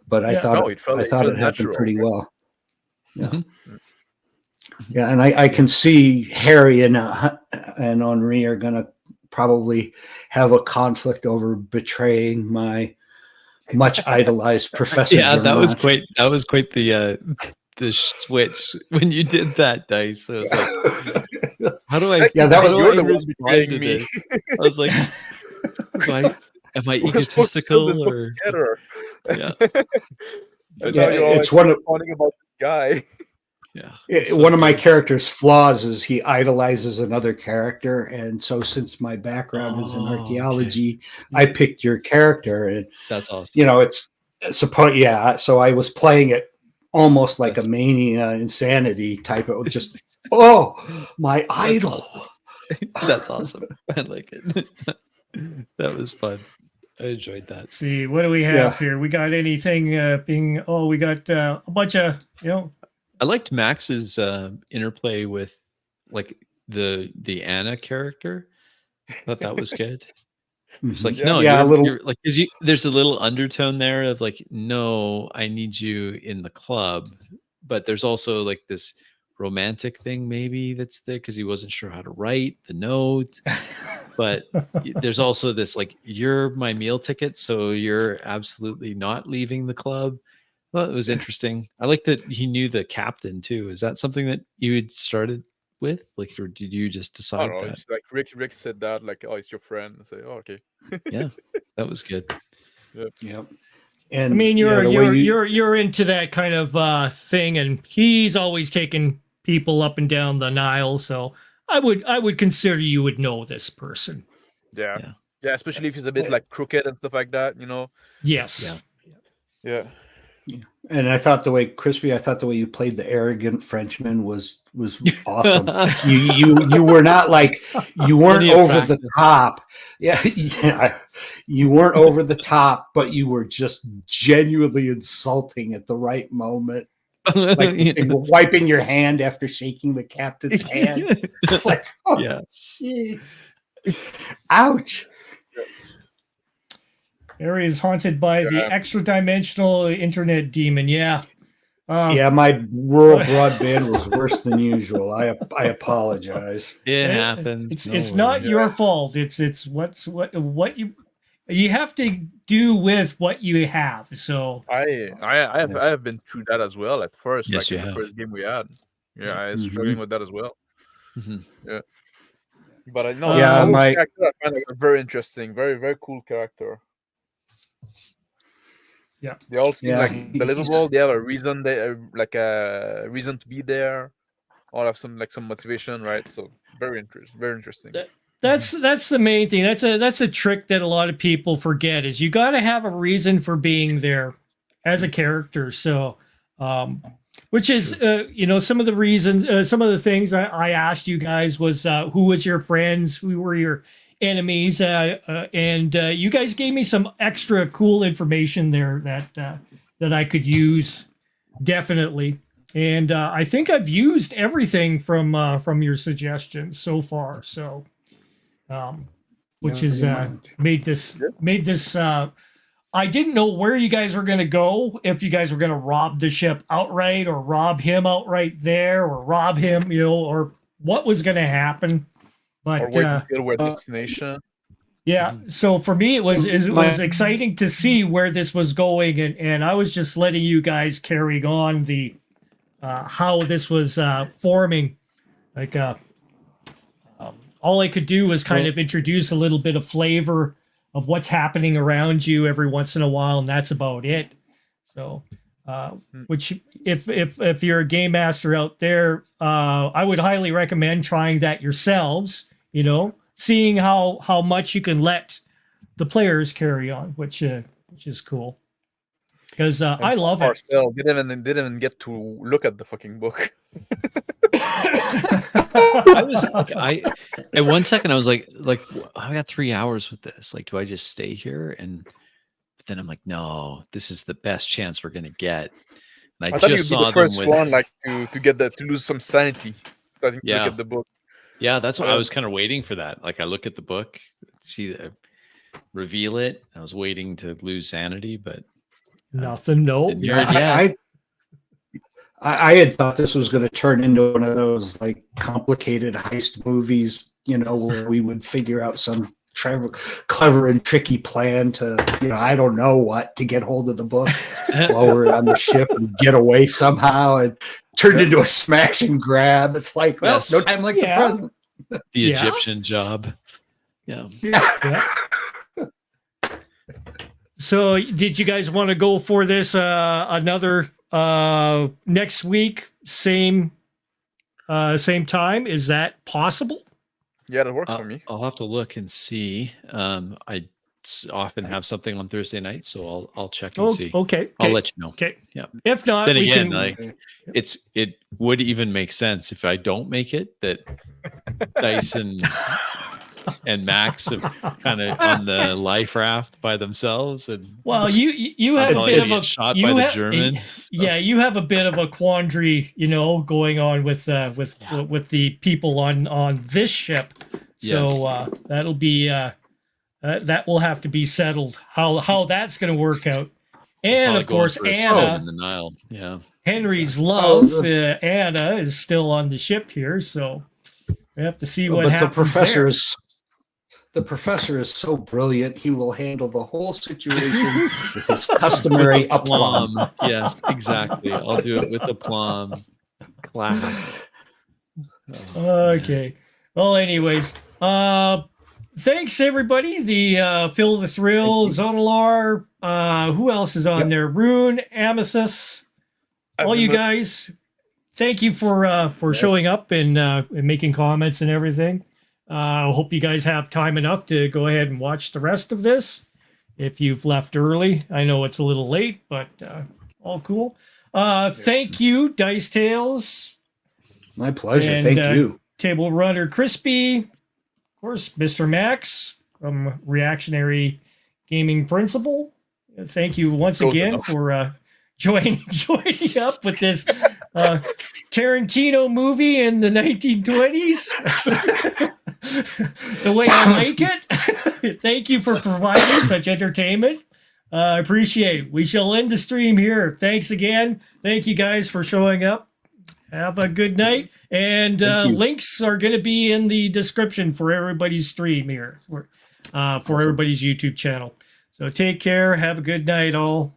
But I thought it happened natural, pretty right? well. Yeah. Yeah, and I can see Harry and Henri are going to probably have a conflict over betraying my much idolized Professor. Yeah, Durant. that was quite the switch when you did that, Dice. So I was like, how do I? Yeah, that was you're the one respond to betraying me. this? I was like, am I We're supposed to steal this egotistical book or? together. Yeah, And Yeah, now you're it's always one of- talking about the guy. yeah. One of my character's flaws is he idolizes another character, and so since my background is in archaeology, I picked your character, and That's awesome. it's support. Yeah, so I was playing it almost like a mania insanity type of just, oh, my idol. That's awesome. I like it. That was fun. I enjoyed that. Let's see, what do we have here? We got anything we got a bunch of, I liked Max's interplay with like the Anna character. I thought that was good. It's like, no, you're like, there's a little undertone there of like, no, I need you in the club, but there's also like this romantic thing maybe that's there because he wasn't sure how to write the note. But there's also this like, you're my meal ticket, so you're absolutely not leaving the club. Well, it was interesting. I like that he knew the captain too. Is that something that you had started with, like, or did you just decide that? It's like Rick said that, like, oh, it's your friend. I say, oh, okay. Yeah, that was good. Yep. And I mean, you're into that kind of thing, and he's always taking people up and down the Nile, so I would consider you would know this person. Yeah, especially if he's a bit like crooked and stuff like that, Yes. Yeah. And I thought the way you played the arrogant Frenchman was awesome. you were not like, you weren't over the top. Yeah. You weren't over the top, but you were just genuinely insulting at the right moment. Like wiping your hand after shaking the captain's hand. It's like, oh, jeez. Ouch. Area is haunted by the extra-dimensional internet demon. Yeah. My rural broadband was worse than usual. I apologize. It happens. It's not your fault. It's what you have to do with what you have. So I have been through that as well at first. Yes, like in the first game we had. Yeah, I was struggling with that as well. Mm-hmm. Yeah. But I know character I find a very interesting, very, very cool character. Yeah, they all seem like believable. They have a reason. They like a reason to be there. All have some motivation, right? So very interesting. That's the main thing. That's a trick that a lot of people forget is you got to have a reason for being there as a character. So, which is some of the reasons, some of the things I asked you guys was who was your friends, who were your enemies, and you guys gave me some extra cool information there that I could use definitely. And I think I've used everything from your suggestions so far. So, which is made this. I didn't know where you guys were going to go. If you guys were going to rob the ship outright, or rob him outright there, or rob him, or what was going to happen. But or wait until we're destination. Yeah. So for me, it was exciting to see where this was going, and I was just letting you guys carry on the how this was forming. Like all I could do was kind of introduce a little bit of flavor of what's happening around you every once in a while, and that's about it. So, which if you're a game master out there, I would highly recommend trying that yourselves. Seeing how much you can let the players carry on, which is cool. Because I love it. Didn't even get to look at the fucking book. I was like, at 1 second I was like I got 3 hours with this. Like, do I just stay here? But then I'm like, no, this is the best chance we're gonna get. And I just saw the first one, like to lose some sanity, starting to look at the book. Yeah, that's what I was kind of waiting for that. Like, I look at the book, see the reveal it. I was waiting to lose sanity, but nothing. No. I had thought this was going to turn into one of those like complicated heist movies, where we would figure out some clever and tricky plan to, I don't know what, to get hold of the book while we're on the ship and get away somehow, and turned into a smash and grab. It's like, well, no time like the present. The Egyptian job. Yeah. So did you guys want to go for this another next week, same time? Is that possible? Yeah, that works for me. I'll have to look and see. I often have something on Thursday night, so I'll check and see. Okay. I'll let you know. Okay. Yeah. If not, Then we again, can. it would even make sense if I don't make it that Dyson and Max have kind of on the life raft by themselves, and Well, you have a bit of a shot by the German. Yeah, you have a bit of a quandary, going on with the people on this ship. So that'll be that will have to be settled. How that's going to work out, and of course Anna in the Nile. Yeah, Henry's love, Anna is still on the ship here, so we have to see what happens. The professor is so brilliant; he will handle the whole situation with his customary aplomb. Yes, exactly. I'll do it with aplomb. Class. Okay. Well, anyways, thanks everybody. The Phil the Thrill, Zonalar, who else is on there? Rune, Amethyst, all you guys. Thank you for showing up and making comments and everything. I hope you guys have time enough to go ahead and watch the rest of this. If you've left early, I know it's a little late, but all cool. Thank you, Dice Tales. My pleasure. And, Thank you. Table Runner Crispy. Of course, Mr. Max from Reactionary Gaming Principle. Thank you once again for joining up with this Tarantino movie in the 1920s. The way I like it. Thank you for providing such entertainment. I appreciate it. We shall end the stream here. Thanks again. Thank you guys for showing up. Have a good night. And links are going to be in the description for everybody's stream here, for everybody's YouTube channel. So take care. Have a good night, all.